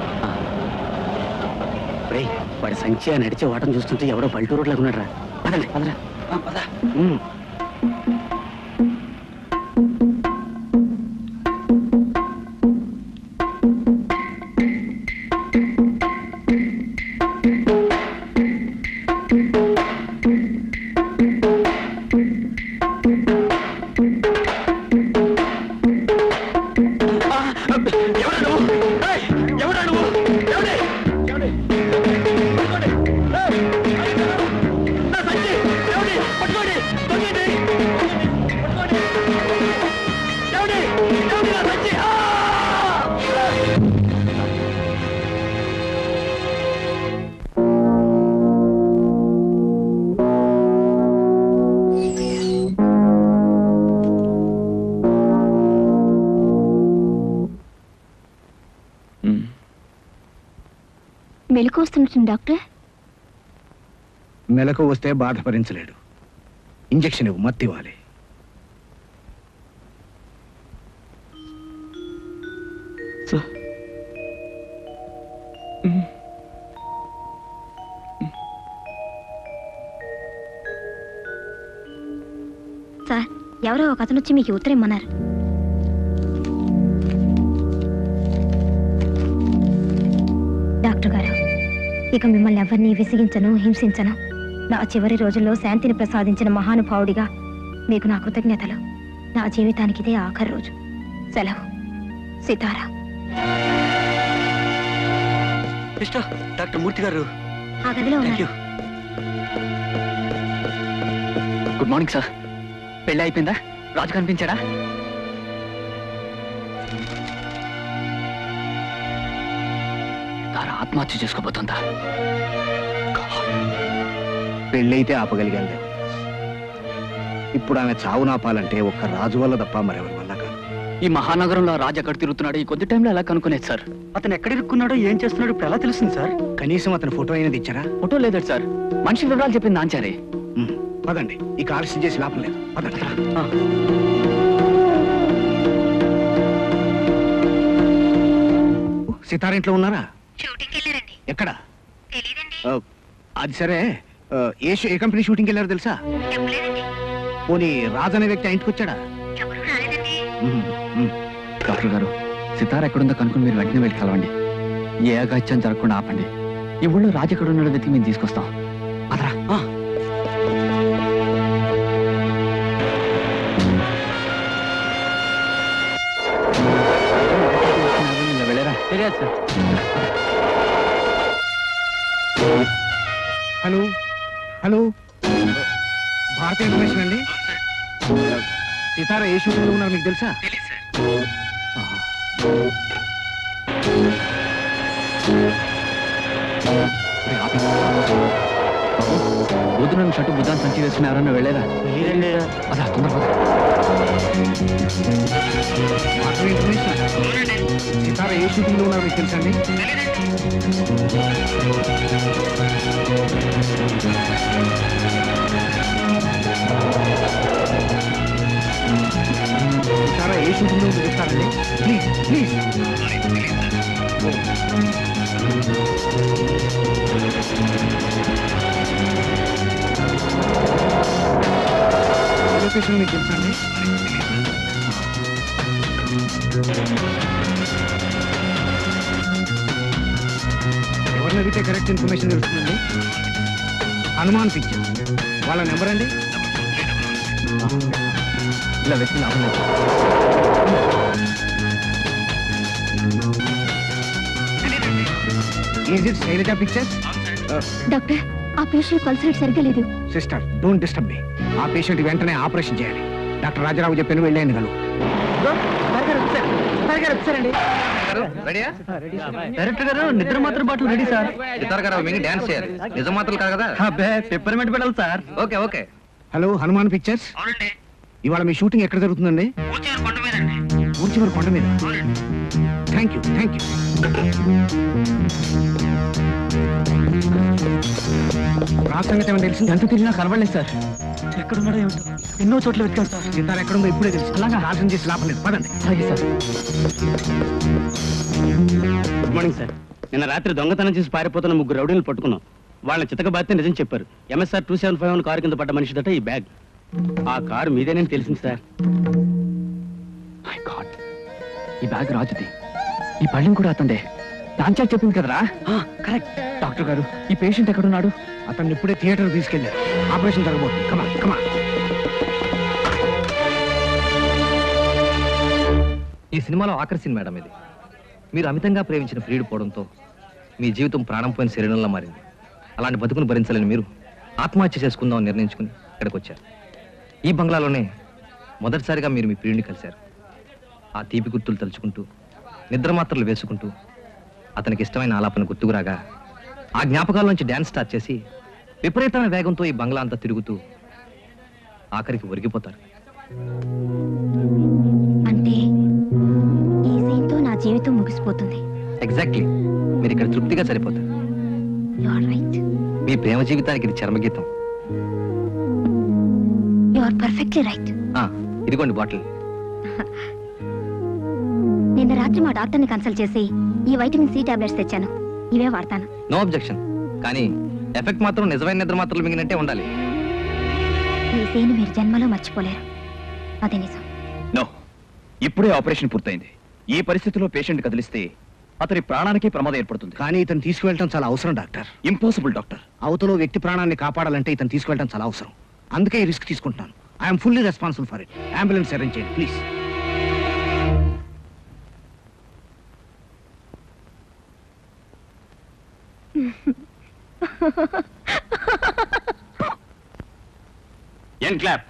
రే, వాడి సంఖ్య నడిచే వాటం చూస్తుంటే ఎవడో పల్లెటూరు రోడ్లాగా ఉన్నాడు రా. పదండి పదరా. పద. మెలకు వస్తున్నట్టు డాక్టర్. మెలకు వస్తే బాధ భరించలేడు. ఇంజెక్షన్ ఇవ్వు, మత్తు ఇవ్వాలి. సార్, ఎవరో ఒక అతను వచ్చి మీకు ఉత్తరం ఇమ్మన్నారు. డాక్టర్ గారు, ఇక మిమ్మల్ని ఎవరిని విసిగించను, హింసించను. నా చివరి రోజుల్లో శాంతిని ప్రసాదించిన మహానుభావుడిగా మీకు నా కృతజ్ఞతలు. నా జీవితానికి ఇదే ఆఖరి రోజు. సెలవు. సితారా. డాక్టర్ మూర్తి గారు ఆ గదిలో ఉన్నారు. Good morning sir. పెళ్ళి అయిపోయిందా? రాజు కనిపించాడా? తారా ఆత్మహత్య చేసుకోబోతుందా? పెళ్ళైతే ఆపగలిగాను. ఇప్పుడు ఆమె చావు నాపాలంటే ఒక్క రాజు వల్ల తప్ప మరెవరి వల్ల కాదు. ఈ మహానగరంలో రాజు ఎక్కడ తిరుగుతున్నాడు? ఈ కొద్ది టైంలో ఎలా కనుక్కునేది సార్? అతను ఎక్కడ ఇరుక్కున్నాడో, ఏం చేస్తున్నాడో ఇప్పుడు ఎలా తెలుస్తుంది సార్? కనీసం అతని ఫోటో అయినది ఇచ్చారా? ఫోటో లేదట సార్. మనిషి వివరాలు చెప్పింది నాంచారే. పదండి, ఇక ఆలస్యం చేసి లాభం లేదు. పదండి. సితారింట్లో ఉన్నారా? ఎక్కడ? అది సరే, ఏ కంపెనీ షూటింగ్కి వెళ్ళారో తెలుసా? పోనీ రాజు అనే వ్యక్తి ఆ ఇంటికి వచ్చాడా? డాక్టర్ గారు, సితార ఎక్కడుందో కనుక్కుని మీరు వెంటనే వెళ్ళి కలవండి. ఏ అగాత్యం జరగకుండా ఆపండి. ఈ ఊళ్ళో రాజు ఎక్కడ ఉన్నాడో వెతికి మేము తీసుకొస్తాం. అదరా. వెళ్ళారా? హలో హలో, భారతీయ ఇన్ఫర్మేషన్ అండి. సితార ఏ షూటింగ్లో ఉన్నారు మీకు తెలుసా? బుద్ధుని షట్టు బుద్ధాన్ని సంచి వేసుకుని ఎవరన్నా వెళ్ళారా? అదా తొందరగా. సితార ఏ షూటింగ్లో ఉన్నారు మీకు తెలుసా అండి? సితార ఏ షూటింగ్లో ఉందో చెప్తారండి ప్లీజ్ ప్లీజ్. లొకేషన్ మీకు తెలుసా అండి? ఎవరిని అడిగితే కరెక్ట్ ఇన్ఫర్మేషన్ తెలుస్తుందండి? హనుమాన్ పిక్చర్ వాళ్ళ నెంబర్ అండి? ఇలా వ్యక్తి లాభం లేదు. Is it Shailaja pictures? Doctor, ఆ పేషెంట్ పల్స్ రేట్ సరిగ్గా లేదు. Sister, don't disturb me. ఆ పేషెంట్ వెంటనే ఆపరేషన్ చేయాలి. డాక్టర్ రాజారావు చెప్పాను, వెళ్ళేయండి గలు. డైరెక్టర్ గారు, నిద్ర మాత్రం బాటలు రెడీ సార్. సితార గారు మింగి డాన్స్ చేయాలి. నిజం మాత్రం కాదు కదా? పెప్పర్మెంట్ పెట్టాలి sir. Okay okay. Hello Hanuman pictures, ఇవాళ మీ షూటింగ్ ఎక్కడ జరుగుతుందండి? ఊర్చివరి కొండ మీద. Thank you thank you. రాష్ట్రంగా ఏమైనా తెలిసింది? ఎంత తిరిగినా కనబడలేదు సార్. ఎక్కడున్నాడో ఏమిటో, ఎన్నో చోట్ల వెతికాను సార్. సితార ఎక్కడుందో ఇప్పుడే తెలుసు. అలాగా ఆలస్యం చేసి లాభం లేదు, పదండి. అలాగే సార్. Good morning sir. నిన్న రాత్రి దొంగతనం చేసి పారిపోతున్న 3 రౌడీలు పట్టుకున్నాం. వాళ్ళని చితకబాతే నిజం చెప్పారు. MSR 2751 కారు కింద పడ్డ మనిషిదట ఈ బ్యాగ్. ఆ కారు మీదేనని తెలిసింది సార్. మై గాడ్, ఈ బ్యాగ్ రాజుది. ఈ పళ్ళెం కూడా అతండే. దాంచా చెప్పింది కదరా? కరెక్ట్. డాక్టర్ గారు, ఈ పేషెంట్ ఎక్కడున్నాడు? అతన్ని ఇప్పుడే థియేటర్ తీసుకెళ్లారు. ఆపరేషన్ జరగబోతుంది. కమా కమా. ఈ సినిమాలో ఆఖరి సీన్ మేడం ఇది. మీరు అమితంగా ప్రేమించిన ప్రియుడు పోవడంతో మీ జీవితం ప్రాణం పోయిన శరీరంలో మారింది. అలాంటి బతుకును భరించలేని మీరు ఆత్మహత్య చేసుకుందామని నిర్ణయించుకుని ఇక్కడికి వచ్చారు. ఈ బంగ్లాలోనే మొదటిసారిగా మీరు మీ ప్రియుడిని కలిశారు. ఆ తీపి గుర్తులు తలుచుకుంటూ, నిద్ర మాత్రలు వేసుకుంటూ, అతనికి ఇష్టమైన ఆలాపన గుర్తుకురాగా ఆ జ్ఞాపకాల నుంచి డ్యాన్స్ స్టార్ట్ చేసి విపరీతమైన వేగంతో ఈ బంగ్లా అంతా తిరుగుతూ ఆఖరికి ఒరిగిపోతారు. అంటే ఈ సీన్తో నా జీవితం ముగిసిపోతుంది. ఎగ్జాక్ట్లీ. మీరు ఇక్కడ తృప్తిగా సరిపోతారు. You are right. మీ ప్రేమ జీవితానికి ఇది చర్మగీతం. You are perfectly right. ఇదిగోండి బాటిల్. నిన్న రాత్రి మా డాక్టర్ని కన్సల్ట్ చేసి ఈ వైటమిన్ C టాబ్లెట్స్ తెచ్చాను. ఇవే వాడతాను. No objection. కానీ ఎఫెక్ట్ మాత్రం నిజమైన నిద్ర మాత్రలు మింగినట్టే ఉండాలి. ఈ సీన్ మీరు జన్మలో మర్చిపోలేరు. అదే నిజం. నో, ఇప్పుడే ఆపరేషన్ పూర్తయింది. ఈ పరిస్థితిలో పేషెంట్ కదిలిస్తే అతని ప్రాణానికి ప్రమాదం ఏర్పడుతుంది. కానీ ఇతను తీసుకువెళ్ళటం చాలా అవసరం డాక్టర్. Impossible doctor. అవతలో వ్యక్తి ప్రాణాన్ని కాపాడాలంటే ఇతను తీసుకువెళ్ళటం చాలా అవసరం. అందుకే ఈ రిస్క్ తీసుకుంటున్నాను. I'm fully responsible for it. Ambulance arrange చేయండి please. End clap.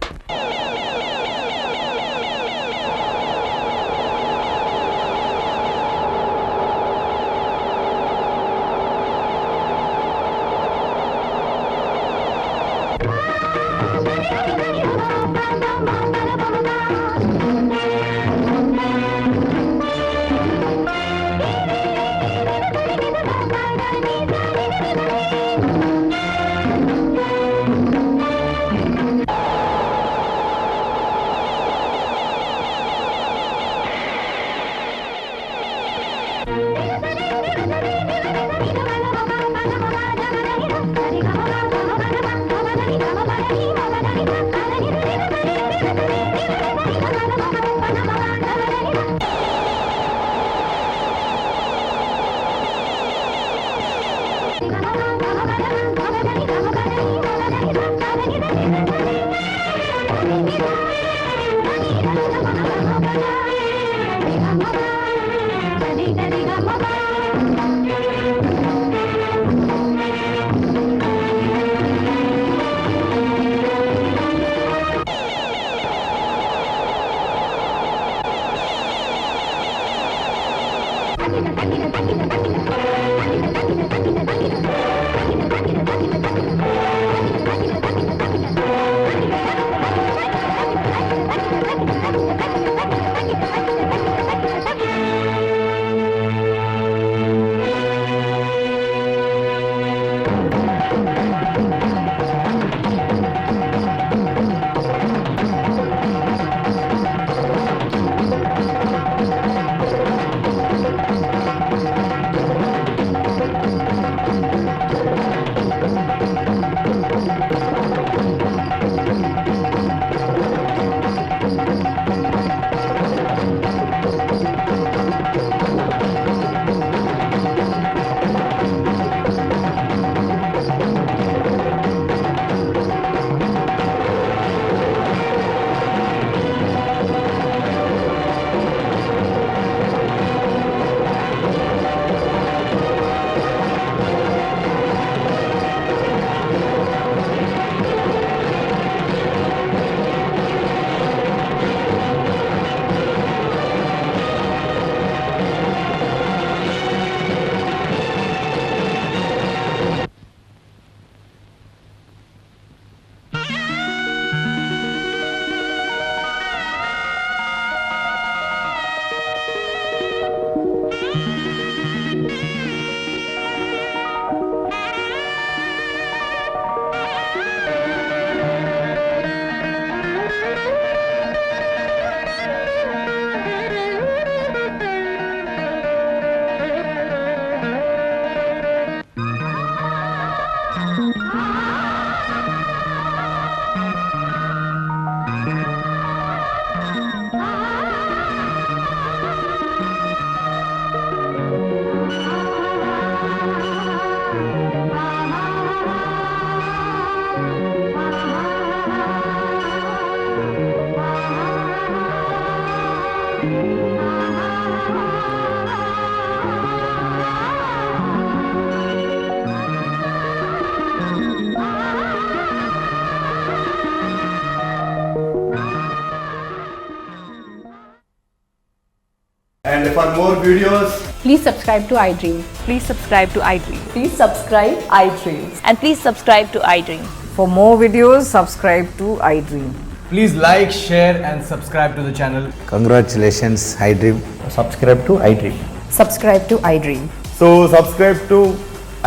And for more videos, please subscribe to iDream. Please subscribe to iDream. Please subscribe iDream. And please subscribe to iDream. For more videos, subscribe to iDream. please like, share and subscribe to the channel. Congratulations, iDream. Subscribe to iDream. Subscribe to iDream. So subscribe to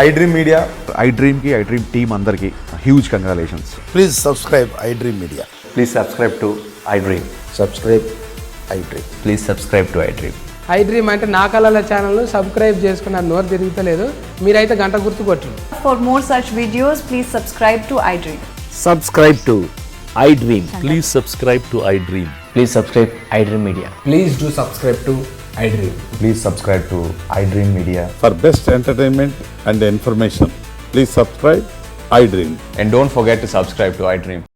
iDream Media. iDream ki iDream team andarki huge congratulations. Please subscribe iDream Media. Please subscribe to iDream. Subscribe iDream. Please subscribe to iDream. iDream అంటే నా కళల channel subscribe చేసుకున్న నోరు తిరుగుతలేదు మీరైతే గంట గుర్తు కొట్టండి. For more such videos, please subscribe to iDream. Subscribe to iDream. Please subscribe to iDream. Please subscribe iDream Media. Please do subscribe to iDream. Please subscribe to iDream Media. For best entertainment and information, please subscribe iDream. And don't forget to subscribe to iDream.